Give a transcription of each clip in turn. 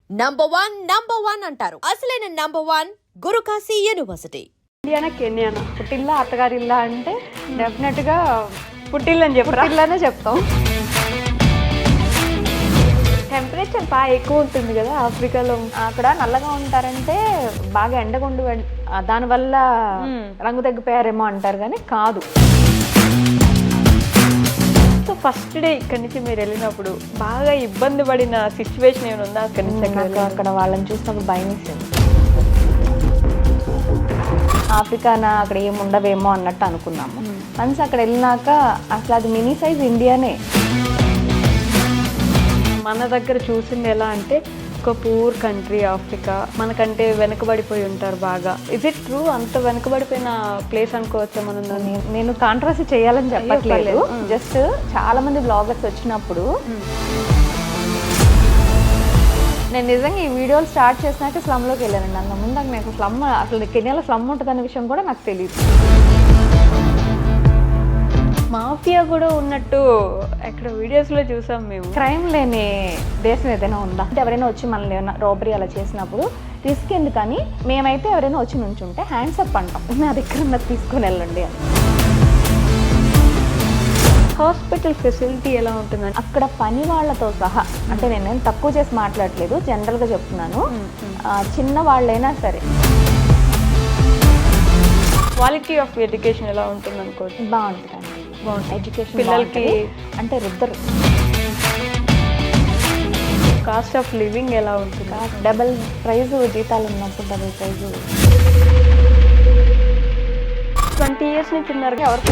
Number one అంటారు. అసలైన number 1 Guru Kashi university. Indiana కెన్యానా పుట్టిల్లా అత్తగారిల్లా అంటే డెఫినెట్గా పుట్టిల్లని పుట్టిల్లానే చెప్తాం. టెంపరేచర్ బాగా ఎక్కువ ఉంటుంది కదా ఆఫ్రికాలో. అక్కడ నల్లగా ఉంటారంటే బాగా ఎండగొండు దానివల్ల రంగు తగ్గిపోయారేమో అంటారు కానీ కాదు. సో ఫస్ట్ డే ఇక్కడి నుంచి మీరు వెళ్ళినప్పుడు బాగా ఇబ్బంది పడిన సిచ్యువేషన్ ఏమైనా ఉందా? అక్కడి నుంచి అక్కడ వాళ్ళని చూసినప్పుడు భయం వేసింది. ఆఫ్రికానా అక్కడ ఏముండవేమో అన్నట్టు అనుకున్నాము. వన్స్ అక్కడ వెళ్ళినాక అసలు అది మినీ సైజ్ ఇండియానే. మన దగ్గర చూసింది ఎలా అంటే ఒక పూర్ కంట్రీ ఆఫ్రికా, మనకంటే వెనుకబడిపోయి ఉంటారు బాగా. Is it true? అంత వెనుకబడిపోయిన ప్లేస్ అనుకోవచ్చా మనం? నేను కాంట్రవర్సీ చేయాలని చెప్పట్లేదు, జస్ట్ చాలా మంది బ్లాగర్స్ వచ్చినప్పుడు నేను నిజంగా ఈ వీడియోలు స్టార్ట్ చేసినాక స్లమ్లోకి వెళ్ళానండి. అంత ముందు నాకు స్లమ్ అసలు కెన్యాలో స్లమ్ ఉంటుందనే విషయం కూడా నాకు తెలియదు. మాఫియా కూడా ఉన్నట్టు ఎక్కడ వీడియోస్లో చూసాం మేము. క్రైమ్ లేని దేశం ఏదైనా ఉందా అంటే ఎవరైనా వచ్చి మనల్ని ఏమైనా రాబరీ అలా చేసినప్పుడు రిస్క్ ఎందుకని మేమైతే ఎవరైనా వచ్చి నుంచుంటే హ్యాండ్స్ అప్ అంటాం, నా దగ్గర ఉన్నది తీసుకుని వెళ్ళండి అని. హాస్పిటల్ ఫెసిలిటీ ఎలా ఉంటుందండి అక్కడ? పని వాళ్ళతో సహా, అంటే నేనేం తక్కువ చేసి మాట్లాడలేదు, జనరల్గా చెప్తున్నాను. చిన్న వాళ్ళైనా సరే క్వాలిటీ ఆఫ్ ఎడ్యుకేషన్ ఎలా ఉంటుంది అనుకోవచ్చు? బాగుంటుందండి. బాగుంటుంది ఎడ్యుకేషన్ పిల్లలకి. అంటే రుద్దరు. కాస్ట్ ఆఫ్ లివింగ్ ఎలా ఉంటుంది? డబుల్ ప్రైజ్ జీతాలు ఉన్నప్పుడు డబుల్ ప్రైజ్. 20 years నుంచి ఉన్నారు ఎవరు?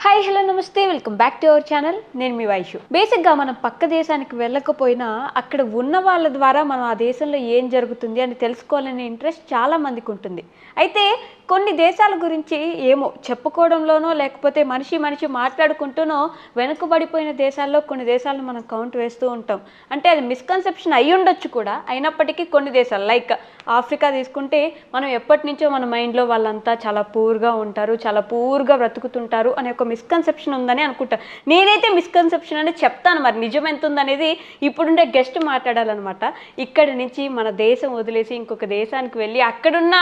హాయ్, హలో, నమస్తే, welcome back to our channel. నేను మీ వైషు. బేసిక్గా మనం పక్క దేశానికి వెళ్ళకపోయినా అక్కడ ఉన్న వాళ్ళ ద్వారా మనం ఆ దేశంలో ఏం జరుగుతుంది అని తెలుసుకోవాలనే ఇంట్రెస్ట్ చాలా మందికి ఉంటుంది. అయితే కొన్ని దేశాల గురించి ఏమో చెప్పుకోవడంలోనో లేకపోతే మనిషి మాట్లాడుకుంటూనో వెనుకబడిపోయిన దేశాల్లో కొన్ని దేశాలను మనం కౌంట్ వేస్తూ ఉంటాం. అంటే అది మిస్కన్సెప్షన్ అయ్యి ఉండొచ్చు కూడా, అయినప్పటికీ కొన్ని దేశాలు లైక్ ఆఫ్రికా తీసుకుంటే మనం ఎప్పటి నుంచో మన మైండ్లో వాళ్ళంతా చాలా పూర్గా ఉంటారు, చాలా పూర్గా బ్రతుకుతుంటారు అనే ఒక మిస్కన్సెప్షన్ ఉందని అనుకుంటా. నేనైతే మిస్కన్సెప్షన్ అని చెప్తాను, మరి నిజం ఎంత ఉందనేది ఇప్పుడుండే గెస్ట్ మాట్లాడాలన్నమాట. ఇక్కడి నుంచి మన దేశం వదిలేసి ఇంకొక దేశానికి వెళ్ళి అక్కడున్న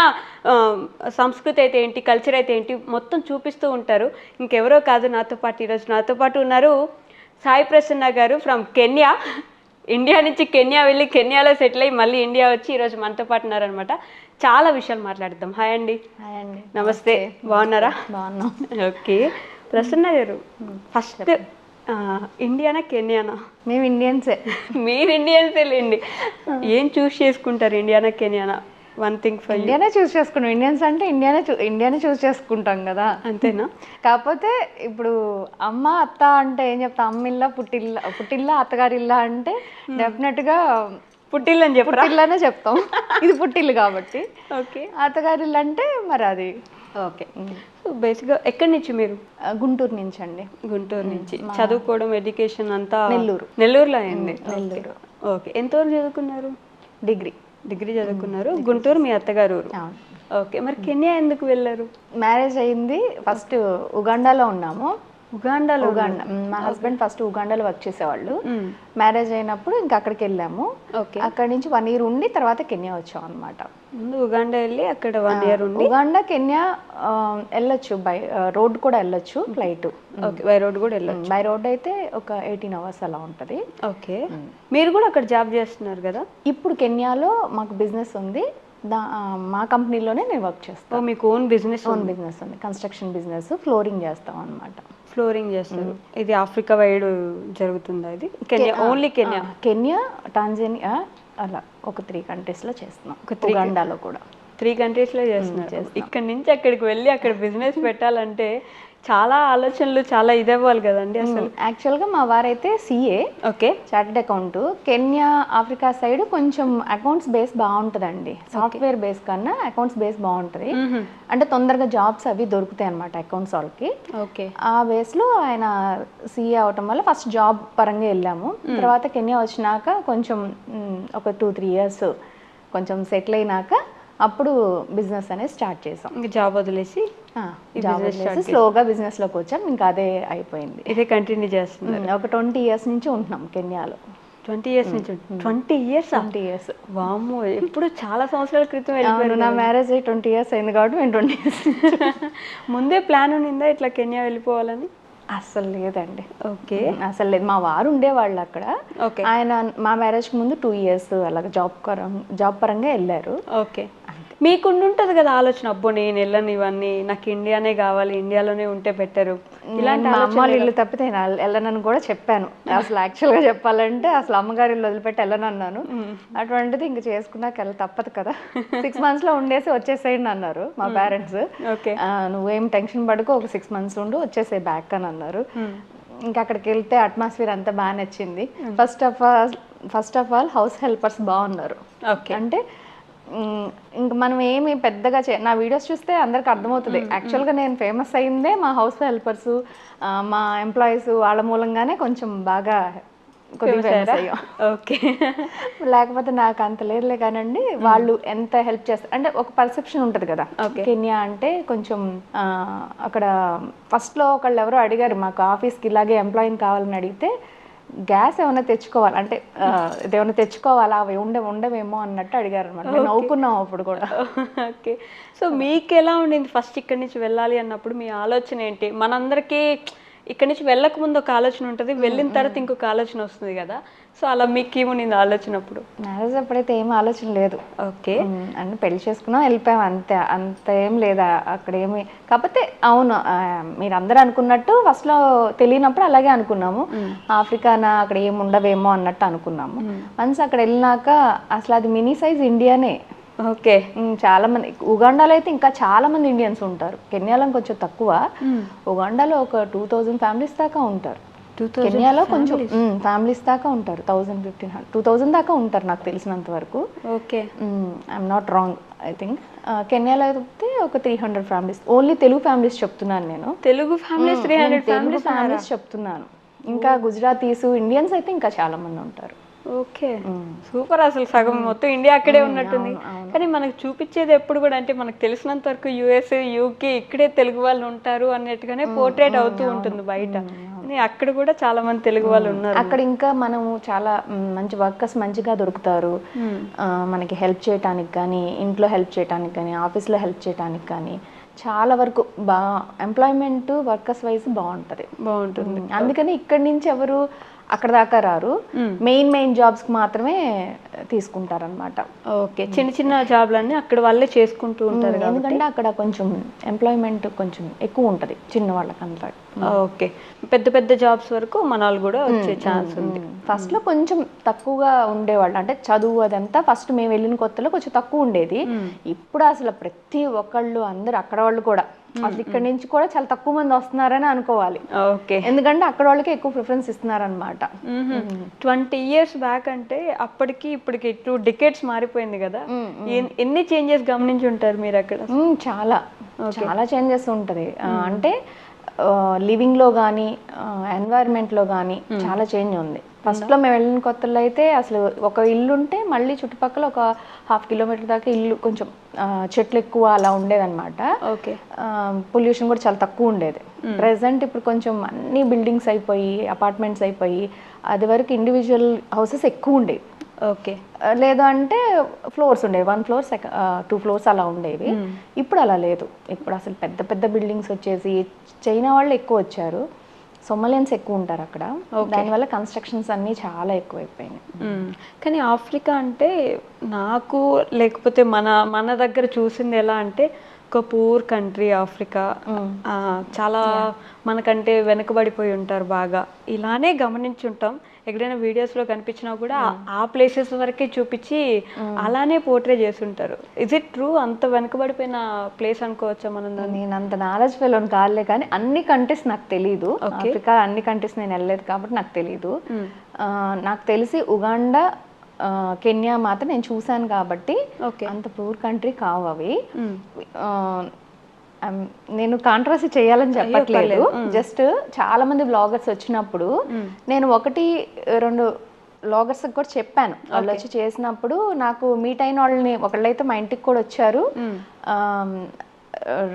సంస్కృతి అయితే ఏంటి, కల్చర్ అయితే ఏంటి మొత్తం చూపిస్తూ ఉంటారు. ఇంకెవరో కాదు, ఈరోజు నాతో పాటు ఉన్నారు సాయి ప్రసన్న గారు ఫ్రమ్ కెన్యా. ఇండియా నుంచి కెన్యా వెళ్ళి కెన్యాలో సెటిల్ అయ్యి మళ్ళీ ఇండియా వచ్చి ఈరోజు మనతో పాటు ఉన్నారనమాట. చాలా విషయాలు మాట్లాడదాం. హాయ్ అండి. హాయ్ అండి. నమస్తే. బాగున్నారా? బాగున్నాం. ఓకే, ప్రసన్న గారు, ఫస్ట్ ఇండియానా కెన్యానా? మేము ఇండియన్సే. మీరు ఇండియన్సే లేండి. ఏం చూస్ చేసుకుంటారు, ఇండియానా కెన్యానా? వన్ థింగ్ ఫర్ ఇండియానే చూస్ చేసుకుంటాం. ఇండియన్స్ అంటే ఇండియానే చూస్ చేసుకుంటాం కదా, అంతేనా? కాకపోతే ఇప్పుడు అమ్మ అత్త అంటే ఏం చెప్తాం? అమ్మిల్లా పుట్టిల్లా అత్తగారిల్లా అంటే డెఫినెట్గా పుట్టిల్లని పుట్టిల్లానే చెప్తాం. ఇది పుట్టిల్లు కాబట్టి. ఓకే. అత్తగారిల్లు అంటే మరి అది. ఓకే. సో బేసిక్గా ఎక్కడి నుంచి మీరు? గుంటూరు నుంచి అండి. గుంటూరు నుంచి. చదువుకోవడం, ఎడ్యుకేషన్ అంతా నెల్లూరులో అయింది. నెల్లూరు. ఓకే. ఎంతవరకు చదువుకున్నారు? డిగ్రీ చదువుకున్నారు. గుంటూరు మీ అత్తగారు ఊరు. ఓకే. మరి కెన్యా ఎందుకు వెళ్ళారు? మ్యారేజ్ అయింది. ఫస్ట్ ఉగాండాలో ఉన్నాము. ఉగాండా. మా హస్బెండ్ ఫస్ట్ ఉగాండాలో వర్క్ చేసేవాళ్ళు. మ్యారేజ్ అయినప్పుడు ఇంకా అక్కడికి వెళ్ళాము. ఓకే. అక్కడి నుంచి 1 year ఉండి తర్వాత కెన్యా వచ్చాం అనమాట. ముందు ఉగాండా వెళ్ళి అక్కడ 1 year ఉండి. ఉగాండా కెన్యా వెళ్ళొచ్చు, బై రోడ్ కూడా వెళ్ళొచ్చు, ఫ్లైట్. ఓకే. బై రోడ్ కూడా వెళ్ళొచ్చు. బై రోడ్ అయితే ఒక 18 hours అలా ఉంటుంది. ఓకే. మీరు కూడా అక్కడ జాబ్ చేస్తున్నారు కదా? ఇప్పుడు కెన్యాలో మాకు బిజినెస్ ఉంది. మా కంపెనీలోనే నేను వర్క్ చేస్తాను. మీకు ఓన్ బిజినెస్ ఉంది. కన్స్ట్రక్షన్ బిజినెస్, ఫ్లోరింగ్ చేస్తాం అనమాట. ఫ్లోరింగ్ చేస్తారు. ఇది ఆఫ్రికా వైడ్ జరుగుతుందా? ఇది కెన్యా ఓన్లీ? కెన్యా, టాంజానియా అలా ఒక 3 countries లో చేస్తున్నాం. ఉగాండాలో కూడా 3 countries లో చేస్తున్నారు. ఇక్కడ నుంచి అక్కడికి వెళ్ళి అక్కడ బిజినెస్ పెట్టాలంటే చాలా ఆలోచనలు, చాలా ఇదవ్వాలి కదండి అసలు. యాక్చువల్గా మా వారైతే CA. Okay. Chartered account. Kenya, Africa side కొంచెం అకౌంట్స్ బేస్ బాగుంటుందండి. సాఫ్ట్వేర్ బేస్ కన్నా అకౌంట్స్ బేస్ బాగుంటుంది. అంటే తొందరగా జాబ్స్ అవి దొరుకుతాయి అనమాట అకౌంట్స్ వాళ్ళకి. ఓకే. ఆ బేస్లో ఆయన CA అవటం వల్ల ఫస్ట్ జాబ్ పరంగా వెళ్ళాము. తర్వాత కెన్యా వచ్చినాక కొంచెం ఒక 2-3 years కొంచెం సెటిల్ అయినాక అప్పుడు బిజినెస్ అనేది స్టార్ట్ చేసాం. ఇంకా జాబ్ వదిలేసి జాబ్ వదిలేసి స్లోగా బిజినెస్లోకి వచ్చాం. ఇంకా అదే అయిపోయింది. ఇదే కంటిన్యూ చేస్తున్నారు. ఒక 20 years నుంచి ఉంటున్నాం కెన్యాలో. 20 years నుంచి. 20 years? 20 years. వామ్మో, ఎప్పుడు చాలా సంవత్సరాల క్రితం వెళ్ళిపోయారు. నా మ్యారేజ్ అయ్యి 20 years అయింది కాబట్టి మేము 20 years ముందే ప్లాన్ ఉన్నిందా ఇట్లా కెన్యా వెళ్ళిపోవాలని? అసలు లేదండి. ఓకే, అసలు లేదు. మా వారు ఉండేవాళ్ళు అక్కడ. ఓకే. ఆయన మా మ్యారేజ్కి ముందు 2 years అలాగ జాబ్ పరంగా వెళ్ళారు. ఓకే. మీకు ఉంటుంది కదా ఆలోచన, అబ్బో నేను వెళ్ళను, ఇవన్నీ నాకు ఇండియానే కావాలి, ఇండియాలోనే ఉంటే బెటరు ఇలాంటి మా అమ్మ ఇల్లు తప్పితే నేను వెళ్ళనని కూడా చెప్పాను. అసలు యాక్చువల్గా చెప్పాలంటే అసలు అమ్మగారి ఇల్లు వదిలిపెట్టి వెళ్ళనన్నాను. అటువంటిది ఇంక చేసుకున్నాక తప్పదు కదా. 6 months లో ఉండేసి వచ్చేసేయండి అన్నారు మా పేరెంట్స్. నువ్వేం టెన్షన్ పడుకో, ఒక 6 months ఉండు వచ్చేసే బ్యాక్ అని అన్నారు. ఇంకా అక్కడికి వెళ్తే అట్మాస్ఫియర్ అంతా బాగా నచ్చింది. First of all house helpers బాగున్నారు. అంటే ఇంక మనం ఏమి పెద్దగా నా వీడియోస్ చూస్తే అందరికి అర్థమవుతుంది. యాక్చువల్గా నేను ఫేమస్ అయిందే మా హౌస్ హెల్పర్స్, మా ఎంప్లాయీస్ వాళ్ళ మూలంగానే కొంచెం బాగా కొద్దిగా ఫేమస్ అయ్యాం. ఓకే. లేకపోతే నాకు అంత లేదులే కానండి. వాళ్ళు ఎంత హెల్ప్ చేస్తారు అంటే ఒక పర్సెప్షన్ ఉంటుంది కదా. కెన్యా అంటే కొంచెం అక్కడ ఫస్ట్లో ఒకళ్ళు ఎవరో అడిగారు మాకు ఆఫీస్కి ఇలాగే ఎంప్లాయీని కావాలని అడిగితే, గ్యాస్ ఏమైనా తెచ్చుకోవాలి అంటే ఇదేమైనా తెచ్చుకోవాలా, అవి ఉండవేమో అన్నట్టు అడిగారు అనమాట. మేము నవ్వుకున్నాం అప్పుడు కూడా. ఓకే. సో మీకు ఎలా ఉండింది ఫస్ట్ ఇక్కడి నుంచి వెళ్ళాలి అన్నప్పుడు? మీ ఆలోచన ఏంటి? మనందరికీ ఇక్కడి నుంచి వెళ్ళక ముందు ఒక ఆలోచన ఉంటుంది, వెళ్ళిన తర్వాత ఇంకొక ఆలోచన వస్తుంది కదా. సో అలా మీకు ఏముంది ఆలోచన అప్పుడు? మ్యారేజ్ అప్పుడైతే ఏం ఆలోచన లేదు. ఓకే. అంటే పెళ్లి చేసుకున్నాం, వెళ్ళిపోయాం అంతే. అంత ఏం లేదా అక్కడ ఏమి. కాకపోతే అవును, మీరు అందరూ అనుకున్నట్టు ఫస్ట్లో తెలియనప్పుడు అలాగే అనుకున్నాము. ఆఫ్రికానా అక్కడ ఏమి ఉండవేమో అన్నట్టు అనుకున్నాము. వన్స్ అక్కడ వెళ్ళినాక అసలు అది మినీ సైజ్ ఇండియానే. ఓకే. చాలా మంది ఉగాండాలో అయితే ఇంకా చాలా మంది ఇండియన్స్ ఉంటారు. కెన్యాలో కొంచెం తక్కువ. ఉగాండాలో ఒక 2000 families దాకా ఉంటారు. కెన్యాలో కొంచెం ఫ్యామిలీస్ దాకా ఉంటారు. 1000-1500 2000 దాకా ఉంటారు నాకు తెలిసినంత వరకు. Okay. I'm not wrong I think. కెన్యాలో అయితే ఒక 300 families. ఓన్లీ తెలుగు ఫ్యామిలీస్ చెప్తున్నాను నేను. తెలుగు ఫ్యామిలీస్ 300 ఫ్యామిలీస్ చెప్తున్నాను. ఇంకా గుజరాతీస్, ఇండియన్స్ అయితే ఇంకా చాలా మంది ఉంటారు. Okay, super. అసలు సగం మొత్తం ఇండియా అక్కడే ఉన్నట్టుంది. కానీ మనకు చూపించేది ఎప్పుడు కూడా అంటే మనకు తెలిసినంత వరకు US, UK ఇక్కడే తెలుగు వాళ్ళు ఉంటారు అన్నట్టుగానే పోర్ట్రేట్ అవుతూ ఉంటుంది బయట. అక్కడ కూడా చాలా మంది తెలుగు వాళ్ళు ఉన్నారు. అక్కడ ఇంకా మనము చాలా మంచి వర్కర్స్ మంచిగా దొరుకుతారు. మనకి హెల్ప్ చేయడానికి కానీ, ఇంట్లో హెల్ప్ చేయడానికి కానీ, ఆఫీస్లో హెల్ప్ చేయడానికి కానీ చాలా వరకు ఎంప్లాయ్మెంట్ వర్కర్స్ వైజ్ బాగుంటుంది. అందుకని ఇక్కడి నుంచి ఎవరు అక్కడ దాకా రారు. మెయిన్ జాబ్స్ మాత్రమే తీసుకుంటారనమాట. ఓకే. చిన్న చిన్న జాబ్లన్నీ అక్కడ వాళ్ళే చేసుకుంటూ ఉంటారు. ఎందుకంటే అక్కడ కొంచెం ఎంప్లాయ్మెంట్ కొంచెం ఎక్కువ ఉంటుంది చిన్న వాళ్ళకంతా. ఓకే. పెద్ద జాబ్స్ వరకు మన వాళ్ళు కూడా వచ్చే ఛాన్స్ ఉంది. ఫస్ట్లో కొంచెం తక్కువగా ఉండేవాళ్ళు. అంటే చదువు అదంతా ఫస్ట్ మేము వెళ్ళిన కొత్తలో కొంచెం తక్కువ ఉండేది. ఇప్పుడు అసలు ప్రతి ఒక్కళ్ళు అందరు అక్కడ వాళ్ళు కూడా అసలు ఇక్కడ నుంచి కూడా చాలా తక్కువ మంది వస్తున్నారని అనుకోవాలి. ఓకే. ఎందుకంటే అక్కడ వాళ్ళకి ఎక్కువ ప్రిఫరెన్స్ ఇస్తున్నారనమాట. 20 years బ్యాక్ అంటే అప్పటికి ఇప్పటికి 2 decades మారిపోయింది కదా. ఎన్ని చేంజెస్ గమనించి ఉంటారు మీరు అక్కడ? చాలా చేంజెస్ ఉంటుంది. అంటే లివింగ్లో కానీ, ఎన్వైర్న్మెంట్లో కానీ చాలా చేంజ్ ఉంది. ఫస్ట్లో మేము వెళ్ళిన కొత్తలో అయితే అసలు ఒక ఇల్లు ఉంటే మళ్ళీ చుట్టుపక్కల ఒక 1/2 kilometer దాకా ఇల్లు, కొంచెం చెట్లు ఎక్కువ అలా ఉండేదన్నమాట. ఓకే. పొల్యూషన్ కూడా చాలా తక్కువ ఉండేది. ప్రెసెంట్ ఇప్పుడు కొంచెం అన్ని బిల్డింగ్స్ అయిపోయి, అపార్ట్మెంట్స్ అయిపోయి, అది వరకు ఇండివిజువల్ హౌసెస్ ఎక్కువ ఉండేవి. ఓకే. లేదు అంటే ఫ్లోర్స్ ఉండేవి, 1 floor 2 floors అలా ఉండేవి. ఇప్పుడు అలా లేదు. ఇప్పుడు అసలు పెద్ద బిల్డింగ్స్ వచ్చేసి చైనా వాళ్ళు ఎక్కువ వచ్చారు, సొమలియన్స్ ఎక్కువ ఉంటారు అక్కడ. దానివల్ల కన్స్ట్రక్షన్స్ అన్నీ చాలా ఎక్కువైపోయినాయి. కానీ ఆఫ్రికా అంటే నాకు, లేకపోతే మన దగ్గర చూసింది ఎలా అంటే ఒక పూర్ కంట్రీ ఆఫ్రికా. చాలా మనకంటే వెనుకబడిపోయి ఉంటారు బాగా. ఇలానే గమనించుంటాం. ఎక్కడైనా వీడియోస్లో కనిపించినా కూడా ఆ ప్లేసెస్ వరకే చూపించి అలానే పోర్ట్రే చేస్తుంటారు. Is it true? అంత వెనుకబడిపోయిన ప్లేస్ అనుకోవచ్చా మనం? నేను అంత నాలెడ్జ్ ఫెలోని కాదులే, కానీ అన్ని కంట్రీస్ నాకు తెలీదు. ఆఫ్రికా అన్ని కంట్రీస్ నేను వెళ్ళలేదు కాబట్టి నాకు తెలీదు. నాకు తెలిసి ఉగాండా, కెన్యా మాత్రం నేను చూశాను కాబట్టి అంత పూర్ కంట్రీ కావు అవి. నేను కాంట్రవర్సీ చేయాలని చెప్పట్లేదు. జస్ట్ చాలా మంది బ్లాగర్స్ వచ్చినప్పుడు నేను 1-2 బ్లాగర్స్ కూడా చెప్పాను. వాళ్ళు వచ్చి చేసినప్పుడు నాకు మీట్ అయిన వాళ్ళని ఒకళ్ళైతే మా ఇంటికి కూడా వచ్చారు,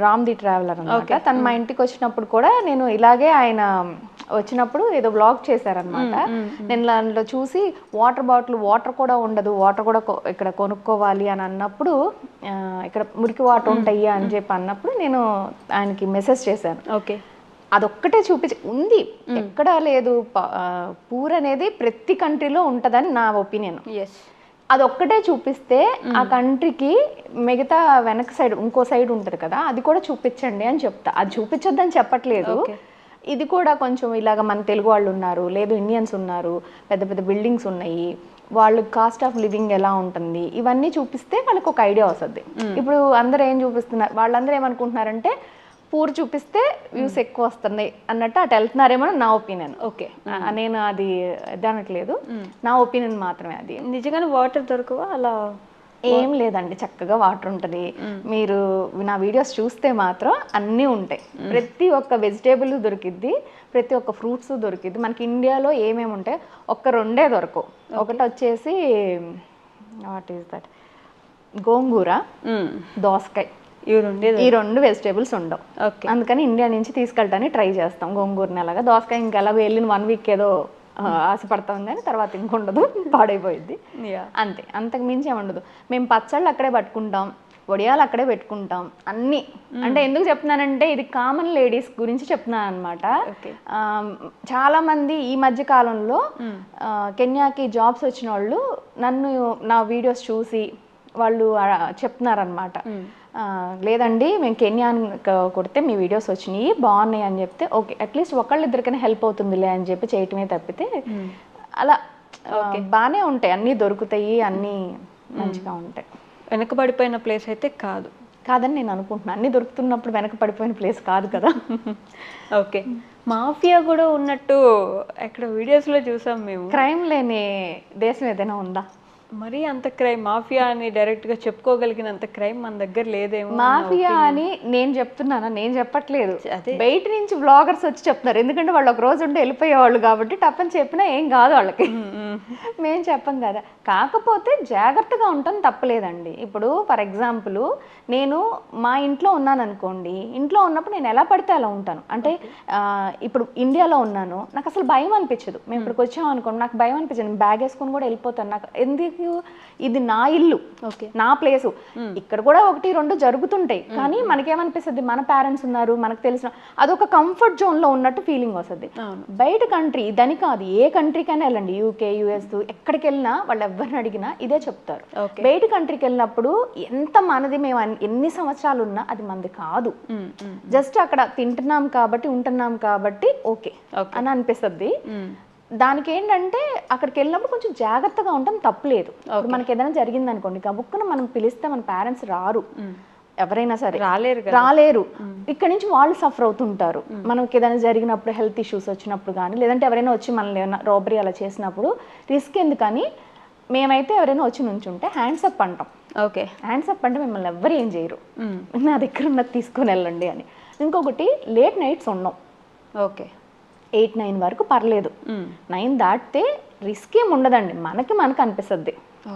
రామ్ ది ట్రావెలర్ అనమాట. తను మా ఇంటికి వచ్చినప్పుడు కూడా నేను ఇలాగే ఆయన వచ్చినప్పుడు ఏదో బ్లాగ్ చేశారనమాట. నేను దాంట్లో చూసి వాటర్ కూడా ఉండదు, వాటర్ కూడా ఇక్కడ కొనుక్కోవాలి అని అన్నప్పుడు, ఇక్కడ మురికి వాటర్ ఉంటాయి అని చెప్పి అన్నప్పుడు నేను ఆయనకి మెసేజ్ చేశాను. ఓకే, అదొక్కటే చూపించి ఉంది, ఎక్కడా లేదు. పూర్ అనేది ప్రతి కంట్రీలో ఉంటుందని నా ఒపీనియన్. అదొక్కటే చూపిస్తే ఆ కంట్రీకి మిగతా వెనక సైడ్ ఇంకో సైడ్ ఉంటుంది కదా, అది కూడా చూపించండి అని చెప్తా. అది చూపించొద్దని చెప్పట్లేదు. ఇది కూడా కొంచెం ఇలాగ మన తెలుగు వాళ్ళు ఉన్నారు, లేదు ఇండియన్స్ ఉన్నారు, పెద్ద పెద్ద బిల్డింగ్స్ ఉన్నాయి, వాళ్ళు కాస్ట్ ఆఫ్ లివింగ్ ఎలా ఉంటుంది, ఇవన్నీ చూపిస్తే వాళ్ళకి ఒక ఐడియా వస్తుంది. ఇప్పుడు అందరూ ఏం చూపిస్తున్నారు, వాళ్ళందరూ ఏమనుకుంటున్నారంటే పూర్ చూపిస్తే వ్యూస్ ఎక్కువ వస్తున్నాయి అన్నట్టు అటు వెళ్తున్నారేమో నా ఒపీనియన్. ఓకే, నేను అది అనట్లేదు, నా ఒపీనియన్ మాత్రమే. అది నిజంగానే వాటర్ దొరకవా అలా? ఏం లేదండి, చక్కగా వాటర్ ఉంటుంది. మీరు నా వీడియోస్ చూస్తే మాత్రం అన్నీ ఉంటాయి. ప్రతి ఒక్క వెజిటేబుల్ దొరికిద్ది, ప్రతి ఒక్క ఫ్రూట్స్ దొరికిద్ది. మనకి ఇండియాలో ఏమేమి ఉంటాయి, ఒక్క రెండే దొరకవు. ఒకటి వచ్చేసి వాట్ ఈస్ దట్, గోంగూర, దోసకాయ, ఈ రెండు వెజిటేబుల్స్ ఉండవు. అందుకని ఇండియా నుంచి తీసుకెళ్ళడానికి ట్రై చేస్తాం గోంగూరని. అలాగా దోసకాయ ఇంకెలాగో వెళ్ళిన 1 వీక్ ఏదో ఆశపడతాం, కానీ తర్వాత ఇంకొండదు, పాడైపోయింది అంతే. అంతకు మించి ఏముండదు. మేము పచ్చళ్ళు అక్కడే పట్టుకుంటాం, వడియాలు అక్కడే పెట్టుకుంటాం అన్నీ. అంటే ఎందుకు చెప్తున్నానంటే ఇది కామన్ లేడీస్ గురించి చెప్తున్నాను అనమాట. చాలా మంది ఈ మధ్య కాలంలో కెన్యాకి జాబ్స్ వచ్చిన వాళ్ళు నా వీడియోస్ చూసి వాళ్ళు చెప్తున్నారనమాట, లేదండి మేము కెన్యా కొడితే మీ వీడియోస్ వచ్చినాయి బాగున్నాయి అని చెప్తే, ఓకే అట్లీస్ట్ ఒకళ్ళిద్దరికైనా హెల్ప్ అవుతుందిలే అని చెప్పి చేయటమే తప్పితే అలా బాగానే ఉంటాయి, అన్నీ దొరుకుతాయి, అన్నీ మంచిగా ఉంటాయి. వెనకబడిపోయిన ప్లేస్ అయితే కాదని నేను అనుకుంటున్నాను. అన్నీ దొరుకుతున్నప్పుడు వెనకబడిపోయిన ప్లేస్ కాదు కదా. ఓకే, మాఫియా కూడా ఉన్నట్టు ఎక్కడ వీడియోస్లో చూసాం మేము. క్రైమ్ లేని దేశం ఏదైనా ఉందా? మరీ అంత క్రైమ్, మాఫియా అని డైరెక్ట్గా చెప్పుకోగలిగినంత క్రైమ్ మన దగ్గర లేదేమో. మాఫియా అని నేను చెప్తున్నానా? నేను చెప్పట్లేదు, బయట నుంచి బ్లాగర్స్ వచ్చి చెప్తున్నారు. ఎందుకంటే వాళ్ళు ఒక రోజు ఉంటే వెళ్ళిపోయేవాళ్ళు కాబట్టి టప్పని చెప్పినా ఏం కాదు వాళ్ళకి, మేము చెప్పం కదా. కాకపోతే జాగ్రత్తగా ఉంటాం తప్పలేదండి. ఇప్పుడు ఫర్ ఎగ్జాంపుల్ నేను మా ఇంట్లో ఉన్నాను అనుకోండి, ఇంట్లో ఉన్నప్పుడు నేను ఎలా పడితే అలా ఉంటాను. అంటే ఇప్పుడు ఇండియాలో ఉన్నాను, నాకు అసలు భయం అనిపించదు. మేము ఇక్కడికి వచ్చాం అనుకోండి, నాకు భయం అనిపించదు, బ్యాగ్ వేసుకొని కూడా వెళ్ళిపోతాను. నాకు ఎందుకు, ఇది నా ఇల్లు, నా ప్లేసు. ఇక్కడ కూడా 1-2 జరుగుతుంటాయి, కానీ మనకేమనిపిస్తుంది, మన పేరెంట్స్ ఉన్నారు, మనకు తెలిసిన అదొక కంఫర్ట్ జోన్ లో ఉన్నట్టు ఫీలింగ్ వస్తుంది. బయట కంట్రీ ఇదని కాదు, ఏ కంట్రీకైనా వెళ్ళండి, యూకే, యుఎస్, ఎక్కడికి వెళ్ళినా వాళ్ళు ఎవరిని అడిగినా ఇదే చెప్తారు. బయట కంట్రీకి వెళ్ళినప్పుడు ఎంత మనది, మేము ఎన్ని సంవత్సరాలు ఉన్నా అది మనది కాదు, జస్ట్ అక్కడ తింటున్నాం కాబట్టి ఉంటున్నాం కాబట్టి ఓకే అని అనిపిస్తుంది. దానికి ఏంటంటే అక్కడికి వెళ్ళినప్పుడు కొంచెం జాగ్రత్తగా ఉంటాం, తప్పలేదు. మనకి ఏదైనా జరిగింది అనుకోండి, గబుక్కున మనం పిలిస్తే మన పేరెంట్స్ రారు, ఎవరైనా సరే రాలేరు. ఇక్కడ నుంచి వాళ్ళు సఫర్ అవుతుంటారు. మనకి ఏదైనా జరిగినప్పుడు, హెల్త్ ఇష్యూస్ వచ్చినప్పుడు కానీ, లేదంటే ఎవరైనా వచ్చి మనల్ని ఏమైనా రాబరీ అలా చేసినప్పుడు రిస్క్ ఎందుకని మేమైతే ఎవరైనా వచ్చి నుంచుంటే హ్యాండ్స్ అప్ అంటాం. ఓకే, హ్యాండ్స్ అప్ అంటే మిమ్మల్ని ఎవ్వరు ఏం చేయరు, నా దగ్గర ఉన్నది తీసుకొని వెళ్ళండి అని. ఇంకొకటి, లేట్ నైట్స్ ఉన్నాం. ఓకే, 8-9 వరకు పర్లేదు, 9 దాటితే రిస్క్ ఏమి ఉండదండి. మనకు అనిపిస్తుంది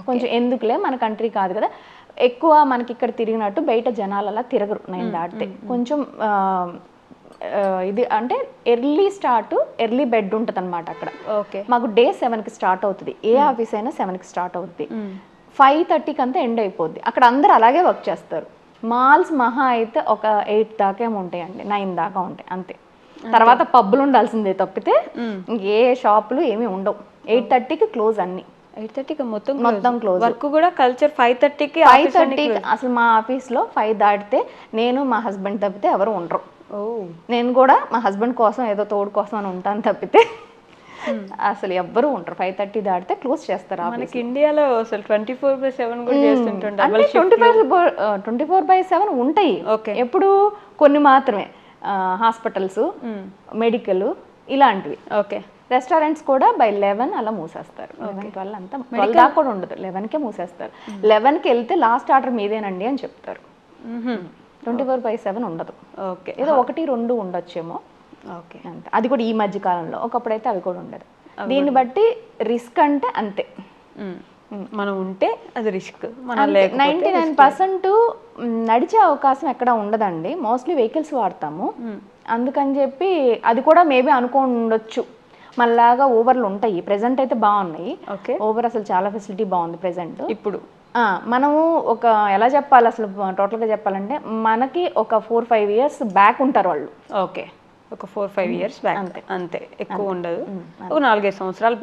కొంచెం, ఎందుకులే మన కంట్రీ కాదు కదా, ఎక్కువ మనకి ఇక్కడ తిరిగినట్టు బయట జనాలు అలా తిరగరు 9 దాటితే. కొంచెం ఇది అంటే ఎర్లీ స్టార్ట్, ఎర్లీ బెడ్ ఉంటుంది అనమాట అక్కడ. ఓకే, మాకు డే 7కి స్టార్ట్ అవుతుంది, ఏ ఆఫీస్ అయినా 7కి స్టార్ట్ అవుతుంది, 5:30కి అంతా ఎండ్ అయిపోద్ది. అక్కడ అందరూ అలాగే వర్క్ చేస్తారు. మాల్స్ మహా అయితే ఒక 8 దాకా ఏమి ఉంటాయండి, 9 దాకా ఉంటాయి అంతే. తర్వాత పబ్బులు ఉండాల్సిందే తప్పితే ఏ షాపులు ఏమి ఉండవు. 8:30కి క్లోజ్ అన్ని. 8:30కి మొత్తం క్లోజ్. వర్క్ కూడా కల్చర్ 5:30కి. అసలు మా ఆఫీస్లో 5 దాటితే నేను మా హస్బెండ్ తప్పితే ఎవరు ఉండరు. నేను కూడా మా హస్బెండ్ కోసం ఏదో తోడు కోసం అని ఉంటాను తప్పితే అసలు ఎవ్వరు ఉంటారు. 5:30 దాటితే క్లోజ్ చేస్తారు. మనకి ఇండియాలో అసలు 24/7 కూడా చేస్తుంటారు. 24/7 ఉంటాయి, ఎప్పుడు కొన్ని మాత్రమే. హాస్పిటల్స్, మెడికల్ ఇలాంటివి. ఓకే, రెస్టారెంట్స్ కూడా బై 11 అలా మూసేస్తారు. 12 అంతా 12 దాకా కూడా ఉండదు, 11కే మూసేస్తారు. 11కి వెళ్తే లాస్ట్ ఆర్డర్ మీదేనండి అని చెప్తారు. 24/7 ఉండదు. ఓకే, ఏదో 1-2 ఉండొచ్చేమో. ఓకే, అంతే. అది కూడా ఈ మధ్య కాలంలో, ఒకప్పుడైతే అవి కూడా ఉండదు. దీన్ని బట్టి రిస్క్ అంటే అంతే. మనం ఉంటే అది రిస్క్, మనం 99% నడిచే అవకాశం ఎక్కడ ఉండదండి. మోస్ట్లీ వెహికల్స్ వాడతాము, అందుకని చెప్పి అది కూడా మేబీ ఉండొచ్చు. మళ్ళాగా ఊబర్లు ఉంటాయి, ప్రెసెంట్ అయితే బాగున్నాయి. ఊబర్ అసలు చాలా ఫెసిలిటీ బాగుంది ప్రెసెంట్. ఇప్పుడు మనము ఒక ఎలా చెప్పాలి అసలు టోటల్గా చెప్పాలంటే మనకి ఒక 4-5 years బ్యాక్ ఉంటారు వాళ్ళు. ఓకే, ఒక 4-5 years బ్యాక్, అంతే అంతే, ఎక్కువ ఉండదు. ఒక 4-5 సంవత్సరాలు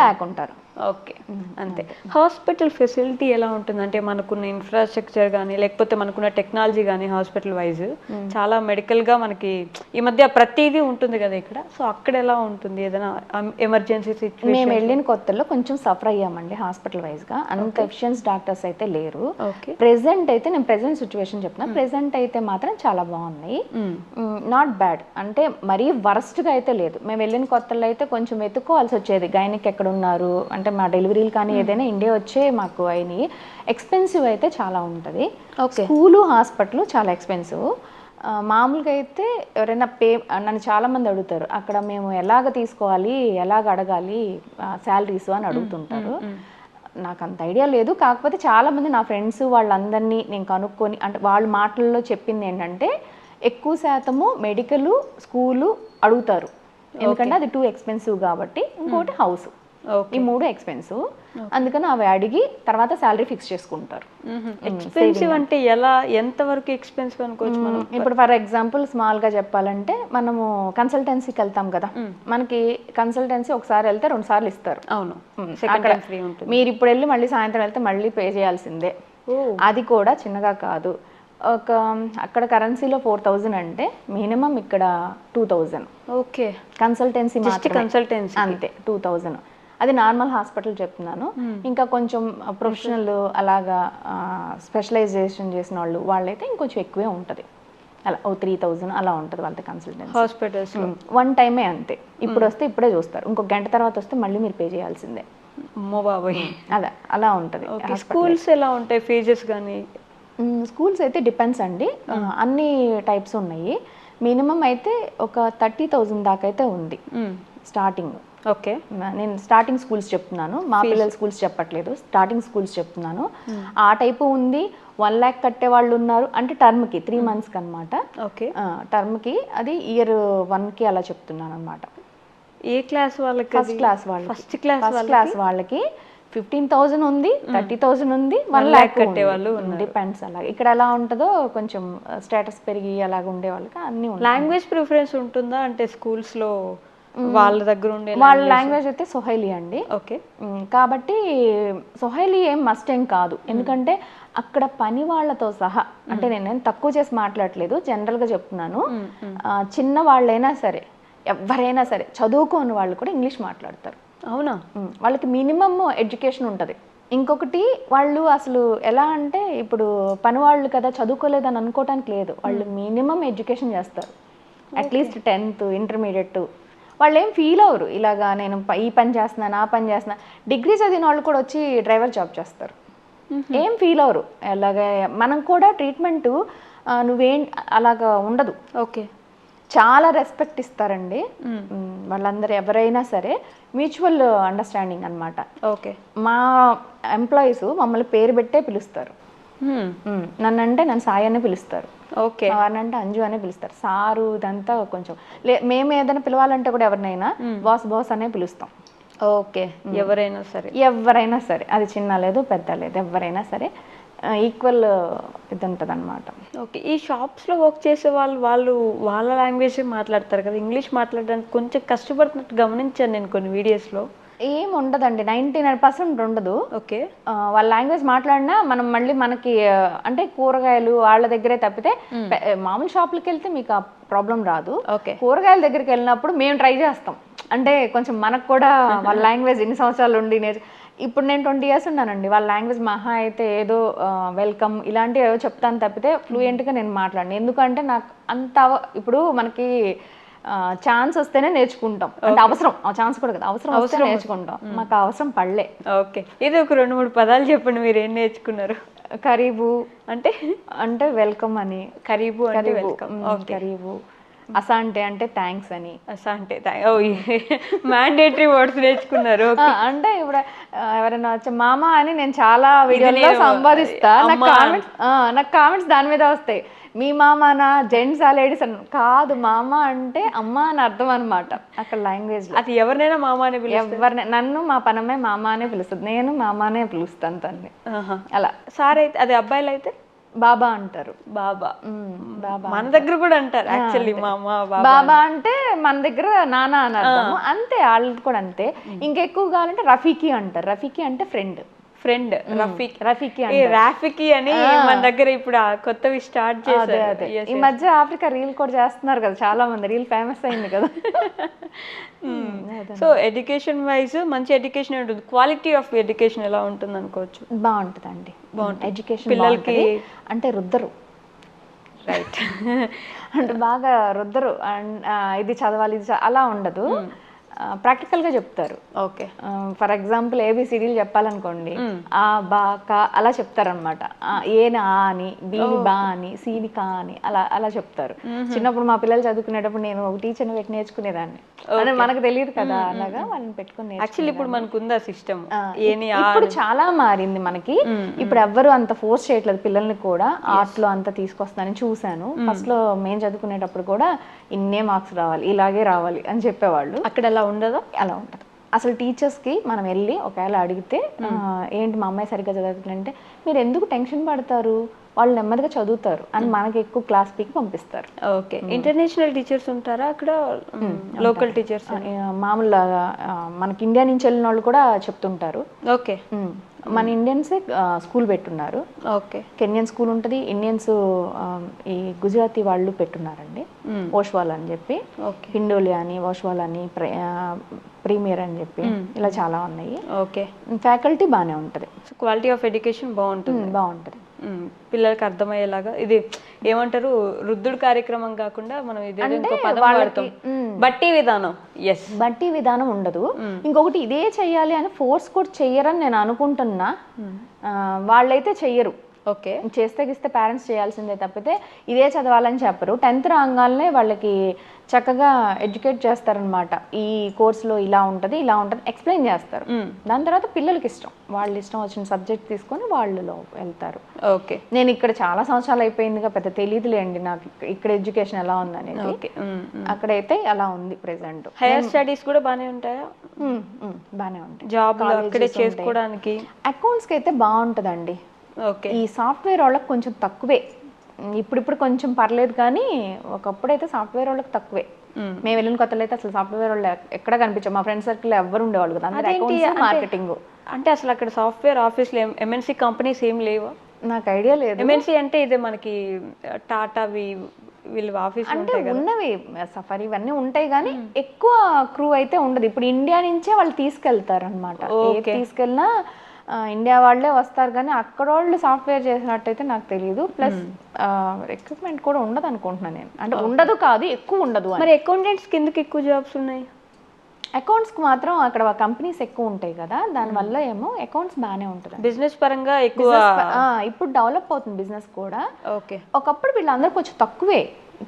బ్యాక్ ఉంటారు. ఓకే, అంతే. హాస్పిటల్ ఫెసిలిటీ ఎలా ఉంటుంది అంటే మనకున్న ఇన్ఫ్రాస్ట్రక్చర్ కానీ లేకపోతే మనకున్న టెక్నాలజీ కానీ హాస్పిటల్ వైజ్ చాలా మెడికల్గా మనకి ఈ మధ్య ప్రతిదీ ఉంటుంది కదా ఇక్కడ. సో అక్కడ ఎలా ఉంటుంది? ఏదైనా ఎమర్జెన్సీ సిచ్యువేషన్? మేము వెళ్ళిన కొత్తలో కొంచెం సఫర్ అయ్యామండి హాస్పిటల్ వైజ్గా. అంత ఎఫిషియన్స్ డాక్టర్స్ అయితే లేరు. ప్రెసెంట్ అయితే నేను ప్రెసెంట్ సిచ్యువేషన్ చెప్తున్నా, ప్రెసెంట్ అయితే మాత్రం చాలా బాగున్నాయి. నాట్ బ్యాడ్ అంటే మరీ వరస్ట్గా అయితే లేదు. మేము వెళ్ళిన కొత్తలో అయితే కొంచెం వెతుక్కోవాల్సి వచ్చేది, గైనిక్ ఎక్కడ ఉన్నారు అంటే మా డెలివరీలు కానీ ఏదైనా ఇండియా వచ్చే మాకు అయినాయి. ఎక్స్పెన్సివ్ అయితే చాలా ఉంటుంది. స్కూలు హాస్పిటల్ చాలా ఎక్స్పెన్సివ్. మామూలుగా అయితే ఎవరైనా నన్ను చాలామంది అడుగుతారు అక్కడ మేము ఎలాగ తీసుకోవాలి, ఎలాగ అడగాలి శాలరీస్ అని అడుగుతుంటారు. నాకు అంత ఐడియా లేదు. కాకపోతే చాలామంది నా ఫ్రెండ్స్ వాళ్ళందరినీ నేను కనుక్కొని అంటే వాళ్ళ మాటల్లో చెప్పింది ఏంటంటే ఎక్కువ శాతము మెడికల్, స్కూలు అడుగుతారు, ఎందుకంటే అది 2 ఎక్స్పెన్సివ్ కాబట్టి. ఇంకోటి హౌస్, ఈ 3 ఎక్స్పెన్సివ్. అందుకని అవి అడిగి తర్వాత శాలరీ ఫిక్స్ చేసుకుంటారు. ఎక్స్పెన్సివ్ అంటే ఎలా, ఎంత వరకు ఎక్స్పెన్సివ్ అనుకోవచ్చు మనం? ఇప్పుడు ఫర్ ఎగ్జాంపుల్ స్మాల్ గా చెప్పాలంటే మనము కన్సల్టెన్సీకి వెళ్తాం కదా, మనకి కన్సల్టెన్సీ ఒకసారి వెళ్తే 2 సార్లు ఇస్తారు. అవును, మీరు ఇప్పుడు వెళ్ళి మళ్ళీ సాయంత్రం వెళ్తే మళ్ళీ పే చేయాల్సిందే. అది కూడా చిన్నగా కాదు. అక్కడ కరెన్సీలో 4,000 అంటే మినిమం ఇక్కడ 2,000. ఓకే, కన్సల్టెన్సీ కన్సల్టెన్సీ అంతే 2,000. అది నార్మల్ హాస్పిటల్ చెప్తున్నాను. ఇంకా కొంచెం ప్రొఫెషనల్ అలాగా స్పెషలైజేషన్ చేసిన వాళ్ళైతే ఇంకొంచెం ఎక్కువే ఉంటుంది. అలా 3,000 అలా ఉంటుంది వాళ్ళ కన్సల్టెన్సీ హాస్పిటల్స్. 1 టైమే అంతే. ఇప్పుడు వస్తే ఇప్పుడే చూస్తారు, ఇంకో గంట తర్వాత వస్తే మళ్ళీ మీరు పే చేయాల్సిందే. అమ్మో బాబాయ్, అలా ఉంటుంది. స్కూల్స్ ఎలా ఉంటాయి ఫీజెస్ కానీ? స్కూల్స్ అయితే డిపెండ్స్ అండి, అన్ని టైప్స్ ఉన్నాయి. మినిమం అయితే ఒక 30,000 దాకా అయితే ఉంది స్టార్టింగ్. ఓకే, నేను స్టార్టింగ్ స్కూల్స్ చెప్తున్నాను, మా పిల్లల స్కూల్స్ చెప్పట్లేదు, స్టార్టింగ్ స్కూల్స్ చెప్తున్నాను. ఆ టైపు ఉంది. 1 lakh కట్టే వాళ్ళు ఉన్నారు, అంటే టర్మ్కి 3 months అనమాట. ఓకే, టర్మ్కి అది ఇయర్ 1కి అలా చెప్తున్నాను అనమాట. ఏ క్లాస్ వాళ్ళకి? ఫస్ట్ క్లాస్ వాళ్ళకి. ఫస్ట్ క్లాస్ వాళ్ళకి 15,000 ఉంది, 30,000 ఉంది, 1 lakh కట్టే వాళ్ళు. డిపెండ్స్. అలా ఇక్కడ ఎలా ఉంటుందో కొంచెం స్టేటస్ పెరిగి అలాగ ఉండే వాళ్ళకి అన్ని ఉంటాయి. లాంగ్వేజ్ ప్రిఫరెన్స్ ఉంటుందా అంటే స్కూల్స్ లో వాళ్ళ దగ్గర ఉండే? వాళ్ళ లాంగ్వేజ్ అయితే సొహైలీ అండి. ఓకే, కాబట్టి సొహైలీ ఏం మస్ట్ ఏం కాదు, ఎందుకంటే అక్కడ పని వాళ్ళతో సహా, అంటే నేను తక్కువ చేసి మాట్లాడలేదు, జనరల్గా చెప్తున్నాను. చిన్న వాళ్ళైనా సరే ఎవరైనా సరే చదువుకోని వాళ్ళు కూడా ఇంగ్లీష్ మాట్లాడతారు. అవునా? వాళ్ళకి మినిమమ్ ఎడ్యుకేషన్ ఉంటుంది. ఇంకొకటి వాళ్ళు అసలు ఎలా అంటే ఇప్పుడు పని వాళ్ళు కదా చదువుకోలేదని అనుకోవటానికి లేదు, వాళ్ళు మినిమం ఎడ్యుకేషన్ చేస్తారు. At least 10th intermediate. వాళ్ళు ఏం ఫీల్ అవ్వరు ఇలాగా నేను ఈ పని చేస్తున్నాను ఆ పని చేస్తున్నా. డిగ్రీ చదివిన వాళ్ళు కూడా వచ్చి డ్రైవర్ జాబ్ చేస్తారు, ఏం ఫీల్ అవ్వరు. అలాగే మనం కూడా ట్రీట్మెంట్ నువ్వేం అలాగా ఉండదు. ఓకే, చాలా రెస్పెక్ట్ ఇస్తారండి వాళ్ళందరూ, ఎవరైనా సరే మ్యూచువల్ అండర్స్టాండింగ్ అనమాట. ఓకే, మా ఎంప్లాయీస్ మమ్మల్ని పేరు పెట్టే పిలుస్తారు. నన్ను సాయి అనే పిలుస్తారు. ఓకే, వారినంటే అంజు అనే పిలుస్తారు. సారు ఇదంతా కొంచెం మేము ఏదైనా పిలవాలంటే కూడా ఎవరినైనా బాస్ అనే పిలుస్తాం. ఓకే, ఎవరైనా సరే అది చిన్న లేదు పెద్ద లేదు, ఎవరైనా సరే ఈక్వల్ ఇది ఉంటుంది అనమాట. ఓకే, ఈ షాప్స్లో వర్క్ చేసే వాళ్ళ లాంగ్వేజ్ మాట్లాడతారు కదా, ఇంగ్లీష్ మాట్లాడడానికి కొంచెం కష్టపడుతున్నట్టు గమనించాను నేను కొన్ని వీడియోస్లో. ఏం ఉండదండి, 99% ఉండదు. ఓకే, వాళ్ళ లాంగ్వేజ్ మాట్లాడినా మనం మళ్ళీ మనకి అంటే కూరగాయలు వాళ్ళ దగ్గరే తప్పితే మామూలు షాపులకి వెళ్తే మీకు ఆ ప్రాబ్లం రాదు. ఓకే, కూరగాయల దగ్గరికి వెళ్ళినప్పుడు మేము ట్రై చేస్తాం, అంటే కొంచెం మనకు కూడా వాళ్ళ లాంగ్వేజ్ ఇన్ని సంవత్సరాలు ఉండి ఇప్పుడు నేను 20 years ఉన్నానండి. వాళ్ళ లాంగ్వేజ్ మహా అయితే ఏదో వెల్కమ్ ఇలాంటివి ఏదో చెప్తాను తప్పితే ఫ్లూయెంట్గా నేను మాట్లాడను. ఎందుకంటే నాకు అంత ఇప్పుడు మనకి ఛాన్స్ వస్తేనే నేర్చుకుంటాం, అంటే అవసరం ఛాన్స్ కూడా కదా, అవసరం నేర్చుకుంటాం. మాకు అవసరం పడలే. ఓకే, ఇది ఒక 2-3 పదాలు చెప్పండి, మీరు ఏం నేర్చుకున్నారు? కరీబు అంటే వెల్కమ్ అని. కరీబు కరీబు అసాంటే అంటే థ్యాంక్స్ అని. అంటే మ్యాండేటరీ వర్డ్స్ నేర్చుకున్నారు. అంటే ఇప్పుడు ఎవరైనా వచ్చి మామ అని నేను చాలా వీడియోలో సంపాదిస్తా, నాకు కామెంట్స్ దాని మీద వస్తాయి. మీ మామనా, జెంట్స్ ఆ లేడీస్ అని కాదు, మామ అంటే అమ్మ అని అర్థం అనమాట అక్కడ లాంగ్వేజ్ లో. అది ఎవరినైనా మామ అని ఎవరినైనా, నన్ను మా పనమ్మాయి మామ అనే పిలుస్తుంది, నేను మామనే పిలుస్తాను తన్ని. అలా. సార్ అయితే, అదే అబ్బాయిలు అయితే బాబా అంటారు. బాబా. బాబా మన దగ్గర కూడా అంటారు యాక్చువల్లీ మామ బాబా అంటే మన దగ్గర నాన్న అని అర్థము. అంతే వాళ్ళకి కూడా అంతే. ఇంకెక్కువ కావాలంటే రఫీకి అంటారు. రఫీకి అంటే ఫ్రెండ్. రఫీకి రాఫీకి అని మన దగ్గర ఇప్పుడు కొత్తవి స్టార్ట్ చేశారు. ఈ మధ్య ఆఫ్రికా రీల్ కూడా చేస్తున్నారు కదా చాలా మంది, రీల్ ఫేమస్ అయింది కదా. సో ఎడ్యుకేషన్ వైజ్ మంచి ఎడ్యుకేషన్ ఉంటుంది. క్వాలిటీ ఆఫ్ ఎడ్యుకేషన్ ఎలా ఉంటుంది అనుకోవచ్చు? బాగుంటుందండి. బాగుంటుంది. ఎడ్యుకేషన్ పిల్లలకి అంటే రుద్దరు, రైట్ అంటే బాగా రుద్దరు. ఇది చదవాలి ఇది అలా ఉండదు, ప్రాక్టికల్గా చెప్తారు. ఓకే. ఫర్ ఎగ్జాంపుల్ ఏబిసిడీలు చెప్పాలనుకోండి, ఆ బా కా అలా చెప్తారనమాట. ఏని ఆ అని, బీని బా అని, సిని కా అని అలా అలా చెప్తారు. చిన్నప్పుడు మా పిల్లలు చదువుకునేటప్పుడు నేను ఒక టీచర్ని పెట్టి నేర్చుకునేదాన్ని. అంటే మనకు తెలియదు కదా, అలాగా వాళ్ళని పెట్టుకుని. యాక్చువల్లీ ఇప్పుడు మనకు ఉందా సిస్టమ్? ఇప్పుడు చాలా మారింది మనకి. ఇప్పుడు ఎవ్వరు అంత ఫోర్స్ చేయట్లేదు పిల్లల్ని కూడా. ఆర్ట్ లో అంతా తీసుకొస్తానని చూశాను. ఫస్ట్ లో మేము చదువుకునేటప్పుడు కూడా ఇన్నే మార్క్స్ రావాలి, ఇలాగే రావాలి అని చెప్పేవాళ్ళు. అక్కడ అలా ఉండదు. అలా ఉండదు అసలు. టీచర్స్కి మనం వెళ్ళి ఒకవేళ అడిగితే ఏంటి మా అమ్మాయి సరిగ్గా చదువుతుందంటే, మీరు ఎందుకు టెన్షన్ పడతారు, వాళ్ళు నెమ్మదిగా చదువుతారు అని మనకి ఎక్కువ క్లాస్ పీకి పంపిస్తారు. ఓకే. ఇంటర్నేషనల్ టీచర్స్ ఉంటారా అక్కడ? లోకల్ టీచర్స్ మామూలుగా మనకి ఇండియా నుంచి వెళ్ళిన వాళ్ళు కూడా చెప్తుంటారు. ఓకే. మన ఇండియన్సే స్కూల్ పెట్టున్నారు. ఓకే. కెన్యన్ స్కూల్ ఉంటుంది, ఇండియన్స్ ఈ గుజరాతీ వాళ్ళు పెట్టున్నారండి. ఓష్వాల్ అని చెప్పి, హిండోలి అని, ఓష్వాల్ అని, ప్రీమియర్ అని చెప్పి ఇలా చాలా ఉన్నాయి. ఓకే. ఫ్యాకల్టీ బాగానే ఉంటుంది. క్వాలిటీ ఆఫ్ ఎడ్యుకేషన్ బాగుంటుంది. పిల్లలకి అర్థమయ్యేలాగా. ఇది ఏమంటారు, రుద్దుడు కార్యక్రమం కాకుండా మనం ఇదే పదం వాడతాం, బట్టి విధానం. ఎస్, బట్టి విధానం ఉండదు. ఇంకొకటి ఇదే చెయ్యాలి అని ఫోర్స్ కూడా చెయ్యరని నేను అనుకుంటున్నా. వాళ్ళైతే చెయ్యరు. ఓకే. చేస్తే గిస్తే పేరెంట్స్ చేయాల్సిందే తప్పితే ఇదే చదవాలని చెప్పరు. 10th రాగానే వాళ్ళకి చక్కగా ఎడ్యుకేట్ చేస్తారనమాట. ఈ కోర్సులో ఇలా ఉంటుంది ఇలా ఉంటుంది ఎక్స్ప్లెయిన్ చేస్తారు. దాని తర్వాత పిల్లలకి ఇష్టం, వాళ్ళు ఇష్టం వచ్చిన సబ్జెక్ట్ తీసుకొని వాళ్ళలో వెళ్తారు. ఓకే. నేను ఇక్కడ చాలా సంవత్సరాలు అయిపోయిందిగా, పెద్ద తెలియదులేండి నాకు ఇక్కడ ఎడ్యుకేషన్ ఎలా ఉందనేది. అక్కడైతే అలా ఉంది ప్రెసెంట్. హైయర్ స్టడీస్ కూడా బాగానే ఉంటాయా? బాగానే ఉంటాయి. జాబ్ అక్కడే చేసుకోవడానికి. అకౌంట్స్కి అయితే బాగుంటుందండి. ఓకే. ఈ సాఫ్ట్వేర్ వాళ్ళకి కొంచెం తక్కువే, ఇప్పుడు కొంచెం పర్లేదు, కానీ ఒకప్పుడైతే సాఫ్ట్వేర్ వాళ్ళకి తక్కువే. మేము వెళ్ళిన కొత్తలో అయితే అసలు సాఫ్ట్వేర్ వాళ్ళు ఎక్కడ కనిపించాం. మా ఫ్రెండ్ సర్కిల్ ఎవరు ఉండేవాళ్ళు కదా, మార్కెటింగ్. అంటే అసలు అక్కడ సాఫ్ట్వేర్ ఆఫీస్లో ఎంఎన్సీ కంపెనీస్ ఏం లేవా? నాకు ఐడియా లేదు. ఎంఎన్సీ అంటే ఇదే మనకి టాటా వీళ్ళు ఆఫీస్ అంటే ఉన్నవి సఫారీ ఇవన్నీ ఉంటాయి, కానీ ఎక్కువ క్రూ అయితే ఉండదు. ఇప్పుడు ఇండియా నుంచే వాళ్ళు తీసుకెళ్తారు అనమాట. తీసుకెళ్ళినా ఇండియా వాళ్ళే వస్తారు, కానీ అక్కడ వాళ్ళు సాఫ్ట్వేర్ చేసినట్టయితే నాకు తెలియదు. ప్లస్ రిక్రూట్మెంట్ కూడా ఉండదు అనుకుంటున్నాను నేను. అంటే ఉండదు కాదు, ఎక్కువ ఉండదు. మరి అకౌంటెంట్స్ కిందకి ఎక్కువ జాబ్స్ ఉన్నాయి. అకౌంట్స్కి మాత్రం అక్కడ కంపెనీస్ ఎక్కువ ఉంటాయి కదా, దానివల్ల ఏమో అకౌంట్స్ బాగానే ఉంటుంది. బిజినెస్ పరంగా ఎక్కువ ఇప్పుడు డెవలప్ అవుతుంది బిజినెస్ కూడా. ఓకే. ఒకప్పుడు వీళ్ళందరూ కొంచెం తక్కువే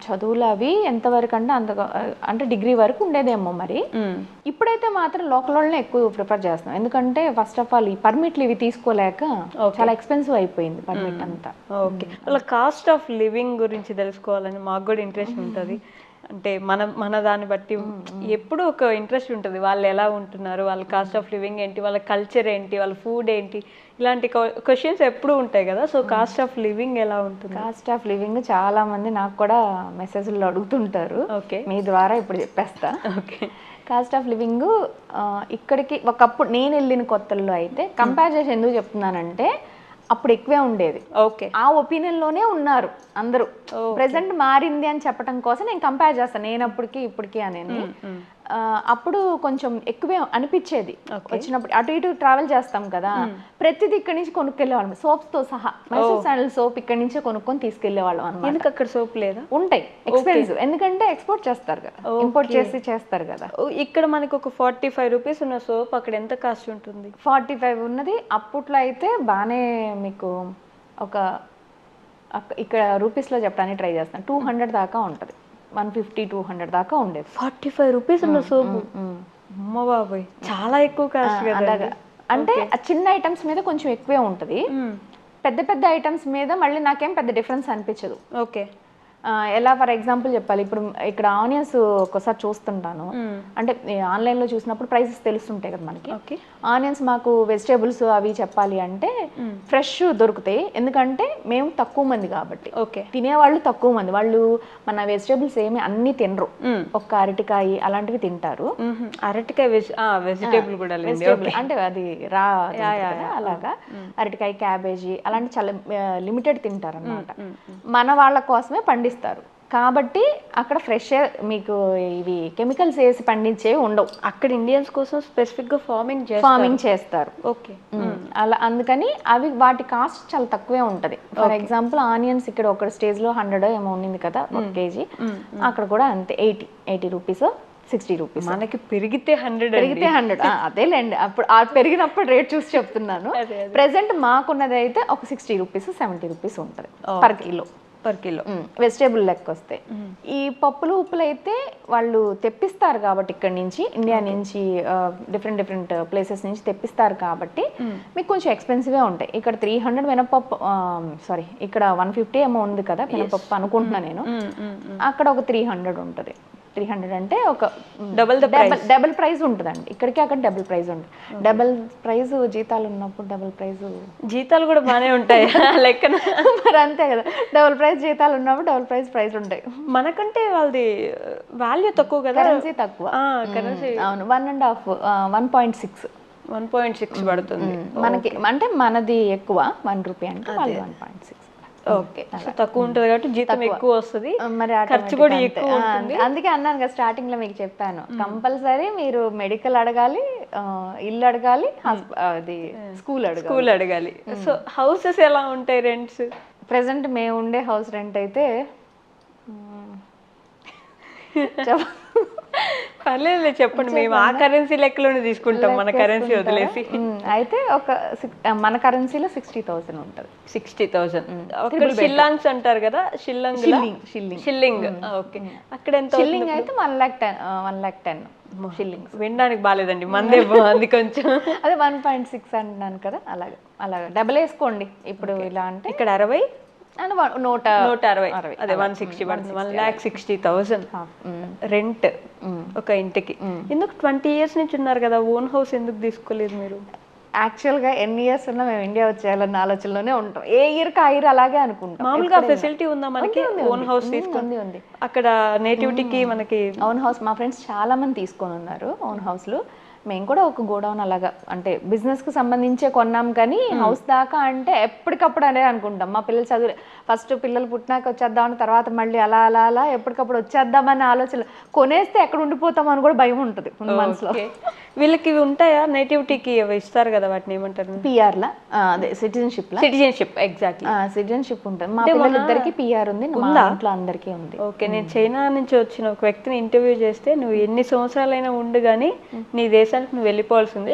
చదువులు అవి, ఎంతవరకు అంటే అంటే డిగ్రీ వరకు ఉండేదేమో మరి. ఇప్పుడైతే మాత్రం లోకల్ వాళ్ళనే ఎక్కువ ప్రిఫర్ చేస్తున్నాం. ఎందుకంటే ఫస్ట్ ఆఫ్ ఆల్ ఈ పర్మిట్లు ఇవి తీసుకోలేక చాలా ఎక్స్పెన్సివ్ అయిపోయింది పర్మిట్ అంతా. ఓకే. వాళ్ళ కాస్ట్ ఆఫ్ లివింగ్ గురించి తెలుసుకోవాలని మాకు కూడా ఇంట్రెస్ట్ ఉంటుంది. అంటే మన దాన్ని బట్టి ఎప్పుడు ఒక ఇంట్రెస్ట్ ఉంటుంది, వాళ్ళు ఎలా ఉంటున్నారు, వాళ్ళ కాస్ట్ ఆఫ్ లివింగ్ ఏంటి, వాళ్ళ కల్చర్ ఏంటి, వాళ్ళ ఫుడ్ ఏంటి, ఇలాంటి క్వశ్చన్స్ ఎప్పుడు ఉంటాయి కదా. సో కాస్ట్ ఆఫ్ లివింగ్ ఎలా ఉంటుంది? కాస్ట్ ఆఫ్ లివింగ్ చాలా మంది నాకు కూడా మెసేజ్లో అడుగుతుంటారు. ఓకే. మీ ద్వారా ఇప్పుడు చెప్పేస్తా. ఓకే. కాస్ట్ ఆఫ్ లివింగ్ ఇక్కడికి ఒకప్పుడు నేను వెళ్ళిన కొత్తల్లో అయితే కంపేర్ చేసి ఎందుకు చెప్తున్నానంటే అప్పుడు ఎక్కువే ఉండేది. ఓకే. ఆ ఒపీనియన్ లోనే ఉన్నారు అందరూ. ప్రెసెంట్ మారింది అని చెప్పడం కోసం నేను కంపేర్ చేస్తాను, నేను అప్పటికి ఇప్పటికి అనేది. అప్పుడు కొంచెం ఎక్కువే అనిపించేది. వచ్చినప్పుడు అటు ఇటు ట్రావెల్ చేస్తాం కదా, ప్రతిదీ ఇక్కడి నుంచి కొనుక్కెళ్ళేవాళ్ళం, సోప్స్ తో సహా. మైసూర్ శాండల్ సోప్ ఇక్కడి నుంచే కొనుక్కొని తీసుకెళ్లేవాళ్ళం అన్నమాట. ఎందుకు అక్కడ సోప్ లేదా? ఉంటాయి, ఎక్స్పెన్సివ్, ఎందుకంటే ఎక్స్పోర్ట్ చేస్తారు కదా, ఇంపోర్ట్ చేస్తారు కదా. ఇక్కడ మనకి ఒక 45 రూపీస్ ఉన్న సోప్ అక్కడ ఎంత కాస్ట్ ఉంటుంది? 45 ఉన్నది. అప్పట్లో అయితే బాగానే మీకు ఒక ఇక్కడ రూపీస్లో చెప్పడానికి ట్రై చేస్తాను, 200 దాకా ఉంటుంది. 150-200 దాకా ఉండేది. 45 రూపీస్ ఉన్న సోపు, అమ్మ బాబాయ్ చాలా ఎక్కువ కాస్ట్ కదా. అలాగా అంటే ఆ చిన్న ఐటమ్స్ మీద కొంచెం ఎక్కువే ఉంటుంది, పెద్ద పెద్ద ఐటమ్స్ మీద మళ్ళీ నాకేం పెద్ద డిఫరెన్స్ అనిపించదు. ఓకే. ఎలా ఫర్ ఎగ్జాంపుల్ చెప్పాలి, ఇప్పుడు ఇక్కడ ఆనియన్స్ ఒక్కసారి చూస్తుంటాను, అంటే ఆన్లైన్లో చూసినప్పుడు ప్రైసెస్ తెలుస్తుంటాయి కదా మనకి. ఆనియన్స్ మాకు వెజిటేబుల్స్ అవి చెప్పాలి అంటే ఫ్రెష్ దొరుకుతాయి, ఎందుకంటే మేము తక్కువ మంది కాబట్టి. ఓకే. తినేవాళ్ళు తక్కువ మంది, వాళ్ళు మన వెజిటేబుల్స్ ఏమి అన్ని తినరు, ఒక్క అరటికాయ అలాంటివి తింటారు. అరటికాయ వెజిటేబుల్ కూడా అంటే అది రా అలాగా అరటికాయ, క్యాబేజీ అలాంటి చాలా లిమిటెడ్ తింటారు అన్నమాట. మన వాళ్ళ కోసమే పండిస్తారు కాబట్టి అక్కడ ఫ్రెష్ మీకు ఇవి కెమికల్స్ వేసి పండించేవి ఉండవు. అక్కడ ఇండియన్స్ కోసం స్పెసిఫిక్ గా ఫార్మింగ్ చేస్తారు. ఓకే. అలా అందుకని అవి వాటి కాస్ట్ చాలా తక్కువే ఉంటది. ఫర్ ఎగ్జాంపుల్ ఆనియన్స్ ఇక్కడ ఒక స్టేజ్ లో 100 ఏమో ఉండింది కదా 1 కేజీ, అక్కడ కూడా అంతే 80 రూపీస్ 60 రూపీస్. మనకి పెరిగితే 100. అదేలేండి, అప్పుడు పెరిగినప్పుడు రేట్ చూసి చెప్తున్నాను. ప్రెసెంట్ మాకున్నది అయితే ఒక 60 రూపీస్ 70 రూపీస్ ఉంటుంది పర్ కిలో వెజిటేబుల్ లెక్క వస్తాయి. ఈ పప్పులు ఉప్పులు అయితే వాళ్ళు తెప్పిస్తారు కాబట్టి ఇక్కడ నుంచి ఇండియా నుంచి డిఫరెంట్ ప్లేసెస్ నుంచి తెప్పిస్తారు కాబట్టి మీకు కొంచెం ఎక్స్పెన్సివే ఉంటాయి. ఇక్కడ 300 మినపప్పు, సారీ ఇక్కడ 150 ఏమో ఉంది కదా మినపప్పు అనుకుంటున్నా నేను, అక్కడ ఒక 300 ఉంటుంది. 300 అంటే ఒక డబుల్ ప్రైస్ ఉంటుందండి. ఇక్కడికి అక్కడ డబుల్ ప్రైస్ ఉంటుంది. డబుల్ ప్రైస్ జీతాలు ఉన్నప్పుడు డబుల్ ప్రైస్ జీతాలు కూడా బాగానే ఉంటాయి లెక్కన. మరి అంతే కదా, డబుల్ ప్రైస్ జీతాలు ఉన్నప్పుడు డబుల్ ప్రైస్ ఉంటాయి. మనకంటే వాళ్ళది వాల్యూ తక్కువ కదా, కరెన్సీ తక్కువ. అవును, 1.6 పడుతుంది మనకి. అంటే మనది ఎక్కువ 1 రూపీ అంటే వాళ్ళు 1.6. ఓకే, తక్కువ ఉంటుంది కాబట్టి జీతం ఎక్కువ వస్తుంది, మరి ఖర్చు కూడా ఎక్కువ ఉంటుంది. అందుకే అన్నాను కదా స్టార్టింగ్ లో మీకు చెప్పాను, కంపల్సరీ మీరు మెడికల్ అడగాలి, ఇల్లు అడగాలి, అది స్కూల్ అడగాలి. సో హౌసెస్ ఎలా ఉంటాయి రెంట్స్? ప్రెసెంట్ మేము ఉండే హౌస్ రెంట్ అయితే పర్లేదు చెప్పండి, మేము ఆ కరెన్సీ లెక్కలోనే తీసుకుంటాం, మన కరెన్సీ వదిలేసి. అయితే ఒక మన కరెన్సీలో 60,000 ఉంటుంది. 60,000 షిల్లాంగ్స్ అంటారు కదా, షిల్లింగ్. ఓకే, అక్కడ ఎంత? షిల్లింగ్ అయితే 1,10,000 షిల్లింగ్స్. వినడానికి బాగాలేదండి, మందే బాగుంది కొంచెం. అదే 1.6 అంటున్నాను కదా, అలాగా డబల్ వేసుకోండి. ఇప్పుడు ఇలా అంటే ఇక్కడ 60 అండ్ 160, అదే 160 పడుతుంది. 1,60,000 రెంట్ ఒక ఇంటికి. ఎందుకు 20 years నుంచి ఉన్నారు కదా, ఓన్ హౌస్ ఎందుకు తీసుకోలేదు మీరు? యాక్చువల్గా ఎన్ని ఇయర్స్ ఉన్నా మేము ఇండియా వచ్చేయాలన్న ఆలోచనలోనే ఉంటాం. ఏ ఇయర్కి ఆ ఇయర్ అలాగే అనుకుంటాం. మామూలుగా ఫెసిలిటీ ఉందా మనకి ఓన్ హౌస్ తీసుకుంది? ఉంది. అక్కడ నేటివిటీకి మనకి ఓన్ హౌస్ మా ఫ్రెండ్స్ చాలా మంది తీసుకొని ఉన్నారు ఓన్ హౌస్లు. మేము కూడా ఒక గోడౌన్ అలాగా అంటే బిజినెస్కి సంబంధించే కొన్నాం, కానీ హౌస్ దాకా అంటే ఎప్పటికప్పుడు అనే అనుకుంటాం. మా పిల్లలు చదువు ఫస్ట్ పిల్లలు పుట్టినాక వచ్చేద్దామని, తర్వాత మళ్ళీ అలా ఎప్పటికప్పుడు వచ్చేద్దామని ఆలోచన. కొనేస్తే ఎక్కడ ఉండిపోతాం అని కూడా భయం ఉంటుంది మనసులో. వీళ్ళకి ఇవి ఉంటాయా నేటివిటీకి ఇస్తారు కదా, వాటిని ఏమంటారు? పిఆర్లా, అదే సిటిజన్షిప్. ఎగ్జాక్ట్లీ, సిటిజన్షిప్ ఉంటుంది. మా పిల్లలిద్దరికి పిఆర్ ఉంది, మా ఇంట్లో అందరికీ ఉంది. ఓకే. నేను చైనా నుంచి వచ్చిన ఒక వ్యక్తిని ఇంటర్వ్యూ చేస్తే, నువ్వు ఎన్ని సంవత్సరాలైనా ఉండు కానీ నీ దేశానికి నువ్వు వెళ్ళిపోవాల్సిందే,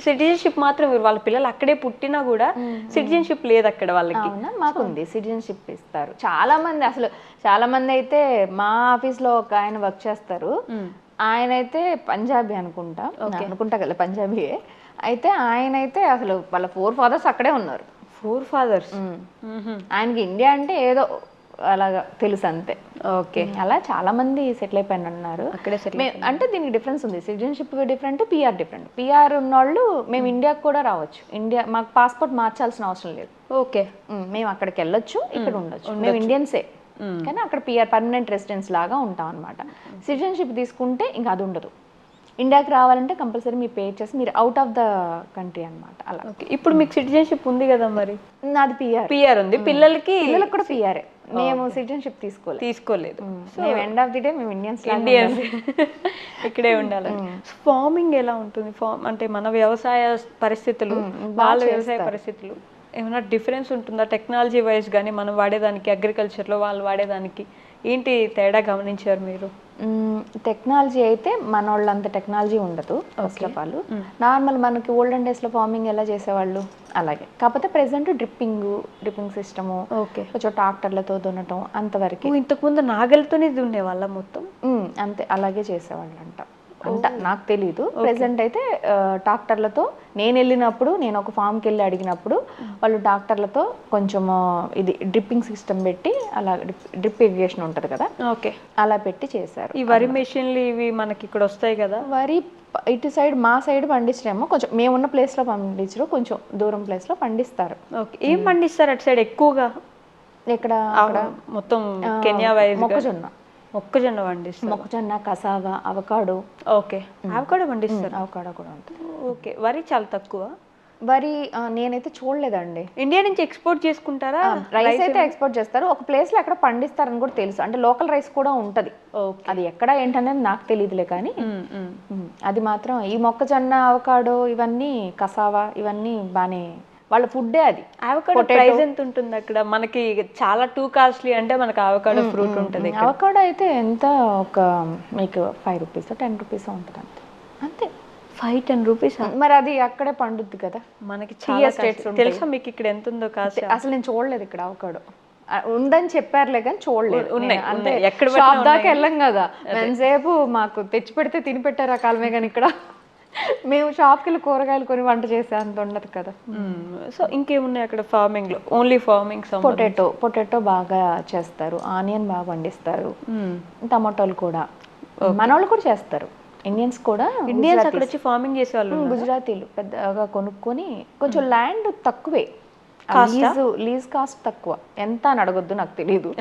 సిటిజన్షిప్ మాత్రం వాళ్ళ పిల్లలు అక్కడే పుట్టినా కూడా సిటిజన్షిప్ లేదు అక్కడ వాళ్ళకి. మాకుంది సిటిజన్షిప్ ఇస్తారు. చాలా మంది అయితే మా ఆఫీస్ లో ఒక ఆయన వర్క్ చేస్తారు, ఆయన అయితే పంజాబీ అనుకుంటా కదా, పంజాబీయే. అయితే ఆయన అయితే అసలు వాళ్ళ 4 fathers అక్కడే ఉన్నారు. 4 fathers. ఆయనకి ఇండియా అంటే ఏదో అలాగా తెలుసు అంతే. ఓకే, అలా చాలా మంది సెటిల్ అయిపోయిన ఉన్నారు అక్కడే. అంటే దీనికి డిఫరెన్స్ ఉంది, citizenship different, PR different. PR ఉన్నోళ్ళు మేము ఇండియాకి కూడా రావచ్చు. ఇండియా మాకు పాస్పోర్ట్ మార్చాల్సిన అవసరం లేదు. ఓకే, మేము అక్కడికి వెళ్ళొచ్చు, ఇక్కడ ఉండొచ్చు. మేము ఇండియన్సే, కానీ అక్కడ పిఆర్ పర్మనెంట్ రెసిడెన్స్ లాగా ఉంటాం అనమాట. సిటిజన్షిప్ తీసుకుంటే ఇంకా అది ఉండదు. ఇండియాకి రావాలంటే కంపల్సరీ మీరు పే చేసి మీరు అవుట్ ఆఫ్ ద కంట్రీ అనమాట. అలా. ఇప్పుడు మీకు సిటిజన్షిప్ ఉంది కదా, మరి నాది పిఆర్ ఉంది, పిల్లలకి కూడా పిఆర్ఏ. మేము సిటిజన్షిప్ తీసుకోలేదు. మేము ఎండ్ ఆఫ్ ది డే మేము ఇండియన్స్ ఇక్కడే ఉండాలి. ఫార్మింగ్ ఎలా ఉంటుంది? అంటే మన వ్యవసాయ పరిస్థితులు, వాళ్ళ వ్యవసాయ పరిస్థితులు ఏమైనా డిఫరెన్స్ ఉంటుందా టెక్నాలజీ వైజ్ కానీ మనం వాడేదానికి, అగ్రికల్చర్లో వాళ్ళు వాడేదానికి ఏంటి తేడా గమనించారు మీరు? టెక్నాలజీ అయితే మన వాళ్ళంత టెక్నాలజీ ఉండదు ఫస్ట్ ఆఫ్ ఆల్. నార్మల్ మనకి ఓల్డెన్ డేస్లో ఫార్మింగ్ ఎలా చేసేవాళ్ళు అలాగే, కాకపోతే ప్రెసెంట్ డ్రిప్పింగ్ సిస్టము, ఓకే, కొంచెం ట్రాక్టర్లతో దున్నటం అంతవరకు. ఇంతకుముందు నాగలితోనే దున్నే వాళ్ళ మొత్తం. అంతే, అలాగే చేసేవాళ్ళు అంట నాకు తెలీదు. ప్రెసెంట్ అయితే ట్రాక్టర్లతో నేను వెళ్ళినప్పుడు, నేను ఒక ఫామ్కి వెళ్ళి అడిగినప్పుడు వాళ్ళు ట్రాక్టర్లతో కొంచెం ఇది డ్రిప్పింగ్ సిస్టమ్ పెట్టి, అలా డ్రిప్ ఇరిగేషన్ ఉంటుంది కదా, ఓకే, అలా పెట్టి చేశారు. ఈ వరి మెషిన్లు ఇవి మనకి ఇక్కడ వస్తాయి కదా. వరి ఇటు సైడ్ మా సైడ్ పండించడేమో, కొంచెం మేమున్న ప్లేస్లో పండించరు, కొంచెం దూరం ప్లేస్లో పండిస్తారు. ఓకే, ఏం పండిస్తారు అటు సైడ్ ఎక్కువగా? ఇక్కడ మొత్తం కెన్యా వైజ్ మొక్కజొన్న పండిస్తారు. మొక్కజొన్న, కసావా, అవకాడో. ఓకే, అవకాడో పండిస్తారు. అవకాడో కూడా ఉంటుంది. ఓకే, వరి చాలా తక్కువ. వరి నేనైతే చూడలేదండి. ఇండియా నుంచి ఎక్స్పోర్ట్ చేసుకుంటారా? రైస్ అయితే ఎక్స్పోర్ట్ చేస్తారు, ఒక ప్లేస్ లో ఎక్కడ పండిస్తారని కూడా తెలుసు. అంటే లోకల్ రైస్ కూడా ఉంటది, అది ఎక్కడ ఏంటనేది నాకు తెలియదులే. కానీ అది మాత్రం ఈ మొక్కజొన్న, అవకాడో, ఇవన్నీ కసావా, ఇవన్నీ బానే వాళ్ళ ఫుడ్డే. అది అవకాడో ప్రైస్ ఎంత ఉంటుంది అక్కడ? మనకి చాలా టూ కాస్ట్లీ అంటే మనకి అవకాడో ఫ్రూట్ ఉంటుంది. అవకాడో అయితే ఎంత, ఒక మీకు 5 రూపీస్ 10 రూపీస్ ఉంటుంది అంతే. 5-10 రూపీస్. మరి అది అక్కడే పండుద్ది కదా, మనకి చాలా స్టేట్స్ తెలుసా మీకు ఇక్కడ ఎంత ఉందో కాస్ట్? అసలు నేను చూడలేదు ఇక్కడ అవకాడో. ఉందని చెప్పారులే కానీ చూడలేదు. అంటే ఎక్కడ షాప్ దాకా వెళ్ళాం కదా, ఎంతసేపు మాకు తెచ్చి పెడితే తిని పెట్టారు ఆ కాలమే. కానీ ఇక్కడ మేము షాప్కి వెళ్ళి కూరగాయలు కొని వంట చేసే అంత ఉండదు కదా. సో ఇంకేమున్నాయి అక్కడ ఫార్మింగ్ లో? Only farming. పొటాటో బాగా చేస్తారు, ఆనియన్ బాగా పండిస్తారు, టమాటోలు కూడా మన వాళ్ళు కూడా చేస్తారు. ఇండియన్స్ కూడా, ఇండియన్స్ అక్కడ వచ్చి ఫార్మింగ్ చేసే వాళ్ళు, గుజరాతీలు పెద్దగా కొనుక్కొని, కొంచెం ల్యాండ్ తక్కువే, లీజ్ కాస్ట్ తక్కువ. ఎంత అని అడగొద్దు, నాకు తెలియదు.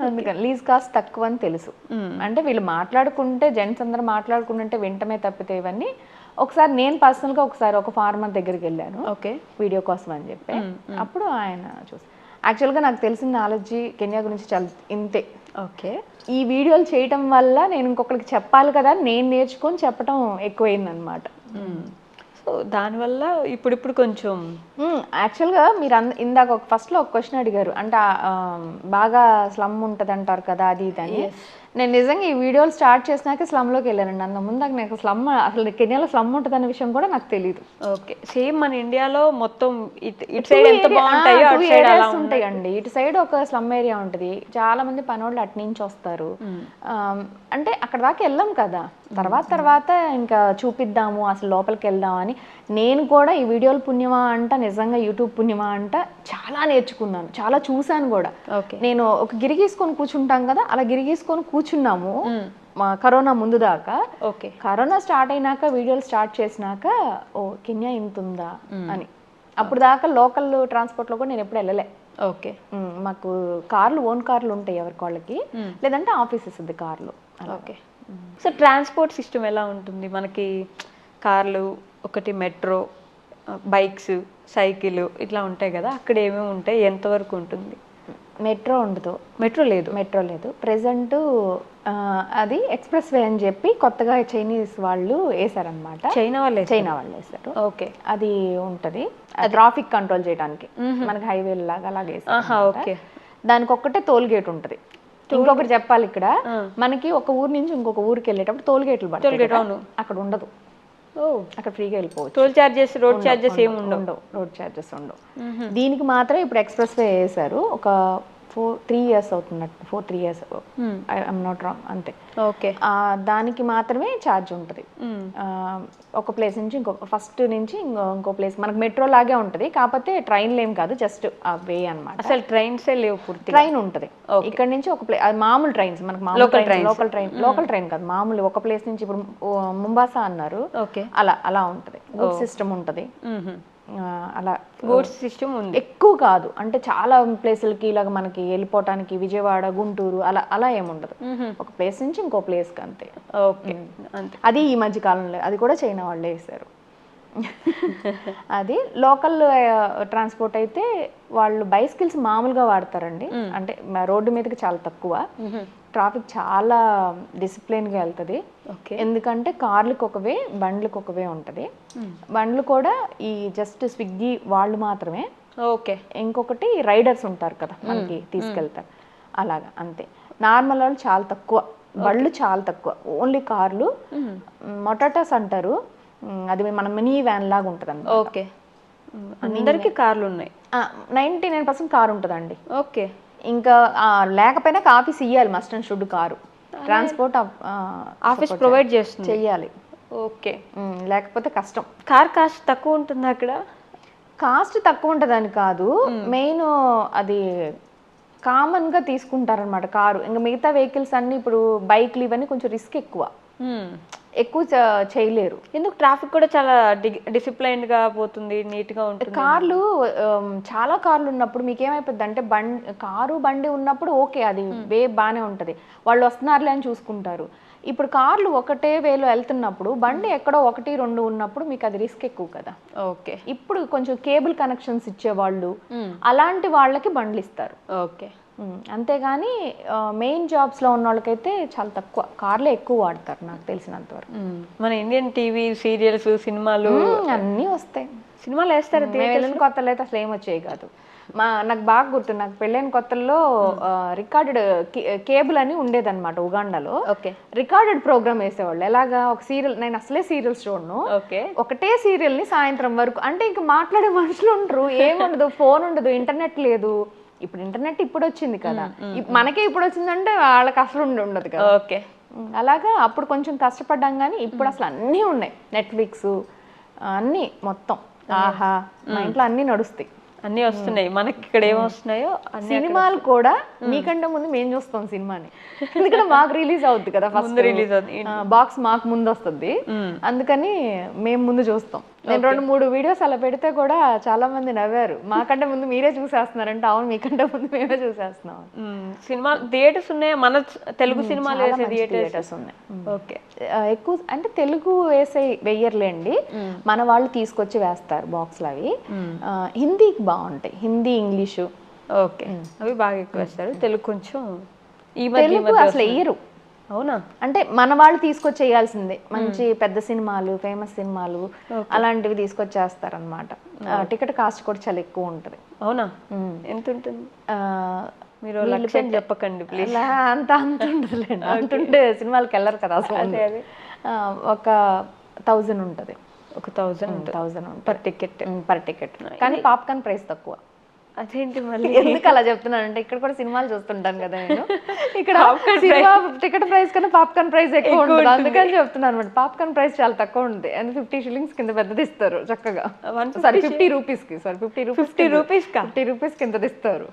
అందుకని లీజ్ కాస్ట్ తక్కువ అని తెలుసు. అంటే వీళ్ళు మాట్లాడుకుంటే, జెంట్స్ అందరూ మాట్లాడుకుంటుంటే వింటమే తప్పితే ఇవన్నీ. ఒకసారి నేను పర్సనల్గా ఒకసారి ఒక ఫార్మర్ దగ్గరికి వెళ్ళాను, ఓకే, వీడియో కోసం అని చెప్పి. అప్పుడు ఆయన చూసి, యాక్చువల్గా నాకు తెలిసిన నాలెడ్జి కెన్యా గురించి చాలా ఇంతే. ఓకే, ఈ వీడియోలు చేయటం వల్ల నేను ఇంకొకరికి చెప్పాలి కదా, నేను నేర్చుకొని చెప్పడం ఎక్కువైందనమాట. సో దానివల్ల ఇప్పుడు కొంచెం యాక్చువల్గా మీరు ఇందాక ఫస్ట్లో ఒక క్వశ్చన్ అడిగారు, అంటే బాగా స్లమ్ ఉంటుంది అంటారు కదా, అది ఇది అని. నేను నిజంగా ఈ వీడియోలు స్టార్ట్ చేసినాక స్లమ్లోకి వెళ్ళానండి. అంత ముందు నాకు స్లమ్, అసలు కెన్యాలో స్లమ్ ఉంటుంది అనే విషయం కూడా నాకు తెలియదు. ఓకే, సేమ్ మన ఇండియాలో మొత్తం ఇటు సైడ్ ఎంత బాగుంటాయో అటు సైడ్ అలా ఉంటాయండి. ఇటు సైడ్ ఒక స్లమ్ ఏరియా ఉంటుంది, చాలా మంది పనోళ్ళు అటు నుంచి వస్తారు. అంటే అక్కడ దాకా వెళ్ళాం కదా, తర్వాత ఇంకా చూపిద్దాము, అసలు లోపలికి వెళ్దాం అని. నేను కూడా ఈ వీడియోలు పుణ్యమా అంట, నిజంగా యూట్యూబ్ పుణ్యమా అంట, చాలా నేర్చుకున్నాను, చాలా చూసాను కూడా. నేను ఒక గిరిగీసుకొని కూర్చుంటాం కదా, అలా గిరిగీసుకొని కూర్చున్నాము కరోనా ముందు దాకా. ఓకే, కరోనా స్టార్ట్ అయినాక వీడియోలు స్టార్ట్ చేసినాక, ఓ కెన్యా ఇంత ఉందా అని. అప్పుడు దాకా లోకల్ ట్రాన్స్పోర్ట్లో కూడా నేను ఎప్పుడు వెళ్ళలే. ఓకే, మాకు ఓన్ కార్లు ఉంటాయి ఎవరికి వాళ్ళకి, లేదంటే ఆఫీసెస్ ఉంది కార్లు. ఓకే, సో ట్రాన్స్పోర్ట్ సిస్టమ్ ఎలా ఉంటుంది మనకి? కార్లు ఒకటి, మెట్రో, బైక్స్, సైకిల్ ఇట్లా ఉంటాయి కదా, అక్కడ ఏమేమి ఉంటాయి, ఎంతవరకు ఉంటుంది? మెట్రో ఉండదు. మెట్రో లేదు. ప్రెసెంట్ అది ఎక్స్ప్రెస్ వే అని చెప్పి కొత్తగా చైనీస్ వాళ్ళు వేసారనమాట. చైనా వాళ్ళు వేసారు. ఓకే, అది ఉంటది, ట్రాఫిక్ కంట్రోల్ చేయడానికి. మనకి హైవే లాగా అలాగే ఓకే. దానికి ఒక్కటే టోల్ గేట్ ఉంటది. ఇంకొకటి చెప్పాలి, ఇక్కడ మనకి ఒక ఊరు నుంచి ఇంకొక ఊరికి వెళ్ళేటప్పుడు టోల్ గేట్లు పడతాయి, అక్కడ ఉండదు. అక్కడ ఫ్రీగా వెళ్ళిపోవచ్చు. టోల్ చార్జెస్, రోడ్ చార్జెస్ ఏమి ఉండవు. రోడ్ చార్జెస్ ఉండవు. దీనికి మాత్రం ఇప్పుడు ఎక్స్ప్రెస్ వే వేసారు. ఒక 3 years అవుతున్నట్టు, 4-3 years, ఐఎమ్ నాట్ రాంగ్, అంతే. ఓకే, దానికి మాత్రమే ఛార్జ్ ఉంటుంది. ఒక ప్లేస్ నుంచి ఫస్ట్ నుంచి ఇంకో ప్లేస్. మనకు మెట్రో లాగే ఉంటుంది, కాకపోతే ట్రైన్లు ఏం కాదు, జస్ట్ ఆ వే అనమాట. అసలు ట్రైన్సే లేవు, పూర్తి ట్రైన్ ఉంటుంది. ఇక్కడ నుంచి ఒక ప్లేస్, అది మామూలు ట్రైన్స్, మనకు లోకల్ ట్రైన్ కాదు, మామూలు ఒక ప్లేస్ నుంచి. ఇప్పుడు ముంబాసా అన్నారు, అలా ఉంటుంది. గుడ్ సిస్టమ్ ఉంటుంది, అలా గూడ్స్ సిస్టమ్ ఉంది. ఎక్కువ కాదు, అంటే చాలా ప్లేసులకి ఇలాగ మనకి వెళ్ళిపోవటానికి, విజయవాడ, గుంటూరు అలా ఏముండదు. ఒక ప్లేస్ నుంచి ఇంకో ప్లేస్కి అంతే. ఓకే, అది ఈ మధ్య కాలంలో అది కూడా చైనా వాళ్ళే వేశారు. అది లోకల్ ట్రాన్స్పోర్ట్ అయితే వాళ్ళు బైసికల్స్ మామూలుగా వాడతారండి. అంటే రోడ్డు మీదకి చాలా తక్కువ, ట్రాఫిక్ చాలా డిసిప్లిన్గా వెళ్తుంది. ఎందుకంటే కార్లకు ఒకవే, బండ్లకు ఒకవే ఉంటుంది. బండ్లు కూడా ఈ జస్ట్ స్విగ్గీ వాళ్ళు మాత్రమే. ఓకే, ఇంకొకటి రైడర్స్ ఉంటారు కదా మనకి తీసుకెళ్తారు, అలాగా అంతే. నార్మల్ వాళ్ళు చాలా తక్కువ బళ్ళు చాలా తక్కువ, ఓన్లీ కార్లు. మొటాటాస్ అంటారు, అది మన మినీ వ్యాన్ లాగా ఉంటుంది అన్నమాట. ఓకే, అందరికి కార్లు ఉన్నాయి. 99% కారు ఉంటుందండి. ఓకే, ఇంకా లేకపోయినా ఆఫీస్ ఇవ్వాలి, must and should car. Transport office provide చేస్తుంది, చెయ్యాలి. ఓకే, లేకపోతే కష్టం. కార్ కాస్ట్ తక్కువ ఉంటుంది అక్కడ? కాస్ట్ తక్కువ ఉంటుందని కాదు, మెయిన్ అది కామన్గా తీసుకుంటారనమాట కారు. ఇంకా మిగతా వెహికల్స్ అన్నీ ఇప్పుడు బైక్లు ఇవన్నీ కొంచెం రిస్క్ ఎక్కువ చేయలేరు. ఎందుకు? ట్రాఫిక్ కూడా చాలా డిసిప్లైన్డ్గా పోతుంది, నీట్గా ఉంటుంది. కార్లు చాలా కార్లు ఉన్నప్పుడు మీకు ఏమైపోద్ది అంటే కారు బండి ఉన్నప్పుడు ఓకే, అది బాగానే ఉంటుంది, వాళ్ళు వస్తున్నారులే అని చూసుకుంటారు. ఇప్పుడు కార్లు ఒకటే వేలో వెళ్తున్నప్పుడు బండి ఎక్కడో 1-2 ఉన్నప్పుడు మీకు అది రిస్క్ ఎక్కువ కదా. ఓకే, ఇప్పుడు కొంచెం కేబుల్ కనెక్షన్స్ ఇచ్చేవాళ్ళు అలాంటి వాళ్ళకి బండ్లు ఇస్తారు. ఓకే, అంతేగాని మెయిన్ జాబ్స్లో ఉన్న వాళ్ళకైతే చాలా తక్కువ కార్లే ఎక్కువ వాడతారు నాకు తెలిసినంత వరకు. మన ఇండియన్ టీవీ సీరియల్స్, సినిమాలు అన్నీ వస్తాయి. సినిమాలు వేస్తారు, వెళ్ళిన కొత్తలో అయితే అసలు ఏం వచ్చేవి కాదు. నాకు బాగా గుర్తు, నాకు పెళ్ళైన కొత్తల్లో రికార్డెడ్ కేబుల్ అని ఉండేదన్నమాట ఉగాండాలో. ఓకే, రికార్డెడ్ ప్రోగ్రామ్ వేసేవాళ్ళు. ఎలాగా, ఒక సీరియల్, నేను అసలే సీరియల్స్ చూడను, ఒకటే సీరియల్ ని సాయంత్రం వరకు, అంటే ఇంకా మాట్లాడే మనుషులు ఉండరు, ఏముండదు, ఫోన్ ఉండదు, ఇంటర్నెట్ లేదు. ఇప్పుడు ఇంటర్నెట్ ఇప్పుడు వచ్చింది కదా, మనకే ఇప్పుడు వచ్చిందంటే వాళ్ళకి అసలు ఉండదు కదా. ఓకే, అలాగా అప్పుడు కొంచెం కష్టపడ్డాం, కానీ ఇప్పుడు అసలు అన్నీ ఉన్నాయి, నెట్ఫ్లిక్స్ అన్నీ మొత్తం, ఆహా, మా ఇంట్లో అన్నీ నడుస్తాయి, అన్నీ వస్తున్నాయి. మనకి ఇక్కడ ఏం వస్తున్నాయో సినిమాలు కూడా మీకంటే ముందు మేము చూస్తాం సినిమాని, ఎందుకంటే మాకు రిలీజ్ అవుద్ది కదా, ఫస్ట్ రిలీజ్ అవుతుంది, బాక్స్ మాకు ముందు వస్తుంది, అందుకని మేము ముందు చూస్తాం. నేను 2-3 వీడియోస్ అలా పెడితే కూడా చాలా మంది నవ్వారు, మాకంటే ముందు మీరే చూసేస్తున్నారంటే. అవును, మీకంటే ముందు మేమే చూసేస్తున్నాం. సినిమా థియేటర్స్ ఉన్నాయి, మన తెలుగు సినిమాలు వేసే థియేటర్స్ ఉన్నాయి. ఓకే, ఎక్కువ అంటే తెలుగు వెయ్యర్లేండి, మన వాళ్ళు తీసుకొచ్చి వేస్తారు బాక్స్లు. అవి హిందీకి బాగుంటాయి, హిందీ, ఇంగ్లీషు. ఓకే, అవి బాగా ఎక్కువ వేస్తారు. తెలుగు కొంచెం తెలుగు అసలు వెయ్యరు. అవునా? అంటే మన వాళ్ళు తీసుకొచ్చేయాల్సిందే, మంచి పెద్ద సినిమాలు, ఫేమస్ సినిమాలు అలాంటివి తీసుకొచ్చేస్తారు అనమాట. టికెట్ కాస్ట్ కూడా చాలా ఎక్కువ ఉంటుంది. అవునా? ఎంత ఉంటుంది? మీరు లక్ష్యం చెప్పకండి ప్లీజ్. అంత ఉండదులేండి, అంతుంటే సినిమాలకు వెళ్ళరు కదా అసలు. ఒక 1000 ఉంటుంది. ఒక 1000 పర్ టికెట్. కానీ పాప్కార్న్ ప్రైస్ తక్కువ. అదేంటి మళ్ళీ? ఎందుకు అలా చెప్తున్నాను అంటే, ఇక్కడ కూడా సినిమాలు చూస్తుంటాను కదా నేను, ఇక్కడ టికెట్ ప్రైస్ కన్నా పాప్కార్న్ ప్రైస్ ఎక్కువ ఉంటుంది, అందుకని చెప్తున్నాను అనమాట. పాప్కార్న్ ప్రైస్ చాలా తక్కువ ఉంటుంది, అండ్ 50 shillings కింద పెద్దది ఇస్తారు చక్కగా. సారీ, 50 రూపీస్కి, సారీ 50 రూపీస్ కింద ఇస్తారు,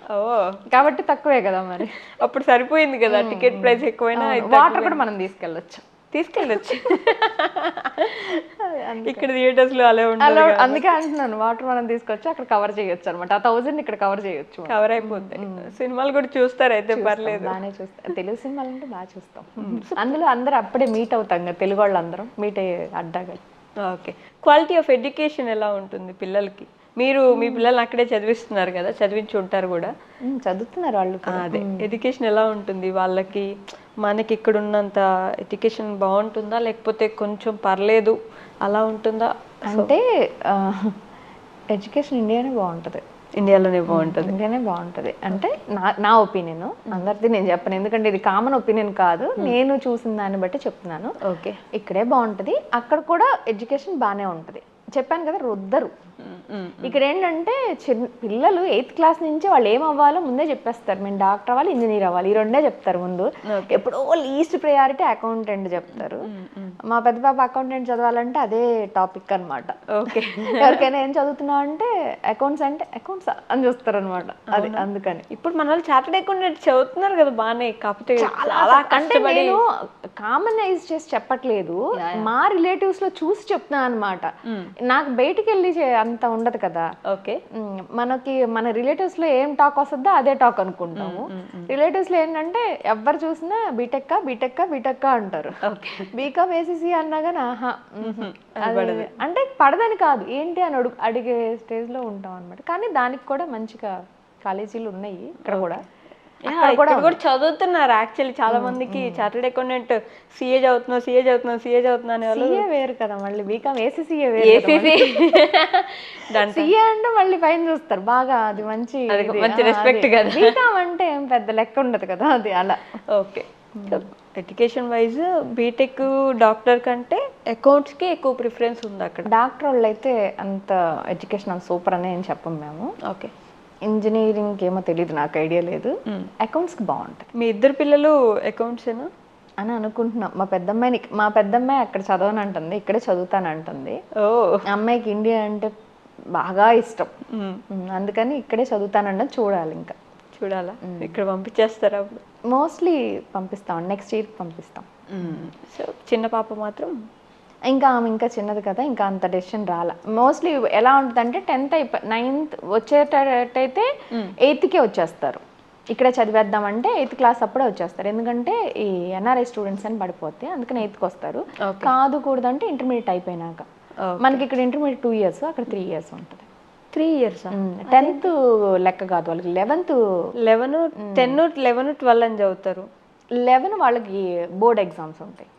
కాబట్టి తక్కువే కదా మరి. అప్పుడు సరిపోయింది కదా, టికెట్ ప్రైస్ ఎక్కువైనా వాటర్ కూడా మనం తీసుకెళ్ళచ్చు. ఇక్కడ థియేటర్స్ లో అలా ఉంటుంది, అందుకే అంటున్నాను, వాటర్ మనం తీసుకొచ్చి అక్కడ కవర్ చేయొచ్చు అనమాట. 1000 ఇక్కడ కవర్ చేయొచ్చు, కవర్ అయిపోతాయి. సినిమాలు కూడా చూస్తారు అయితే? పర్లేదు, బాగానే చూస్తాం. తెలుగు సినిమాలు అంటే బాగా చూస్తాం. అందులో అందరూ అప్పుడే మీట్ అవుతాం కదా, తెలుగు వాళ్ళు అందరం మీట్ అయ్యే అడ్డాగా. ఓకే, క్వాలిటీ ఆఫ్ ఎడ్యుకేషన్ ఎలా ఉంటుంది పిల్లలకి? మీరు మీ పిల్లల్ని అక్కడే చదివిస్తున్నారు కదా, చదివించి ఉంటారు కూడా. చదువుతున్నారు వాళ్ళు. అదే, ఎడ్యుకేషన్ ఎలా ఉంటుంది వాళ్ళకి? మనకి ఇక్కడ ఉన్నంత ఎడ్యుకేషన్ బాగుంటుందా, లేకపోతే కొంచెం పర్లేదు అలా ఉంటుందా? అంటే ఎడ్యుకేషన్ ఇండియానే బాగుంటుంది. ఇండియానే బాగుంటుంది అంటే నా ఒపీనియన్, అందరిది నేను చెప్పను, ఎందుకంటే ఇది కామన్ ఒపీనియన్ కాదు, నేను చూసిన దాన్ని బట్టి చెప్తున్నాను. ఓకే, ఇక్కడే బాగుంటుంది, అక్కడ కూడా ఎడ్యుకేషన్ బాగానే ఉంటుంది. చెప్పాను కదా, రుద్దరు. ఇక్కడ ఏంటంటే పిల్లలు 8th క్లాస్ నుంచి వాళ్ళు ఏం అవ్వాలో ముందే చెప్పేస్తారు. మేము డాక్టర్ అవ్వాలి, ఇంజనీర్ అవ్వాలి, ఈ రెండే చెప్తారు ముందు. ఎప్పుడో లీస్ట్ ప్రయారిటీ అకౌంటెంట్ చెప్తారు. మా పెద్ద పాప అకౌంటెంట్ చదవాలంటే అదే టాపిక్ అనమాట. ఓకే, ఎవరికైనా ఏం చదువుతున్నావు అంటే అకౌంట్స్ అని చూస్తారు అనమాట. అది అందుకని ఇప్పుడు మన వాళ్ళు చార్టెడ్ అకౌంటెంట్ చదువుతున్నారు కదా బాగానే, కాకపోతే అంటే నేను కామనైజ్ చేసి చెప్పట్లేదు, మా రిలేటివ్స్ లో చూసి చెప్తున్నా అనమాట. నాకు బయటికి వెళ్ళి అంత ఉండదు కదా. ఓకే, మనకి మన రిలేటివ్స్ లో ఏం టాక్ వస్తుందో అదే టాక్ అనుకుంటాము. రిలేటివ్స్ లో ఏంటంటే ఎవరు చూసినా బీటెక్ అంటారు. బీకామ్ ఏసీసీ అన్నా కానీ ఆహా అంటే పడదని కాదు, ఏంటి అని అడిగే స్టేజ్ లో ఉంటాం అనమాట. కానీ దానికి కూడా మంచిగా కాలేజీలు ఉన్నాయి ఇక్కడ కూడా. ఇక్కడ కూడా చదువుతున్నారు యాక్చువల్లీ చాలా మందికి. చార్టెడ్ అకౌంటెంట్ సిఏ చదువుతున్నా అనే వాళ్ళు వేరు కదా, మళ్ళీ బీకామ్ ఏసీసీఏ వేరు. సిఏ అంటే మళ్ళీ పైన చూస్తారు బాగా, అది మంచి రెస్పెక్ట్ కదా. బీకామ్ అంటే ఏం పెద్ద లెక్క ఉండదు కదా, అది అలా. Okay, education wise B Tech doctor కంటే అకౌంట్స్కి ఎక్కువ ప్రిఫరెన్స్ ఉంది అక్కడ. డాక్టర్ వాళ్ళు అయితే అంత ఎడ్యుకేషన్ అంత సూపర్ అని ఏం చెప్పం మేము. ఓకే. ఇంజనీరింగ్ ఏమో తెలియదు, నాకు ఐడియా లేదు. అకౌంట్స్కి బాగుంటాయి. మీ ఇద్దరు పిల్లలు అకౌంట్సేనా అని అనుకుంటున్నాం. మా పెద్దమ్మాయి అక్కడ చదవనంటుంది, ఇక్కడే చదువుతానంటుంది. ఓ. అమ్మాయికి ఇండియా అంటే బాగా ఇష్టం, అందుకని ఇక్కడే చదువుతానంటే చూడాలి. ఇంకా చూడాలా, ఇక్కడ పంపించేస్తారా అప్పుడు? మోస్ట్లీ పంపిస్తాం, నెక్స్ట్ ఇయర్కి పంపిస్తాం. సో చిన్న పాప మాత్రం ఇంకా ఆమె ఇంకా చిన్నది కదా, ఇంకా అంత డెసిషన్ రాలా. మోస్ట్లీ ఎలా ఉంటుందంటే 10th 9th వచ్చేటట్టయితే 8thకే వచ్చేస్తారు. ఇక్కడే చదివేద్దామంటే 8th క్లాస్ అప్పుడే వచ్చేస్తారు. ఎందుకంటే ఈ ఎన్ఆర్ఐ స్టూడెంట్స్ అని పడిపోతే అందుకని 8th వస్తారు. కాదు కూడదంటే ఇంటర్మీడియట్ అయిపోయినాక. మనకి ఇక్కడ ఇంటర్మీడియట్ 2 years, అక్కడ 3 years ఉంటుంది. 3 years. 10th లెక్క కాదు వాళ్ళకి, 11th 11 10 11 12 అని చదువుతారు. 11 వాళ్ళకి బోర్డ్ ఎగ్జామ్స్ ఉంటాయి.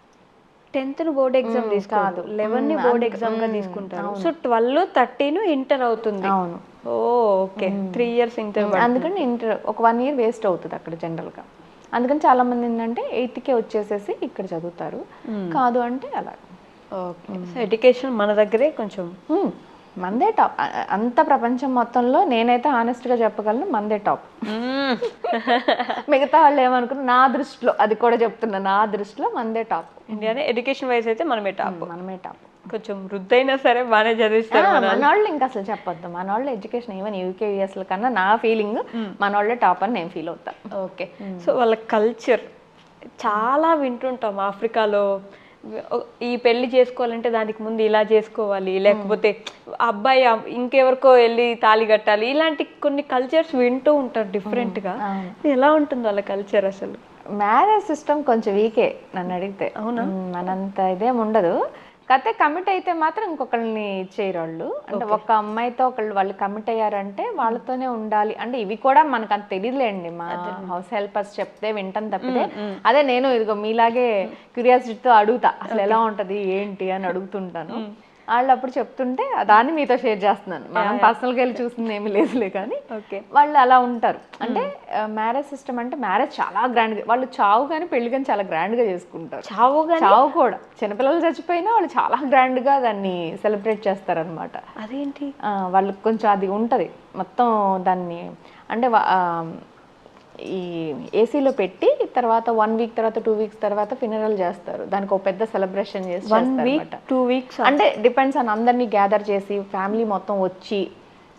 10th బోర్డ్ ఎగ్జామ్ తీసుకోదు, 11 బోర్డ్ ఎగ్జామ్ గా తీసుకుంటారు. సో 12 13 ఇంటర్ అవుతుంది. అవును. ఓకే. 3 years inter. అందుకని ఇంటర్ ఒక 1 year వేస్ట్ అవుతుంది అక్కడ జనరల్గా. అందుకని చాలా మంది ఏంటంటే 8thకే వచ్చేసేసి ఇక్కడ చదువుతారు. కాదు అంటే అలా. ఓకే. సో ఎడ్యుకేషన్ మన దగ్గరే కొంచెం మందే టాప్. అంత ప్రపంచం మొత్తంలో నేనైతే హానెస్ట్గా చెప్పగలను, మందే టాప్. మిగతా వాళ్ళు ఏమనుకున్నారు, నా దృష్టిలో అది కూడా చెప్తున్నా, నా దృష్టిలో మందే టాప్. ఇండియానే ఎడ్యుకేషన్ వైజ్ అయితే మనమే టాప్. మనమే టాప్. కొంచెం వృద్ధైనా సరే బాగానే చదివిస్తారు మన వాళ్ళు. ఇంకా అసలు చెప్పొద్దు, మన వాళ్ళ ఎడ్యుకేషన్ ఈవెన్ యూకే యూఎస్ల కన్నా నా ఫీలింగ్ మన వాళ్ళే టాప్ అని నేను ఫీల్ అవుతా. ఓకే. సో వాళ్ళ కల్చర్ చాలా వింటుంటాం. ఆఫ్రికాలో ఈ పెళ్లి చేసుకోవాలంటే దానికి ముందు ఇలా చేసుకోవాలి, లేకపోతే అబ్బాయి ఇంకెవరికో వెళ్ళి తాళి కట్టాలి, ఇలాంటి కొన్ని కల్చర్స్ వింటూ ఉంటారు డిఫరెంట్గా. ఎలా ఉంటుంది వాళ్ళ కల్చర్ అసలు? మ్యారేజ్ సిస్టమ్ కొంచెం వీకే నన్ను అడిగితే. అవునా? మనంత ఇదేం ఉండదు. కతే కమిట్ అయితే మాత్రం ఇంకొకళ్ళని ఇచ్చేయరు వాళ్ళు. అంటే ఒక అమ్మాయితో వాళ్ళు కమిట్ అయ్యారంటే వాళ్ళతోనే ఉండాలి. అంటే ఇవి కూడా మనకు అంత తెలియదులేండి, మా హౌస్ హెల్పర్స్ చెప్తే వింటాను తప్పితే. అదే నేను ఇదిగో మీలాగే క్యూరియాసిటీతో అడుగుతా, అసలు ఎలా ఉంటది ఏంటి అని అడుగుతుంటాను. వాళ్ళు అప్పుడు చెప్తుంటే దాన్ని మీతో షేర్ చేస్తున్నాను. మనం పర్సనల్గా వెళ్ళి చూసింది ఏమీ లేదులే, కానీ వాళ్ళు అలా ఉంటారు. అంటే మ్యారేజ్ సిస్టమ్ అంటే మ్యారేజ్ చాలా గ్రాండ్గా, వాళ్ళు చావు కానీ పెళ్లి కానీ చాలా గ్రాండ్గా చేసుకుంటారు. చావు కూడా చిన్నపిల్లలు చచ్చిపోయినా వాళ్ళు చాలా గ్రాండ్గా దాన్ని సెలబ్రేట్ చేస్తారనమాట. అదేంటి? వాళ్ళకి కొంచెం అది ఉంటుంది మొత్తం దాన్ని. అంటే ఈ ఏసీలో పెట్టి తర్వాత 1 week తర్వాత 2 weeks తర్వాత ఫినరల్ చేస్తారు. దానికి ఒక పెద్ద సెలబ్రేషన్ చేసి 1 week 2 weeks అంటే డిపెండ్స్ ఆన్ అందరినీ గ్యాదర్ చేసి ఫ్యామిలీ మొత్తం వచ్చి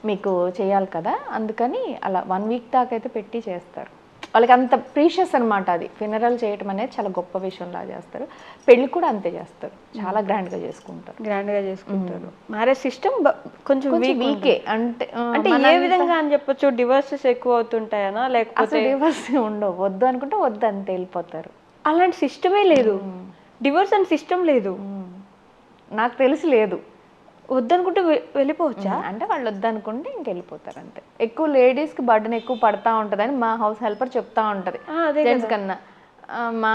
మీకు చేయాలి కదా, అందుకని అలా 1 week దాకా అయితే పెట్టి చేస్తారు. వాళ్ళకి అంత ప్రీషియస్ అనమాట అది. ఫినరల్ చేయటం అనేది చాలా గొప్ప విషయంలా చేస్తారు. పెళ్లి కూడా అంతే చేస్తారు, చాలా గ్రాండ్గా చేసుకుంటారు. మ్యారేజ్ సిస్టమ్ కొంచెం వీకే. అంటే ఏ విధంగా అని చెప్పొచ్చు? డివోర్సెస్ ఎక్కువ అవుతుంటాయనా, లేకపోతే డివోర్స్ ఉండవు? వద్దు అనుకుంటే వద్దు అంతే వెళ్ళిపోతారు. అలాంటి సిస్టమే లేదు. డివోర్స్ అని సిస్టమ్ లేదు, నాకు తెలిసి లేదు. వద్దనుకుంటే వెళ్ళిపోవచ్చా? అంటే వాళ్ళు వద్దనుకుంటే ఇంక వెళ్ళిపోతారు అంతే. ఎక్కువ లేడీస్కి బర్డెన్ ఎక్కువ పడతా ఉంటుందని మా హౌస్ హెల్పర్ చెప్తా ఉంటుంది. జెంట్స్ కన్నా మా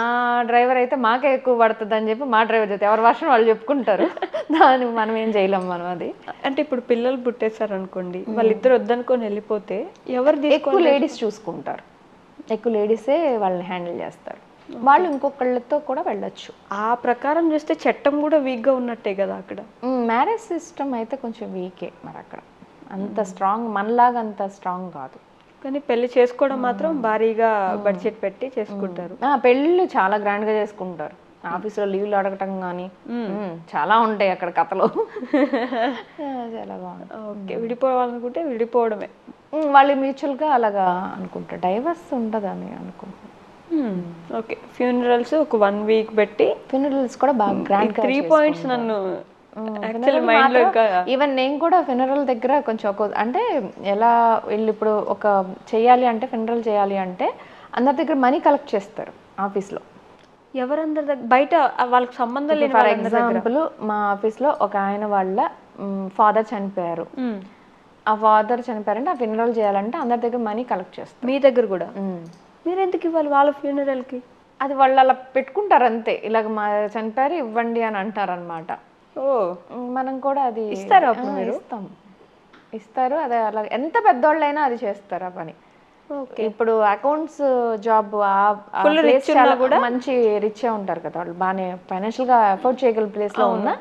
డ్రైవర్ అయితే మాకే ఎక్కువ పడుతుంది అని చెప్పి మా డ్రైవర్ చెప్తే ఎవరి వర్షం వాళ్ళు చెప్పుకుంటారు. దాన్ని మనం ఏం చేయలేం. మనం అది అంటే ఇప్పుడు పిల్లలు పుట్టేశారు అనుకోండి, వాళ్ళిద్దరు వద్దనుకొని వెళ్ళిపోతే ఎవరు ఎక్కువ లేడీస్ చూసుకుంటారు, ఎక్కువ లేడీసే వాళ్ళని హ్యాండిల్ చేస్తారు. వాళ్ళు ఇంకొకళ్ళతో కూడా వెళ్ళొచ్చు. ఆ ప్రకారం చూస్తే చట్టం కూడా వీక్గా ఉన్నట్టే కదా అక్కడ. మ్యారేజ్ సిస్టమ్ అయితే కొంచెం వీకే మరి అక్కడ. అంత స్ట్రాంగ్ మనలాగా అంత స్ట్రాంగ్ కాదు. కానీ పెళ్లి చేసుకోవడం మాత్రం భారీగా బడ్జెట్ పెట్టి చేసుకుంటారు. పెళ్ళిళ్ళు చాలా గ్రాండ్గా చేసుకుంటారు. ఆఫీస్లో లీవ్లు అడగటం కానీ చాలా ఉంటాయి అక్కడ కథలు. చాలా బాగుంది. ఓకే. విడిపోవాలనుకుంటే విడిపోవడమే. వాళ్ళు మ్యూచువల్గా అలాగా అనుకుంటారు. డైవర్స్ ఉండదని అనుకుంటారు. ఓకే. ఫ్యూనరల్స్ ఒక 1 week పెట్టి, ఫ్యూనరల్స్ కూడా బాగా గ్రాండ్. 3 points నన్ను ఈవెన్ నేను కూడా ఫినరల్ దగ్గర కొంచెం అంటే ఎలా వీళ్ళు ఇప్పుడు ఒక చేయాలి అంటే ఫినరల్ చేయాలి అంటే అందరి దగ్గర మనీ కలెక్ట్ చేస్తారు ఆఫీస్లో. ఎవరందరి దగ్గర? బయట వాళ్ళకి సంబంధం లేదు. ఫర్ ఎగ్జాంపుల్ మా ఆఫీస్లో ఒక ఆయన వాళ్ళ ఫాదర్ చనిపోయారు. ఆ ఫాదర్ చనిపోయారంటే ఆ ఫినరల్ చేయాలంటే అందరి దగ్గర మనీ కలెక్ట్ చేస్తారు. మీ దగ్గర కూడా? మీరు ఎందుకు ఇవ్వాలి వాళ్ళ ఫ్యూనరల్కి? అది వాళ్ళు అలా పెట్టుకుంటారు అంతే. ఇలాగ మా చనిపోయారు ఇవ్వండి అని అంటారనమాట. మనం కూడా అది ఇస్తారా? అప్పుడు మీరు ఇస్తారు. అదే అలా ఎంత పెద్దోళ్ళైనా అది చేస్తారు ఆ పని. ఇప్పుడు అకౌంట్స్ జాబ్ కూడా మంచి రిచ్ ఉంటారు కదా వాళ్ళు, బాగానే ఫైనాన్షియల్ గా అఫోర్డ్ చేయగల ప్లేస్ లో ఉన్నా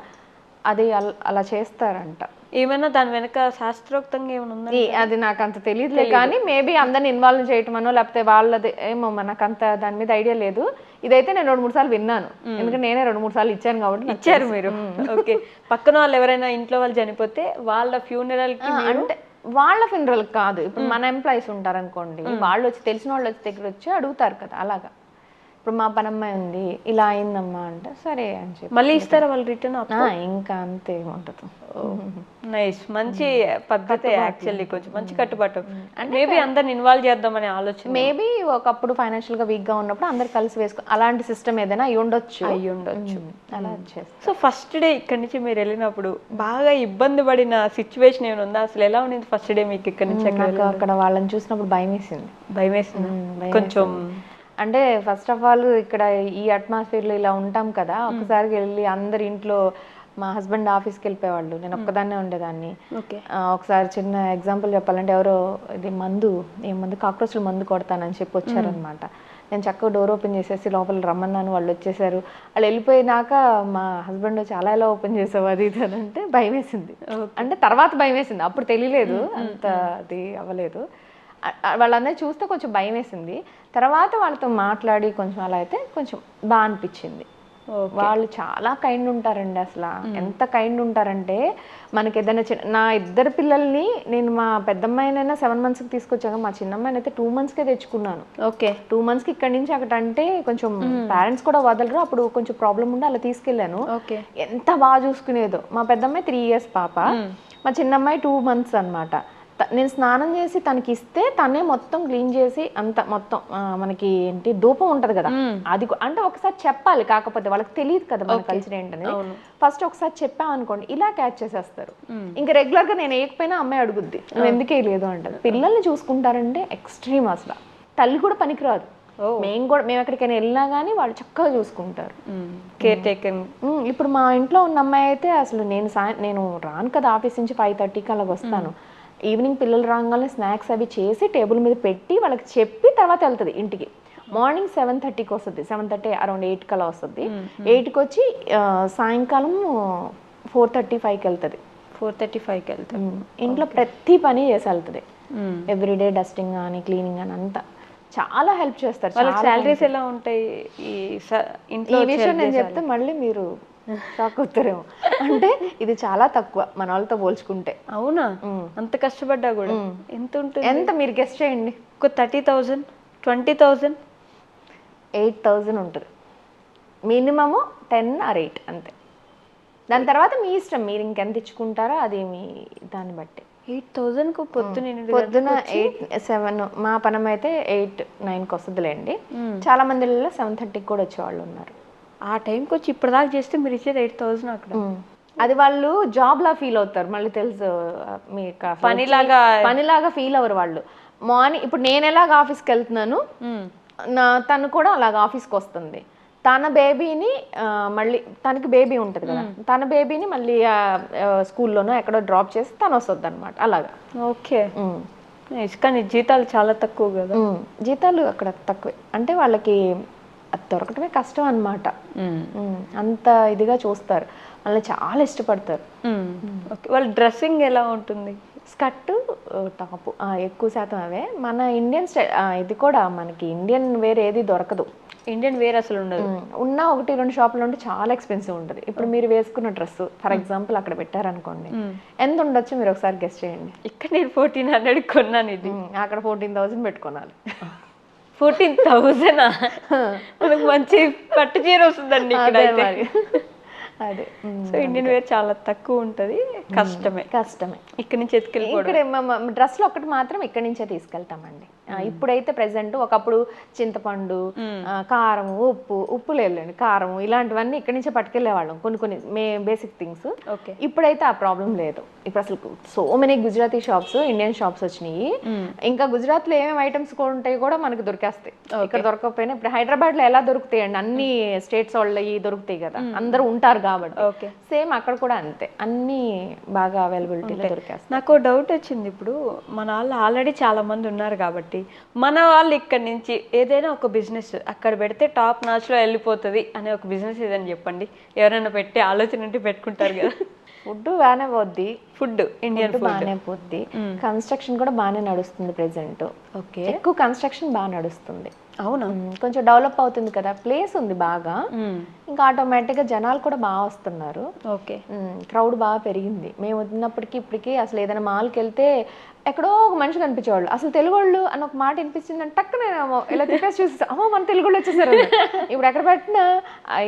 అది అలా చేస్తారంట. ఏమైనా దాని వెనక శాస్త్రోక్తంగా ఏమైనా ఉందా? అది నాకు అంత తెలియదులే, కానీ మేబీ అందరిని ఇన్వాల్వ్ చేయటమనో లేకపోతే వాళ్ళది ఏమో, మనకు అంత దాని మీద ఐడియా లేదు. ఇదైతే నేను 2-3 సార్లు విన్నాను, ఎందుకంటే నేనే 2-3 సార్లు ఇచ్చాను కాబట్టి. ఇచ్చారు మీరు? ఓకే. పక్కన వాళ్ళు ఎవరైనా ఇంట్లో వాళ్ళు చనిపోతే వాళ్ళ ఫ్యూనరల్ కి అంటే వాళ్ళ ఫ్యూనరల్ కాదు, ఇప్పుడు మన ఎంప్లాయీస్ ఉంటారు అనుకోండి, వాళ్ళు వచ్చి తెలిసిన వాళ్ళు వచ్చి దగ్గర వచ్చి అడుగుతారు కదా, అలాగా. ఇప్పుడు మా పనమ్మాయి ఉంది, ఇలా అయిందమ్మా అంటే సరే అని చెప్పి మళ్ళీ ఇస్తారా వాళ్ళు రిటర్న్? ఇంకా అంతే ఉంటుంది. నైస్, మంచి పద్ధతి యాక్చువల్లీ, కొంచెం మంచి కట్టుబాటు. మేబీ అందరిని ఇన్వాల్వ్ చేద్దామనే ఆలోచన. మేబీ ఒకప్పుడు ఫైనాన్షియల్ గా వీక్ గా ఉన్నప్పుడు అందరు కలిసి వేసుకో, అలాంటి సిస్టమ్ ఏదైనా అయి ఉండొచ్చు అలా చేస్తాం. సో ఫస్ట్ డే ఇక్కడి నుంచి మీరు వెళ్ళినప్పుడు బాగా ఇబ్బంది పడిన సిచ్యువేషన్ ఏమైనా ఉందా? అసలు ఎలా ఉండింది ఫస్ట్ డే మీకు ఇక్కడ నుంచి? అక్కడ వాళ్ళని చూసినప్పుడు భయం వేసింది. భయం వేసింది కొంచెం. అంటే ఫస్ట్ ఆఫ్ ఆల్ ఇక్కడ ఈ అట్మాస్ఫియర్ లో ఇలా ఉంటాం కదా, ఒకసారి వెళ్ళి అందరి ఇంట్లో, మా హస్బెండ్ ఆఫీస్కి వెళ్ళిపోయేవాళ్ళు, నేను ఒక్కదాన్నే ఉండేదాన్ని. ఒకసారి చిన్న ఎగ్జాంపుల్ చెప్పాలంటే, ఎవరో ఇది మందు కాక్రోచ్లు మందు కొడతానని చెప్పి వచ్చారనమాట. నేను చక్కగా డోర్ ఓపెన్ చేసేసి లోపల రమ్మన్నాను, వాళ్ళు వచ్చేసారు. వాళ్ళు వెళ్ళిపోయినాక మా హస్బెండ్ చాలా ఎలా ఓపెన్ చేసావు అది ఇది అని అంటే భయం వేసింది. అంటే తర్వాత భయం వేసింది, అప్పుడు తెలియలేదు, అంత అది అవ్వలేదు. వాళ్ళందరూ చూస్తే కొంచెం భయం వేసింది. తర్వాత వాళ్ళతో మాట్లాడి కొంచెం అలా అయితే కొంచెం బాగా అనిపించింది. వాళ్ళు చాలా కైండ్ ఉంటారండి, అసలు ఎంత కైండ్ ఉంటారంటే, మనకి ఏదైనా నా ఇద్దరు పిల్లల్ని నేను మా పెద్దమ్మాయినైనా 7 monthsకి తీసుకొచ్చాక, మా చిన్నమ్మాయిని అయితే 2 monthsకే తెచ్చుకున్నాను. ఓకే, 2 monthsకి ఇక్కడి నుంచి అక్కడంటే కొంచెం పేరెంట్స్ కూడా వదలరు, అప్పుడు కొంచెం ప్రాబ్లం ఉండి అలా తీసుకెళ్ళాను. ఎంత బాగా చూసుకునేదో. మా పెద్దమ్మాయి 3 years పాప, మా చిన్నమ్మాయి 2 months అనమాట. నేను స్నానం చేసి తనకి ఇస్తే తనే మొత్తం క్లీన్ చేసి అంత మొత్తం, మనకి ఏంటి ధూపం ఉంటది కదా, అది అంటే ఒకసారి చెప్పాలి, కాకపోతే వాళ్ళకి తెలియదు కదా మన కల్చర్ ఏంటనేది. ఫస్ట్ ఒకసారి చెప్పామనుకోండి ఇలా క్యాచ్ చేసేస్తారు. ఇంకా రెగ్యులర్ గా నేను వేయకపోయినా అమ్మాయి అడుగుద్ది, నువ్వు ఎందుకే లేదు అంటారు. పిల్లల్ని చూసుకుంటారంటే ఎక్స్ట్రీమ్, అసలు తల్లి కూడా పనికిరాదు. మేము ఎక్కడికైనా వెళ్ళినా కానీ వాళ్ళు చక్కగా చూసుకుంటారు, కేర్ టేకర్. ఇప్పుడు మా ఇంట్లో ఉన్న అమ్మాయి అయితే అసలు నేను రాను కదా ఆఫీస్ నుంచి 5:30కి అలాగ వస్తాను. ఈవినింగ్ పిల్లలు రాగానే స్నాక్స్ అవి చేసి టేబుల్ మీద పెట్టి వాళ్ళకి చెప్పి తర్వాత వెళ్తుంది ఇంటికి. మార్నింగ్ 7:30కి వస్తుంది, 7:30 అరౌండ్ 8 కల్లా వస్తుంది. 8కి వచ్చి సాయంకాలం 4:35కి వెళ్తుంది. 4:35కి వెళ్తుంది. ఇంట్లో ప్రతి పని చేసి వెళ్తుంది. ఎవ్రీడే డస్టింగ్ కానీ క్లీనింగ్ అని అంతా చాలా హెల్ప్ చేస్తారు. సాలరీస్ ఎలా ఉంటాయి ఈ విషయం నేను చెప్తే మళ్ళీ మీరు షాక్ అవుతారేమో. అంటే ఇది చాలా తక్కువ మన వాళ్ళతో పోల్చుకుంటే. అవునా? అంత కష్టపడ్డా కూడా ఎంత ఉంటుంది? ఎంత మీరు గెస్ట్ చేయండి. ఒక 30,000, 20,000, 8,000 ఉంటుంది మినిమము. 10 or 8 అంతే. దాని తర్వాత మీ ఇష్టం, మీరు ఇంకెంత ఇచ్చుకుంటారో అది మీ దాన్ని బట్టి. 8,000కు పొద్దున 8, 7, మా పనం అయితే 8, 9కి వస్తుందిలేండి. చాలా మంది 7:30కి కూడా వచ్చేవాళ్ళు ఉన్నారు. ఆ టైంకి వచ్చి ఇప్పుడు దాకా చేస్తే మీరు ఇచ్చేది 8,000 అక్కడ. అది వాళ్ళు జాబ్ లా ఫీల్ అవుతారు, మళ్ళీ తెలుసు మీకు పనిలాగా ఫీల్ అవ్వరు వాళ్ళు. మార్నింగ్ ఇప్పుడు నేను ఎలాగ ఆఫీస్కి వెళ్తున్నాను, తను కూడా అలాగ ఆఫీస్కి వస్తుంది. తన బేబీని మళ్ళీ, తనకి బేబీ ఉంటుంది కదా, తన బేబీని మళ్ళీ స్కూల్లోనో ఎక్కడో డ్రాప్ చేసి తను వస్తుంది అనమాట, అలాగా. ఓకే. కానీ జీతాలు చాలా తక్కువ కదా? జీతాలు అక్కడ తక్కువే, అంటే వాళ్ళకి అది దొరకటమే కష్టం అనమాట. అంత ఇదిగా చూస్తారు, వాళ్ళని చాలా ఇష్టపడతారు. వాళ్ళ డ్రెస్సింగ్ ఎలా ఉంటుంది? స్కర్ట్, టాప్ ఎక్కువ శాతం అవే. మన ఇండియన్ స్టైల్ ఇది కూడా, మనకి ఇండియన్ వేర్ ఏది దొరకదు. ఇండియన్ వేర్ అసలు ఉండదు. ఉన్న 1-2 షాపులు ఉంటే చాలా ఎక్స్పెన్సివ్ ఉంటుంది. ఇప్పుడు మీరు వేసుకున్న డ్రెస్ ఫర్ ఎగ్జాంపుల్ అక్కడ పెట్టారనుకోండి, ఎంత ఉండొచ్చు మీరు ఒకసారి గెస్ట్ చేయండి. ఇక్కడ నేను 1400 కొన్నాను, ఇది అక్కడ 14,000 పెట్టుకోవాలి. 14,000 మనకు మంచి పట్టు చీర వస్తుందండి ఇక్కడ. అదే. సో ఇండియన్ వేర్ చాలా తక్కువ ఉంటది, కష్టమే. ఇక్కడ నుంచి ఇక్కడ డ్రెస్లు ఒకటి మాత్రం ఇక్కడి నుంచే తీసుకెళ్తామండి. ఇప్పుడైతే ప్రెసెంట్, ఒకప్పుడు చింతపండు, కారం, ఉప్పు లేదండి, కారం ఇలాంటివన్నీ ఇక్కడి నుంచే పట్టుకెళ్లేవాళ్ళం, కొన్ని బేసిక్ థింగ్స్. ఇప్పుడైతే ఆ ప్రాబ్లం లేదు. ఇప్పుడు అసలు so many Gujarati shops, Indian shops వచ్చినాయి. ఇంకా గుజరాత్ లో ఏమేమి ఐటమ్స్ ఉంటాయి కూడా మనకి దొరికేస్తాయి, ఇక్కడ దొరకకపోయినా. ఇప్పుడు హైదరాబాద్ లో ఎలా దొరుకుతాయండి, అన్ని స్టేట్స్ వాళ్ళవి దొరుకుతాయి కదా, అందరూ ఉంటారు కాబట్టి. సేమ్ అక్కడ కూడా అంతే, అన్ని బాగా అవైలబిలిటీలో దొరికేస్తాయి. నాకు డౌట్ వచ్చింది, ఇప్పుడు మన వాళ్ళు ఆల్రెడీ చాలా మంది ఉన్నారు కాబట్టి మన వాళ్ళు ఇక్కడ నుంచి ఏదైనా ఒక బిజినెస్ అక్కడ పెడితే టాప్ నాచ్లో వెళ్ళిపోతుంది అనే ఒక బిజినెస్ ఏదని చెప్పండి. ఎవరైనా పెట్టే ఆలోచన ఉంటే పెట్టుకుంటారు కదా. ఫుడ్ బాగానే పోద్ది, ఫుడ్ ఇండియన్ ఫుడ్ బాగానే పోద్ది. కన్స్ట్రక్షన్ కూడా బాగానే నడుస్తుంది ప్రెసెంట్. ఓకే, ఎక్కువ కన్స్ట్రక్షన్ బాగా నడుస్తుంది. అవునా? కొంచెం డెవలప్ అవుతుంది కదా, ప్లేస్ ఉంది బాగా, ఇంకా ఆటోమేటిక్గా జనాలు కూడా బాగా వస్తున్నారు. ఓకే, క్రౌడ్ బాగా పెరిగింది. మేము వదిలినప్పటికీ ఇప్పటికీ అసలు ఏదైనా మాల్కి వెళ్తే ఎక్కడో ఒక మనిషి కనిపించేవాళ్ళు. అసలు తెలుగు వాళ్ళు అని ఒక మాట వినిపించిందని టక్కున ఇలా తిప్పేసి చూసి అమ్మో మన తెలుగు వాళ్ళు వచ్చేసారు. ఇప్పుడు ఎక్కడ పెట్టినా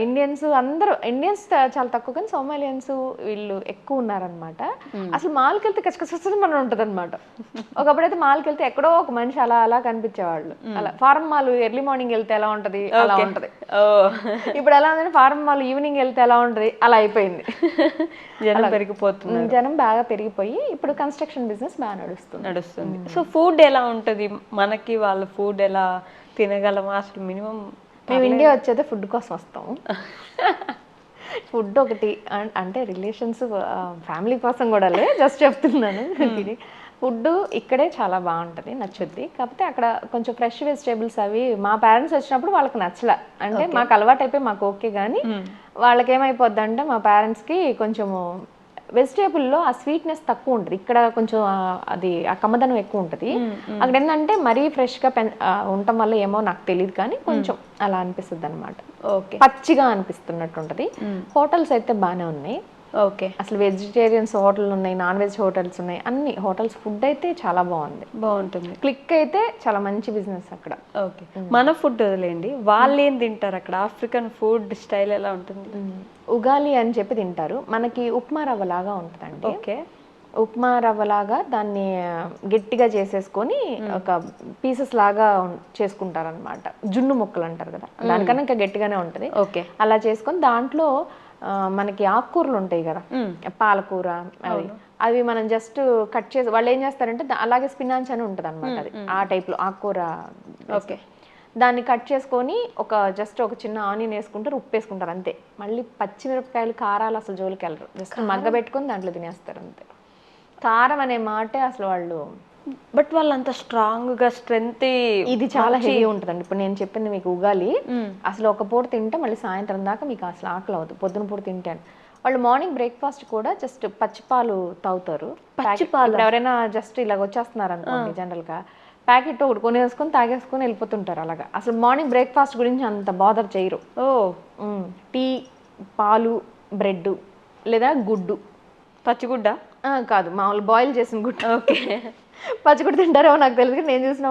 ఇండియన్స్ అందరూ, ఇండియన్స్ చాలా తక్కువ కానీ సోమాలియన్స్ వీళ్ళు ఎక్కువ ఉన్నారనమాట. అసలు మాల్కి వెళ్తే కచ్చకచ్చని మనం ఉంటుంది అనమాట. ఒకప్పుడైతే మాల్కి వెళ్తే ఎక్కడో ఒక మనిషి అలా అలా కనిపించేవాళ్ళు. అలా ఫారం మాల్ ఎర్లీ మార్నింగ్ వెళ్తే ఎలా ఉంటది అలా ఉంటది. ఇప్పుడు ఎలా ఉందంటే ఫారం మాల్ ఈవినింగ్ వెళ్తే ఎలా ఉంటది అలా అయిపోయింది. జనం పెరిగిపోతుంది, జనం బాగా పెరిగిపోయి ఇప్పుడు కన్స్ట్రక్షన్ బిజినెస్ బాగా నడుస్తుంది. సో ఫుడ్ ఎలా ఉంటుంది మనకి, వాళ్ళ ఫుడ్ ఎలా తినగలమా అసలు? మినిమం మేము ఇండియా వచ్చేది ఫుడ్ కోసం వస్తాము. ఫుడ్ ఒకటి అంటే రిలేషన్స్ ఫ్యామిలీ కోసం కూడా జస్ట్ చెప్తున్నాను. ఫుడ్ ఇక్కడే చాలా బాగుంటుంది, నచ్చుద్ది. కాకపోతే అక్కడ కొంచెం ఫ్రెష్ వెజిటేబుల్స్ అవి మా పేరెంట్స్ వచ్చినప్పుడు వాళ్ళకి నచ్చలే. అంటే మాకు అలవాటు అయిపోయి మాకు ఓకే, కానీ వాళ్ళకి ఏమైపోద్ది అంటే మా పేరెంట్స్కి కొంచెము వెజిటేబుల్లో ఆ స్వీట్నెస్ తక్కువ ఉంటుంది. ఇక్కడ కొంచెం అది ఆ కమ్మదనం ఎక్కువ ఉంటుంది. అక్కడ ఏంటంటే మరీ ఫ్రెష్గా ఉండటం వల్ల ఏమో నాకు తెలియదు, కానీ కొంచెం అలా అనిపిస్తుంది అనమాట. ఓకే, పచ్చిగా అనిపిస్తున్నట్టు ఉంటుంది. హోటల్స్ అయితే బాగానే ఉన్నాయి. ఓకే, అసలు వెజిటేరియన్స్ హోటల్ ఉన్నాయి, నాన్ వెజ్ హోటల్స్ ఉన్నాయి, అన్ని హోటల్స్. ఫుడ్ అయితే చాలా బాగుంటుంది. క్లిక్ అయితే చాలా మంచి బిజినెస్ అక్కడ. ఓకే, మన ఫుడ్ వదిలేండి, వాళ్ళు ఏం తింటారు అక్కడ? ఆఫ్రికన్ ఫుడ్ స్టైల్ ఎలా ఉంటుంది? ఉగాలి అని చెప్పి తింటారు. మనకి ఉప్మా రవ్వ లాగా ఉంటుందండి. ఓకే, ఉప్మా రవ్వలాగా దాన్ని గట్టిగా చేసేసుకొని ఒక పీసెస్ లాగా చేసుకుంటారు అనమాట. జున్ను ముక్కలు అంటారు కదా, దానికన్నా ఇంకా గట్టిగానే ఉంటుంది. ఓకే, అలా చేసుకొని దాంట్లో మనకి ఆకుకూరలు ఉంటాయి కదా, పాలకూర అవి మనం జస్ట్ కట్ చేసి వాళ్ళు ఏం చేస్తారంటే అలాగే స్పినాచ్ అని ఉంటుంది అనమాట. అది ఆ టైప్లో ఆకుకూర. ఓకే, దాన్ని కట్ చేసుకొని జస్ట్ ఒక చిన్న ఆనియన్ వేసుకుంటారు, ఉప్పు వేసుకుంటారు అంతే. మళ్ళీ పచ్చిమిరపకాయలు కారాలు అసలు జోలికి వెళ్ళరు, జస్ట్ మగ్గ పెట్టుకొని దాంట్లో తినేస్తారు అంతే. కారం అనే మాటే అసలు వాళ్ళు. బట్ వాళ్ళు అంత స్ట్రాంగ్ గా స్ట్రెంగ్త్ ఇది చాలా హెవీ ఉంటుందండి. ఇప్పుడు నేను చెప్పింది మీకు ఉగాలి, అసలు ఒక పూట తింటే మళ్ళీ సాయంత్రం దాకా మీకు అసలు ఆకలి అవుతుంది. పొద్దున పూట తింటాను. వాళ్ళు మార్నింగ్ బ్రేక్ఫాస్ట్ కూడా జస్ట్ పచ్చిపాలు తాగుతారు. పచ్చిపాలు ఎవరైనా జస్ట్ ఇలాగ వచ్చేస్తున్నారు అనుకోండి, జనరల్ గా ప్యాకెట్ ఒకటి కొనేసుకొని తాగేసుకొని వెళ్ళిపోతుంటారు. అలాగా అసలు మార్నింగ్ బ్రేక్ఫాస్ట్ గురించి అంత బాదర్ చేయరు. టీ, పాలు, బ్రెడ్ లేదా గుడ్డు. పచ్చిగుడ్డ కాదు, మామూలు బాయిల్ చేసిన గుడ్డు. ఓకే, పచ్చిగుడ్డు తింటారేమో నాకు తెలియదు, నేను చూసిన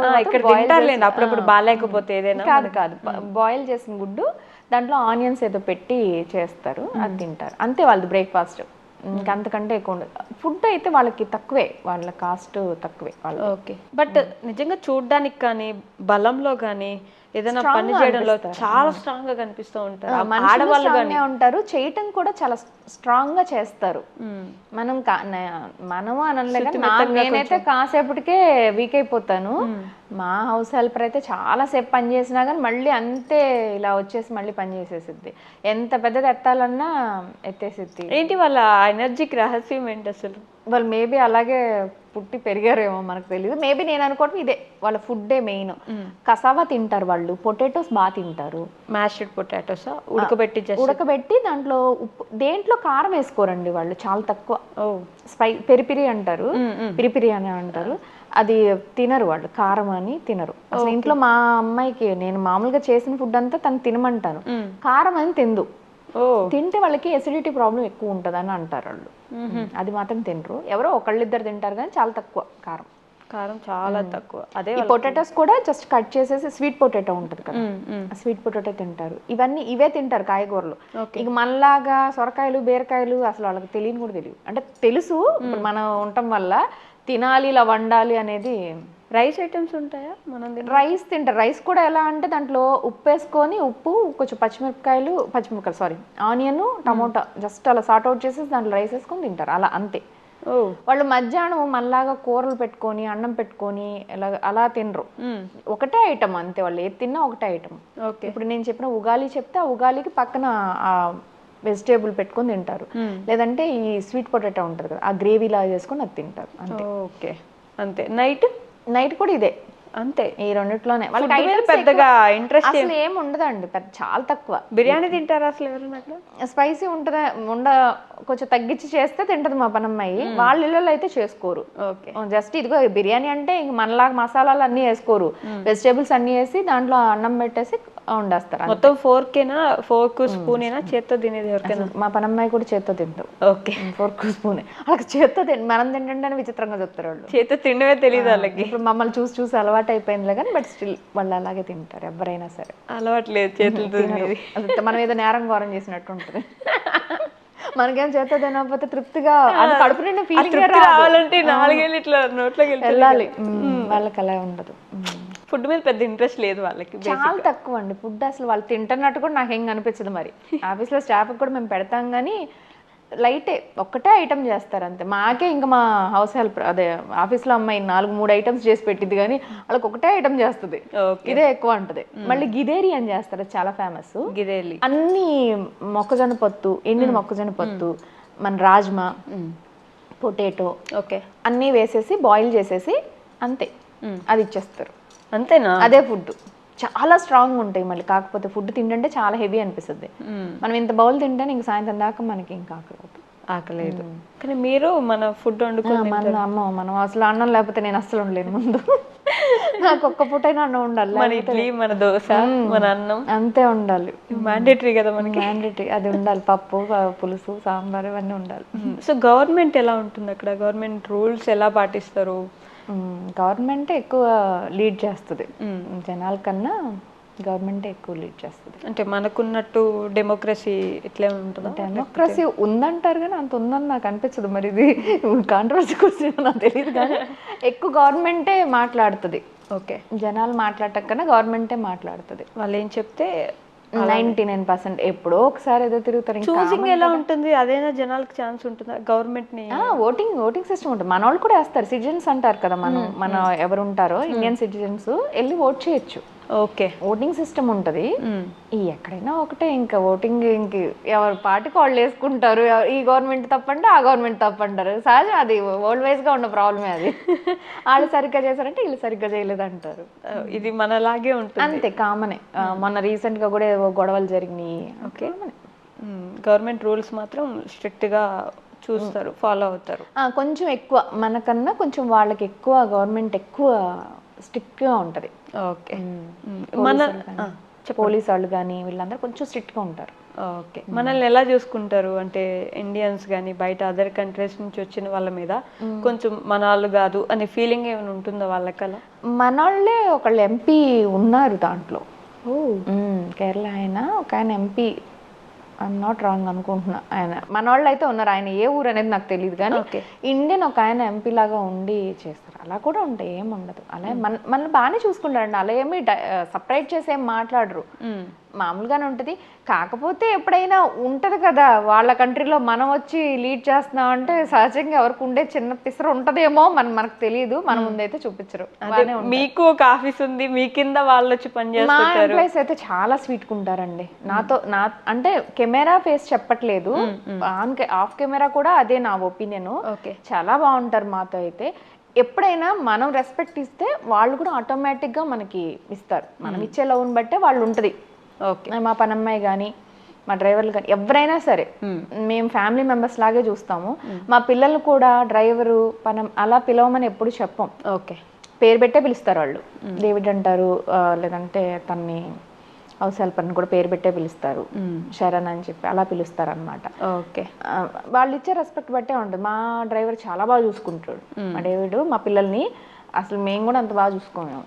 అప్పుడప్పుడు బాగాలేకపోతే ఏదైనా. కాదు బాయిల్ చేసిన గుడ్డు, దాంట్లో ఆనియన్స్ ఏదో పెట్టి చేస్తారు, అది తింటారు అంతే. వాళ్ళది బ్రేక్ఫాస్ట్. ఇంకంతకంటే ఎక్కువ ఉండదు. ఫుడ్ అయితే వాళ్ళకి తక్కువే, వాళ్ళ కాస్ట్ తక్కువే వాళ్ళు. ఓకే, బట్ నిజంగా చూడడానికి కానీ బలంలో కానీ ఏదైనా పని చేయడంలో చాలా స్ట్రాంగ్ గా కనిపిస్తూ ఉంటారు. ఆడవాళ్ళు గానీ ఉంటారు, చేయటం కూడా చాలా స్ట్రాంగ్ గా చేస్తారు. మనము అనలేదు, నేనైతే కాసేపటికే వీక్ అయిపోతాను. మా హౌస్ హెల్పర్ అయితే చాలా సేపు పని చేసినా కానీ మళ్ళీ అంతే ఇలా వచ్చేసి మళ్ళీ పని చేసేసిద్ది. ఎంత పెద్దది ఎత్తాలన్నా ఎత్తేసిద్ది. ఏంటి వాళ్ళ ఎనర్జీకి రహస్యం ఏంటి అసలు? వాళ్ళు మేబీ అలాగే పుట్టి పెరిగారేమో, మనకు తెలియదు. మేబీ నేను అనుకోవటం ఇదే వాళ్ళ ఫుడ్డే మెయిన్. కసావా తింటారు వాళ్ళు, పొటాటోస్ బాగా తింటారు. మ్యాష్డ్ పొటాటోస్ ఉడకబెట్టి దాంట్లో ఉప్పు, దేంట్లో కారం వేసుకోరండి వాళ్ళు, చాలా తక్కువ. పెరిపిరి అంటారు, పిరిపిరి అని అంటారు. అది తినరు వాళ్ళు, కారం అని తినరు అసలు. ఇంట్లో మా అమ్మాయికి నేను మామూలుగా చేసిన ఫుడ్ అంతా తను తినమంటాను, కారం అని తిందు. తింటే వాళ్ళకి ఎసిడిటీ ప్రాబ్లం ఎక్కువ ఉంటుంది అని అంటారు వాళ్ళు. అది మాత్రం తినరు. ఎవరో ఒకళ్ళిద్దరు తింటారు కానీ చాలా తక్కువ కారం చాలా తక్కువ. అదే పొటాటోస్ కూడా జస్ట్ కట్ చేసేసి, స్వీట్ పొటాటో ఉంటుంది కదా, స్వీట్ పొటాటో తింటారు. ఇవే తింటారు కాయగూరలు. ఇక మనలాగా సొరకాయలు, బీరకాయలు అసలు వాళ్ళకి తెలియని కూడా తెలియదు. అంటే తెలుసు, ఇప్పుడు మనం ఉండటం వల్ల తినాలి, ఇలా వండాలి అనేది. రైస్ ఐటమ్స్ ఉంటాయా? మనం రైస్ తింటారు. రైస్ కూడా ఎలా అంటే దాంట్లో ఉప్పు వేసుకొని, ఉప్పు కొంచెం పచ్చిమిరపకాయలు ఆనియన్, టమోటా జస్ట్ అలా సార్ట్ అవుట్ చేసేసి దాంట్లో రైస్ వేసుకొని తింటారు, అలా అంతే. వాళ్ళు మధ్యాహ్నం మనలాగా కూరలు పెట్టుకొని, అన్నం పెట్టుకొని అలా తినరు. ఒకటే ఐటమ్ అంతే, వాళ్ళు ఏది తిన్నా ఒకటే ఐటమ్. ఇప్పుడు నేను చెప్పిన ఉగాలి చెప్తే ఆ ఉగాలికి పక్కన ఆ వెజిటేబుల్ పెట్టుకొని తింటారు. లేదంటే ఈ స్వీట్ పొటాటో ఉంటుంది కదా, ఆ గ్రేవీ లాగా చేసుకొని అది తింటారు అంతే. ఓకే, అంతే. నైట్ కూడా ఇదే. అంతే ఈ రెండిట్లోనే Food మీద పెద్దగా ఇంట్రెస్ట్ అసలు ఏం ఉండదండి, చాలా తక్కువ. బిర్యానీ తింటారా అసలు ఎవరైనా అక్కడ? స్పైసీ ఉంటుందా కొంచెం తగ్గించి చేస్తే తింటది మా పనమ్మాయి. వాళ్ళ ఇళ్ళలో అయితే చేసుకోరు. ఓకే, జస్ట్ ఇదిగో బిర్యానీ అంటే ఇంక మనలాగా మసాలాలు అన్ని వేసుకోరు, వెజిటేబుల్స్ అన్ని వేసి దాంట్లో అన్నం పెట్టేసి వండేస్తారు. మొత్తం ఫోర్క్ స్పూన్ ఏనా చేత్తో తినేది ఎవరికైనా? మా పనమ్మాయి కూడా చేత్తో తింటారు. ఓకే, ఫోర్క్ స్పూన్ వాళ్ళకి చేత్తో మనం తింటుంటే విచిత్రంగా చెప్తారు వాళ్ళు. చేత్తో తినవే తెలియదు వాళ్ళకి. ఇప్పుడు మమ్మల్ని చూసి చూసి అలవాటు అయిపోయిందిలే కానీ బట్ స్టిల్ వాళ్ళు అలాగే తింటారు ఎవరైనా సరే. అలవాట్లేదు చేతులతో తినేది. మనం ఏదో నేరం ఘోరం చేసినట్టు ఉంటుంది. మనకేం చేత తినకపోతే తృప్తిగా అది కడుపు నిండా ఫీలింగ్ రావాలంటే 4 ఏళ్ళు ఇట్లా నోట్లోకి వెళ్ళాలి. వాళ్ళకి అలా ఉండదు. ఫుడ్ మీద పెద్ద ఇంట్రెస్ట్ లేదు వాళ్ళకి, చాలా తక్కువ అండి ఫుడ్. అసలు వాళ్ళు తింటున్నట్టు కూడా నాకు ఏం అనిపించదు. మరి ఆఫీస్లో స్టాఫ్కి కూడా మేము పెడతాం కానీ లైటే ఒక్కటే ఐటమ్ చేస్తారు అంతే. మాకే ఇంకా మా హౌస్ హెల్ప్ అదే ఆఫీస్లో అమ్మాయి 4-3 ఐటమ్స్ చేసి పెట్టింది కానీ వాళ్ళకి ఒకటే ఐటమ్ చేస్తుంది, ఇదే ఎక్కువ ఉంటుంది. మళ్ళీ గిదేరి అని చేస్తారు, చాలా ఫేమస్. గిదేలి అన్ని మొక్కజొన్న పొత్తు, ఎండిన మొక్కజొన్న పొత్తు, మన రాజ్మా, పొటాటో, ఓకే అన్నీ వేసేసి బాయిల్ చేసేసి అంతే అది ఇచ్చేస్తారు. అంతేనా? అదే ఫుడ్ చాలా స్ట్రాంగ్ ఉంటాయి. మళ్ళీ కాకపోతే ఫుడ్ తింటే చాలా హెవీ అనిపిస్తుంది. మనం ఇంత బౌల్ తింటే ఇంక సాయంత్రం దాకా మనకి ఇంకా ఆకలేదు. కానీ మీరు మన ఫుడ్ వండుకొని మనం అసలు అన్నం లేకపోతే నేను అస్సలు ఉండలేను. ముందు నాకు ఒక్క పూటైనా అన్నం ఉండాలి. మన ఇడ్లీ, మన దోశ, మన అన్నం అంతే ఉండాలి. మ్యాండేటరీ కదా మనకి, మ్యాండేటరీ అది ఉండాలి. పప్పు, పులుసు, సాంబార్ ఇవన్నీ ఉండాలి. సో గవర్నమెంట్ ఎలా ఉంటుంది అక్కడ? గవర్నమెంట్ రూల్స్ ఎలా పాటిస్తారు? గవర్నమెంటే ఎక్కువ లీడ్ చేస్తుంది జనాల కన్నా. గవర్నమెంటే ఎక్కువ లీడ్ చేస్తుంది. అంటే మనకున్నట్టు డెమోక్రసీ ఇట్లా ఉంటుందా? డెమోక్రసీ ఉందంటారు కానీ అంత ఉందని నాకు అనిపించదు. మరి ఇది కాంట్రవర్సీ క్వశ్చన్ నాకు తెలియదు కానీ ఎక్కువ గవర్నమెంటే మాట్లాడుతుంది. ఓకే, జనాలు మాట్లాడటం కన్నా గవర్నమెంటే మాట్లాడుతుంది. వాళ్ళు ఏం చెప్తే 99% ఎప్పుడో ఒకసారి ఏదో తిరుగుతారు. చూసింగ్ ఎలా ఉంటుంది? అదైనా జనాలకు ఛాన్స్ ఉంటుందా గవర్నమెంట్ ని? ఓటింగ్ సిస్టమ్ ఉంటుంది. మన వాళ్ళు కూడా వేస్తారు. సిటిజన్స్ అంటారు కదా, మన ఎవరు ఉంటారో ఇండియన్ సిటిజన్స్ వెళ్ళి ఓట్ చేయొచ్చు. ఓకే, ఓటింగ్ సిస్టమ్ ఉంటుంది. ఎక్కడైనా ఒకటే ఇంకా ఓటింగ్ ఇంక ఎవరి పార్టీకి వాళ్ళు వేసుకుంటారు. ఈ గవర్నమెంట్ తప్పంటే ఆ గవర్నమెంట్ తప్పంటారు. సహజం, అది వరల్డ్ వైజ్ గా ఉన్న ప్రాబ్లమే. అది వాళ్ళు సరిగ్గా చేశారంటే వీళ్ళు సరిగ్గా చేయలేదు అంటారు. ఇది మనలాగే ఉంటుంది, అంతే కామనే. మొన్న రీసెంట్ గా కూడా ఏవో గొడవలు జరిగినాయి. ఓకే, గవర్నమెంట్ రూల్స్ మాత్రం స్ట్రిక్ట్ గా చూస్తారు, ఫాలో అవుతారు. కొంచెం ఎక్కువ మనకన్నా కొంచెం వాళ్ళకి ఎక్కువ గవర్నమెంట్ ఎక్కువ స్ట్రిక్ట్ గా ఉంటది. ఓకే, మన పోలీస్ వాళ్ళు కానీ వీళ్ళందరూ కొంచెం స్ట్రిక్ట్ గా ఉంటారు. ఓకే, మనల్ని ఎలా చూసుకుంటారు అంటే ఇండియన్స్ కానీ బయట అదర్ కంట్రీస్ నుంచి వచ్చిన వాళ్ళ మీద కొంచెం మన వాళ్ళు కాదు అనే ఫీలింగ్ ఏమైనా ఉంటుందా వాళ్ళకలా? మన వాళ్ళే ఒకళ్ళు ఎంపీ ఉన్నారు దాంట్లో. కేరళ ఒక ఆయన ఎంపీ, ఐఎమ్ నాట్ రాంగ్ అనుకుంటున్నా. ఆయన మన వాళ్ళు అయితే ఉన్నారు. ఆయన ఏ ఊరు అనేది నాకు తెలియదు కానీ ఇండియన్ ఒక ఆయన ఎంపీ లాగా ఉండి చేస్తారు. అలా కూడా ఉంటాయి, ఏం ఉండదు. అలా మనల్ని బాగానే చూసుకుంటారండి. అలా ఏమి సపరేట్ చేసి ఏం మాట్లాడరు, మామూలుగానే ఉంటుంది. కాకపోతే ఎప్పుడైనా ఉంటది కదా వాళ్ళ కంట్రీలో మనం వచ్చి లీడ్ చేస్తున్నాం అంటే సహజంగా ఎవరికి ఉండే చిన్న పిసర ఉంటదేమో మనకు తెలియదు. మన ముందైతే చూపించరు. మీకు ఒక ఆఫీస్ ఉంది, మీ కింద వాళ్ళు వచ్చి పనిచేస్తారు. మా ఎంప్లాయీస్ అయితే చాలా స్వీట్ గా ఉంటారండి నాతో. అంటే కెమెరా ఫేస్ చెప్పట్లేదు, ఆఫ్ కెమెరా కూడా అదే నా ఒపీనియన్. చాలా బాగుంటారు మాతో. అయితే ఎప్పుడైనా మనం రెస్పెక్ట్ ఇస్తే వాళ్ళు కూడా ఆటోమేటిక్ గా మనకి ఇస్తారు. మనం ఇచ్చే లవ్ని బట్టే వాళ్ళు ఉంటుంది. ఓకే, మా పనమ్మాయి కానీ మా డ్రైవర్లు కానీ ఎవరైనా సరే మేము ఫ్యామిలీ మెంబర్స్ లాగే చూస్తాము. మా పిల్లలు కూడా డ్రైవరు పనం అలా పిలవమని ఎప్పుడు చెప్పం. ఓకే, పేరు పెట్టే పిలుస్తారు వాళ్ళు. డేవిడ్ అంటారు, లేదంటే తన్ని హౌస్ హెల్పర్ని కూడా పేరు పెట్టే పిలుస్తారు, శరణ్ అని చెప్పి అలా పిలుస్తారు అనమాట. ఓకే, వాళ్ళు ఇచ్చే రెస్పెక్ట్ బట్టే ఉంటుంది. మా డ్రైవర్ చాలా బాగా చూసుకుంటాడు. మా డేవిడ్ మా పిల్లల్ని అసలు మేము కూడా అంత బాగా చూసుకోము.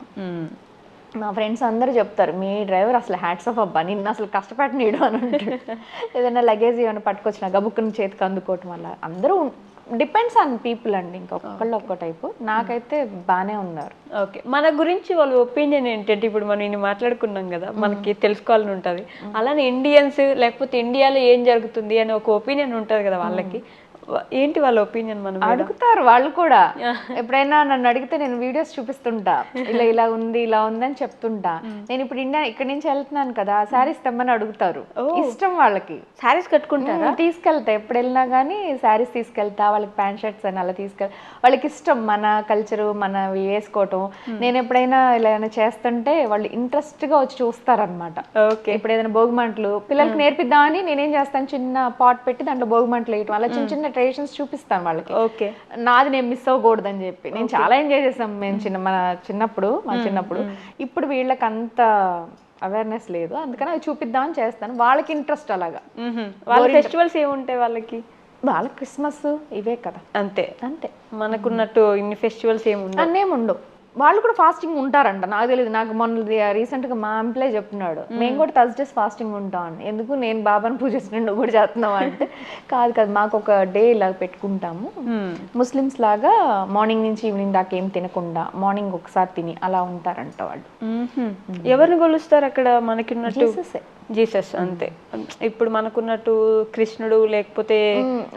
మా ఫ్రెండ్స్ అందరూ చెప్తారు, మీ డ్రైవర్ అసలు హ్యాట్స్ ఆఫ్ అబ్బా, నిన్ను అసలు కష్టపెట్టనీడు అని అంటాడు. ఏదైనా లగేజ్ ఏమైనా పట్టుకొచ్చిన గబుక్కుని చేతికి అందుకోవటం వల్ల అందరూ డిపెండ్స్ ఆన్ పీపుల్ అండి. ఇంకొకళ్ళు ఒక్క టైపు. నాకైతే బాగానే ఉన్నారు. ఓకే, మన గురించి వాళ్ళ ఒపీనియన్ ఏంటంటే ఇప్పుడు మనం ఇన్ని మాట్లాడుకున్నాం కదా, మనకి తెలుసుకోవాలని ఉంటుంది. అలానే ఇండియన్స్ లేకపోతే ఇండియాలో ఏం జరుగుతుంది అని ఒక ఒపీనియన్ ఉంటుంది కదా వాళ్ళకి. ఏంటి వాళ్ళ ఒపీనియన్ మన మీద? అడుగుతారు వాళ్ళు కూడా. ఎప్పుడైనా నన్ను అడిగితే నేను వీడియోస్ చూపిస్తుంటా, ఇలా ఇలా ఉంది ఇలా ఉంది అని చెప్తుంటా. నేను ఇప్పుడు ఇక్కడి నుంచి వెళ్తున్నాను కదా, శారీస్ తెమ్మని అడుగుతారు. ఇష్టం వాళ్ళకి. శారీస్ కట్టుకుంటారా? తీసుకెళ్తా, ఎప్పుడు వెళ్ళినా కానీ శారీస్ తీసుకెళ్తా. వాళ్ళకి ప్యాంట్ షర్ట్స్ అని అలా వాళ్ళకి ఇష్టం మన కల్చరు మనవి వేసుకోవటం. నేను ఎప్పుడైనా ఇలా చేస్తుంటే వాళ్ళు ఇంట్రెస్ట్ గా వచ్చి చూస్తారనమాట. ఓకే. ఇప్పుడు ఏదైనా భోగిమంటలు పిల్లలకి నేర్పిద్దామని నేనేం చేస్తాను, చిన్న పాట్ పెట్టి దాంట్లో భోగిమంటలు వేయటం, అలా చిన్న చిన్న ట్రెడిషన్స్ చూపిస్తాను వాళ్ళకి. ఓకే. నాది నేను మిస్ అవ్వకూడదని చెప్పి నేను చాలా ఎంజాయ్ చేసాం మేము మా చిన్నప్పుడు. ఇప్పుడు వీళ్ళకి అంత అవేర్నెస్ లేదు, అందుకని అవి చూపిద్దామని చేస్తాను. వాళ్ళకి ఇంట్రెస్ట్ అలాగా. వాళ్ళ ఫెస్టివల్స్ ఏముంటాయి వాళ్ళకి? వాళ్ళకి క్రిస్మస్ ఇవే కదా. అంతే అంతే. మనకున్నట్టు ఇన్ని ఫెస్టివల్స్ ఏముండవు. అన్నేముండవు. వాళ్ళు కూడా ఫాస్టింగ్ ఉంటారంట, నాకు తెలియదు. నాకు మొన్న రీసెంట్ గా మా ఎంప్లాయ్ చెప్తున్నాడు, మేము కూడా థర్స్డేస్ ఫాస్టింగ్ ఉంటాం అని. ఎందుకు, నేను బాబాని పూజిస్తున్నాను నువ్వు కూడా చేస్తున్నావు అంటే, కాదు మాకు ఒక డే ఇలా పెట్టుకుంటాము. ముస్లిమ్స్ లాగా మార్నింగ్ నుంచి ఈవినింగ్ దాకా ఏం తినకుండా మార్నింగ్ ఒకసారి తిని అలా ఉంటారంట వాళ్ళు. ఎవరిని కొలుస్తారు అక్కడ? మనకున్నట్టు జీసస్ అంతే. ఇప్పుడు మనకున్నట్టు కృష్ణుడు లేకపోతే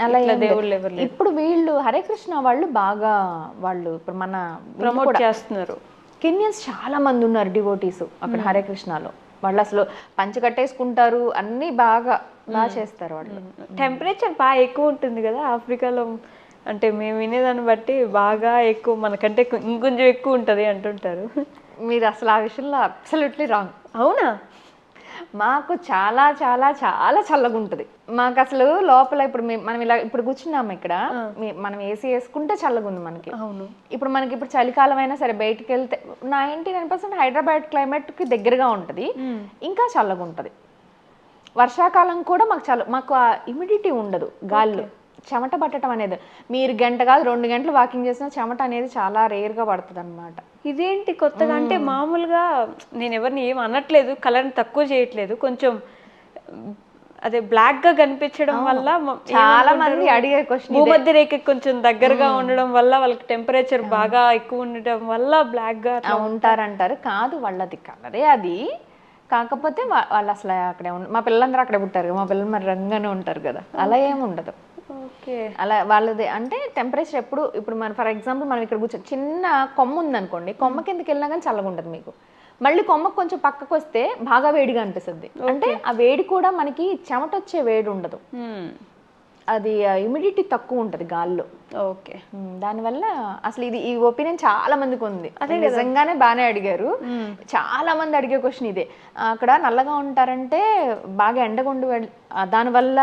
అలా దేవుళ్ళు ఎవరు? ఇప్పుడు వీళ్ళు హరే కృష్ణ వాళ్ళు బాగా వాళ్ళు ఇప్పుడు మన ప్రమోట్ చేస్తున్నారు. కెన్యన్స్ చాలా మంది ఉన్నారు డివోటీస్ అక్కడ హరే కృష్ణలో. వాళ్ళు అసలు పంచ కట్టేసుకుంటారు, అన్ని బాగా చేస్తారు వాళ్ళు. టెంపరేచర్ బాగా ఎక్కువ ఉంటుంది కదా ఆఫ్రికాలో. అంటే మేము వినేదాన్ని బట్టి బాగా ఎక్కువ, మనకంటే ఇంకొంచెం ఎక్కువ ఉంటుంది అంటుంటారు. మీరు అసలు ఆ విషయంలో అబ్సల్యూట్లీ రాంగ్. అవునా? మాకు చాలా చాలా చాలా చల్లగా ఉంటుంది. మాకు అసలు లోపల ఇప్పుడు మనం ఇలా ఇప్పుడు కూర్చున్నాము ఇక్కడ, మనం ఏసీ వేసుకుంటే చల్లగా ఉంది మనకి. అవును. ఇప్పుడు మనకి ఇప్పుడు చలికాలం అయినా సరే బయటికి వెళ్తే 99% హైదరాబాద్ క్లైమేట్ కి దగ్గరగా ఉంటుంది, ఇంకా చల్లగా ఉంటుంది. వర్షాకాలం కూడా మాకు ఆ ఇమ్యూడిటీ ఉండదు, గాల్లో చెమట పట్టడం అనేది. మీరు గంట కాదు 2 గంటలు వాకింగ్ చేసినా చెమట అనేది చాలా రేర్గా పడుతుంది అనమాట. ఇదేంటి కొత్తగా? అంటే మామూలుగా నేను ఎవరిని ఏం అనట్లేదు, కలర్ని తక్కువ చేయట్లేదు, కొంచెం అదే బ్లాక్ గా కనిపించడం వల్ల చాలా మంది అడిగే క్వశ్చన్, భూమధ్య రేఖ కొంచెం దగ్గరగా ఉండడం వల్ల వాళ్ళకి టెంపరేచర్ బాగా ఎక్కువ ఉండడం వల్ల బ్లాక్ గా ఉంటారంటారు. కాదు, వాళ్ళది కలరే అది. కాకపోతే వాళ్ళు అసలు అక్కడే మా పిల్లలందరూ అక్కడే పుట్టారు, మా పిల్లలు మరి రంగానే ఉంటారు కదా, అలా ఏమి ఉండదు. అలా వాళ్ళది అంటే టెంపరేచర్ ఎప్పుడు ఇప్పుడు మన ఫర్ ఎగ్జాంపుల్ మనం ఇక్కడ కూర్చొని చిన్న కొమ్మ ఉందనుకోండి, కొమ్మ కిందకి వెళ్ళినా కానీ చల్లగా ఉంటుంది మీకు. మళ్ళీ కొమ్మకు కొంచెం పక్కకు వస్తే బాగా వేడిగా అనిపిస్తుంది. అంటే ఆ వేడి కూడా మనకి చెమట వచ్చే వేడి ఉండదు, అది హ్యూమిడిటీ తక్కువ ఉంటుంది గాల్లో. ఓకే. దానివల్ల అసలు ఈ ఒపీనియన్ చాలా మందికి ఉంది. అదే నిజంగానే బాగానే అడిగారు, చాలా మంది అడిగే క్వశ్చన్ ఇదే. అక్కడ నల్లగా ఉంటారంటే బాగా ఎండగొండు దానివల్ల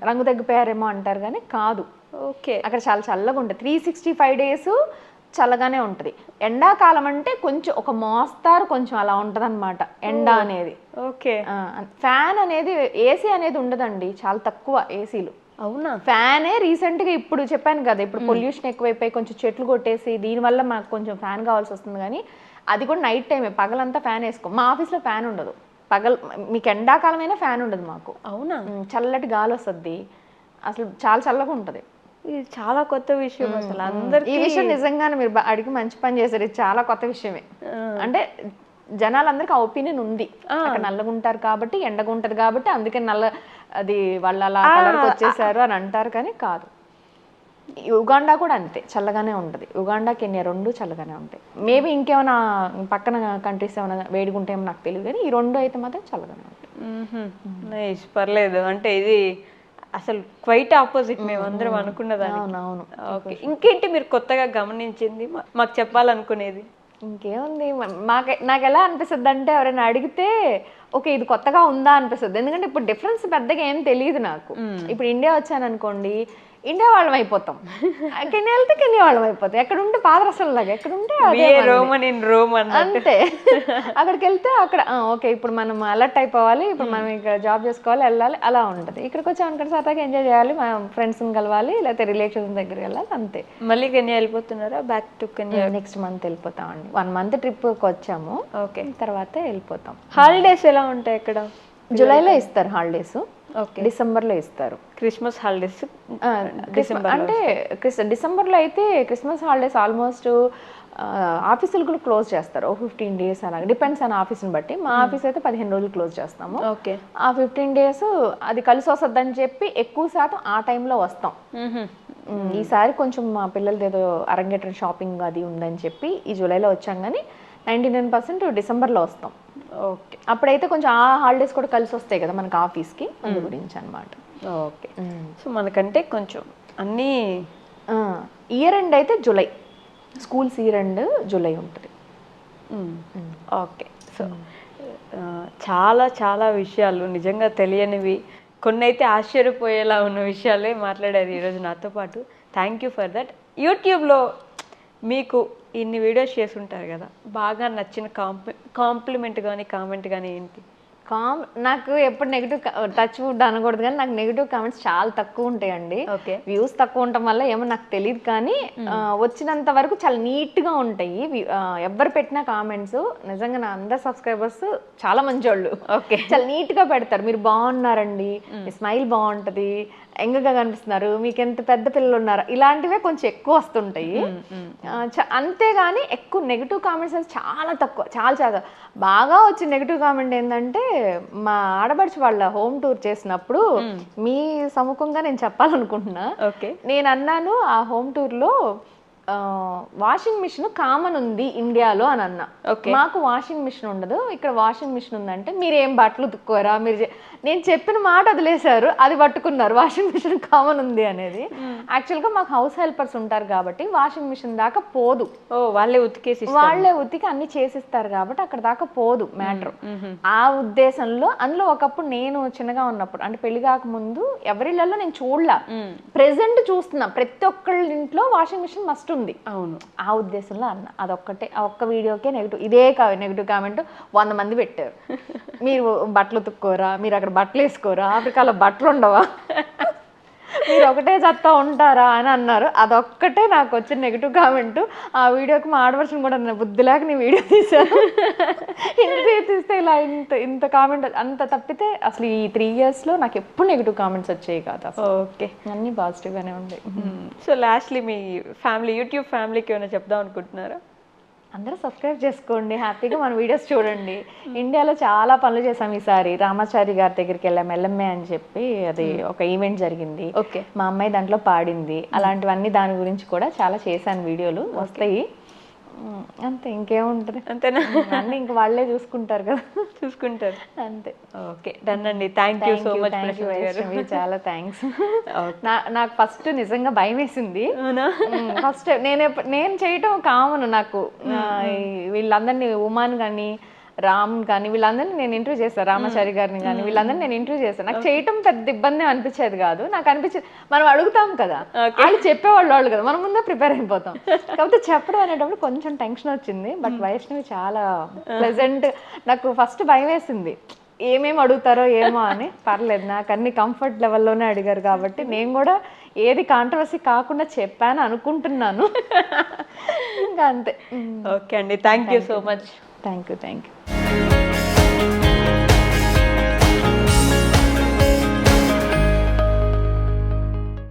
రంగు తగ్గిపోయారేమో అంటారు, కానీ కాదు. ఓకే. అక్కడ చాలా చల్లగా ఉంటుంది, 365 days చల్లగానే ఉంటుంది. ఎండాకాలం అంటే కొంచెం ఒక మోస్తారు కొంచెం అలా ఉంటది అనమాట ఎండ అనేది. ఓకే. ఫ్యాన్ అనేది ఏసీ అనేది ఉండదండి, చాలా తక్కువ ఏసీలు. అవునా? ఫ్యానే రీసెంట్ గా ఇప్పుడు చెప్పాను కదా, ఇప్పుడు పొల్యూషన్ ఎక్కువైపోయి కొంచెం చెట్లు కొట్టేసి దీనివల్ల మాకు కొంచెం ఫ్యాన్ కావాల్సి వస్తుంది, కానీ అది కూడా నైట్ టైమే, పగలంతా ఫ్యాన్ వేసుకో. మా ఆఫీస్లో ఫ్యాన్ ఉండదు మీకు ఎండాకాలం అయినా ఫ్యాన్ ఉండదు మాకు. అవునా? చల్లటి గాలి వస్తుంది, అసలు చాలా చల్లగా ఉంటుంది. ఇది చాలా కొత్త విషయం అసలు అందరికి. ఈ విషయం నిజంగానే మీరు అడిగి మంచి పని చేశారు, ఇది చాలా కొత్త విషయమే. అంటే జనాలందరికీ ఆ ఒపీనియన్ ఉంది, అక్కడ నల్లగా ఉంటారు కాబట్టి ఎండగా ఉంటది కాబట్టి అందుకే అది వాళ్ళు అలా కలర్కి వచ్చేసారు అని అంటారు, కానీ కాదు. ఉగాండా కూడా అంతే చల్లగానే ఉంటుంది. ఉగాండా కెన్యా 2 చల్లగానే ఉంటాయి. మేబీ ఇంకేమైనా పక్కన కంట్రీస్ ఏమైనా వేడిగుంటాయేమో నాకు తెలియదు, కానీ ఈ 2 అయితే మాత్రం చల్లగానే ఉంటాయి. పర్లేదు. అంటే ఇది అసలు క్వైట్ ఆపోజిట్ మేమందరం అనుకున్నదాన్ని. అవునవును. ఓకే. ఇంకేంటి మీరు కొత్తగా గమనించింది మాకు చెప్పాలనుకునేది? ఇంకేముంది, నాకు ఎలా అనిపిస్తుంది అంటే ఎవరైనా అడిగితే ఓకే ఇది కొత్తగా ఉందా అనిపిస్తుంది. ఎందుకంటే ఇప్పుడు డిఫరెన్స్ పెద్దగా ఏం తెలియదు నాకు. ఇప్పుడు ఇండియా వచ్చాను అనుకోండి, ఇండియా వాళ్ళం అయిపోతాం, కెన్యా వెళ్తే కెన్యా వాళ్ళం అయిపోతాం, ఎక్కడ ఉంటే పాదరసం లాగా ఎక్కడ ఉంటే అంతే. అక్కడికి వెళ్తే అక్కడ ఓకే ఇప్పుడు మనం అలర్ట్ అయిపోవాలి, ఇప్పుడు మనం ఇక్కడ జాబ్ చేసుకోవాలి, వెళ్ళాలి, అలా ఉంటుంది. ఇక్కడికి వచ్చి అక్కడ సరదాగా ఎంజాయ్ చేయాలి, మా ఫ్రెండ్స్ని కలవాలి, లేకపోతే రిలేషన్స్ దగ్గరికి వెళ్ళాలి, అంతే. మళ్ళీ కెన్యా వెళ్ళిపోతున్నారా? Back to Kenya next month వెళ్ళిపోతామండి. 1 month ట్రిప్కి వచ్చాము. ఓకే. తర్వాత వెళ్ళిపోతాం. హాలిడేస్ ఎలా ఉంటాయి ఇక్కడ? జూలైలో ఇస్తారు హాలిడేస్. ఓకే. డిసెంబర్లో ఇస్తారు. క్రిస్మస్ హాలిడేస్ అంటే డిసెంబర్లో అయితే క్రిస్మస్ హాలిడేస్ ఆల్మోస్ట్ ఆఫీసులు కూడా క్లోజ్ చేస్తారు. 15 days అలాగే, డిపెండ్స్ ఆన్ ఆఫీస్ని బట్టి. మా ఆఫీస్ అయితే 15 రోజులు క్లోజ్ చేస్తాము. ఓకే. ఆ 15 days అది కలిసి వస్తుందని చెప్పి ఎక్కువ శాతం ఆ టైంలో వస్తాం. ఈసారి కొంచెం మా పిల్లలది ఏదో అరంగేట్రం షాపింగ్ అది ఉందని చెప్పి ఈ జూలైలో వచ్చాం, కానీ 99% డిసెంబర్లో వస్తాం. ఓకే. అప్పుడైతే కొంచెం ఆ హాలిడేస్ కూడా కలిసి వస్తాయి కదా మనకి ఆఫీస్కి, అందు గురించి అనమాట. ఓకే. సో మనకంటే కొంచెం అన్నీ ఇయర్ ఎండ్ అయితే July, schools year end July ఉంటుంది. ఓకే. సో చాలా చాలా విషయాలు నిజంగా తెలియనివి, కొన్ని అయితే ఆశ్చర్యపోయేలా ఉన్న విషయాలే మాట్లాడారు ఈరోజు నాతో పాటు. Thank you for that. యూట్యూబ్లో మీకు ఇన్ని వీడియోస్ చేసి ఉంటారు కదా, బాగా నచ్చిన కాంప్లిమెంట్ కానీ కామెంట్ కానీ ఏంటి? నాకు ఎప్పుడు నెగిటివ్ టచ్ వుడ్ అనకూడదు, కానీ నాకు నెగిటివ్ కామెంట్స్ చాలా తక్కువ ఉంటాయండి. ఓకే. వ్యూస్ తక్కువ ఉండటం వల్ల ఏమో నాకు తెలియదు, కానీ వచ్చినంత వరకు చాలా నీట్గా ఉంటాయి. ఎవరు పెట్టిన కామెంట్స్ నిజంగా నా అందరు సబ్స్క్రైబర్స్ చాలా మంచి వాళ్ళు. ఓకే. చాలా నీట్గా పెడతారు. మీరు బాగున్నారండి, మీ స్మైల్ బాగుంటుంది, యంగ్గా కనిపిస్తున్నారు, మీకు ఎంత పెద్ద పిల్లలు ఉన్నారు, ఇలాంటివే కొంచెం ఎక్కువ వస్తుంటాయి. అంతేగాని ఎక్కువ నెగిటివ్ కామెంట్స్ అయితే చాలా తక్కువ. చాలా చాలా బాగా వచ్చిన నెగిటివ్ కామెంట్ ఏంటంటే, మా ఆడబడిచి వాళ్ళ హోమ్ టూర్ చేసినప్పుడు మీ సముఖంగా నేను చెప్పాలనుకుంటున్నా. ఓకే. నేను అన్నాను ఆ హోమ్ టూర్లో వాషింగ్ మిషన్ కామన్ ఉంది ఇండియాలో అని అన్నా. మాకు వాషింగ్ మిషన్ ఉండదు, ఇక్కడ వాషింగ్ మిషన్ ఉందంటే మీరు ఏం బట్టలు ఉతుక్కోరా, మీరు నేను చెప్పిన మాట వదిలేశారు, అది పట్టుకున్నారు వాషింగ్ మిషన్ కామన్ ఉంది అనేది. యాక్చువల్గా మాకు హౌస్ హెల్పర్స్ ఉంటారు కాబట్టి వాషింగ్ మిషన్ దాకా పోదు. వాళ్ళే ఉతికి అన్ని చేసిస్తారు కాబట్టి అక్కడ దాకా పోదు మ్యాటర్. ఆ ఉద్దేశంలో అందులో ఒకప్పుడు నేను చిన్నగా ఉన్నప్పుడు, అంటే పెళ్లి కాక ముందు ఎవరిళ్ళలో నేను చూడలా, ప్రెసెంట్ చూస్తున్నా ప్రతి ఒక్కళ్ళ ఇంట్లో వాషింగ్ మిషన్ మస్ట్ ఉంది. అవును. ఆ ఉద్దేశంలో అన్న అదొక్కటే, ఆ ఒక్క వీడియోకే నెగిటివ్, ఇదే నెగిటివ్ కామెంట్ 100 మంది పెట్టారు. మీరు బట్టలు ఉతుక్కోరా, మీరు అక్కడ బట్టలు వేసుకోరా, ఆఫ్రికాలో బట్టలు ఉండవా, మీరు ఒకటే చెత్త ఉంటారా అని అన్నారు. అదొక్కటే నాకు వచ్చిన నెగిటివ్ కామెంట్. ఆ వీడియోకి మా ఆడవర్షన్ కూడా బుద్ధిలాగా నీ వీడియో తీశాను, తీస్తే ఇలా ఇంత కామెంట్, అంత తప్పితే అసలు ఈ 3 yearsలో నాకు ఎప్పుడు నెగిటివ్ కామెంట్స్ వచ్చాయి కాదు అసలు. ఓకే. అన్నీ పాజిటివ్గానే ఉంటాయి. సో లాస్ట్లీ మీ ఫ్యామిలీ, యూట్యూబ్ ఫ్యామిలీకి ఏమైనా చెప్దాం అనుకుంటున్నారా? అందరూ సబ్స్క్రైబ్ చేసుకోండి, హ్యాపీగా మన వీడియోస్ చూడండి. ఇండియాలో చాలా పనులు చేసాం ఈసారి. రామాచారి గారి దగ్గరికి వెళ్ళాం, ఎల్ఎంఏ అని చెప్పి, అది ఒక ఈవెంట్ జరిగింది. ఓకే. మా అమ్మాయి దాంట్లో పాడింది. అలాంటివన్నీ దాని గురించి కూడా చాలా చేశాను, వీడియోలు వస్తాయి. అంతే, ఇంకేముంటుంది, అంతేనా? అన్నీ ఇంక వాళ్ళే చూసుకుంటారు కదా, చూసుకుంటారు అంతే. ఓకే, డన్ అండి. Thank you so much. చాలా థ్యాంక్స్. నాకు ఫస్ట్ నిజంగా భయం వేసింది. ఫస్ట్ నేను చేయటం కామన్ నాకు. వీళ్ళందరినీ ఉమాన్ కానీ రామ్ కానీ వీళ్ళందరినీ నేను ఇంటర్వ్యూ చేస్తాను, రామాచారి గారిని కానీ వీళ్ళందరినీ నేను ఇంటర్వ్యూ చేస్తాను. నాకు చేయటం పెద్ద ఇబ్బంది అనిపించేది కాదు. నాకు అనిపించేది, మనం అడుగుతాం కదా, వాళ్ళు చెప్పేవాళ్ళు కదా, మనం ముందే ప్రిపేర్ అయిపోతాం. కాకపోతే చెప్పడం అనేటప్పుడు కొంచెం టెన్షన్ వచ్చింది. బట్ వైష్ణవి చాలా ప్లెజెంట్. నాకు ఫస్ట్ భయం వేసింది, ఏమేమి అడుగుతారో ఏమో అని. పర్లేదు, నాకు అన్ని కంఫర్ట్ లెవెల్లోనే అడిగారు కాబట్టి నేను కూడా ఏది కాంట్రవర్సీ కాకుండా చెప్పాను అనుకుంటున్నాను. ఇంకా అంతే. ఓకే అండి, thank you so much. Thank you.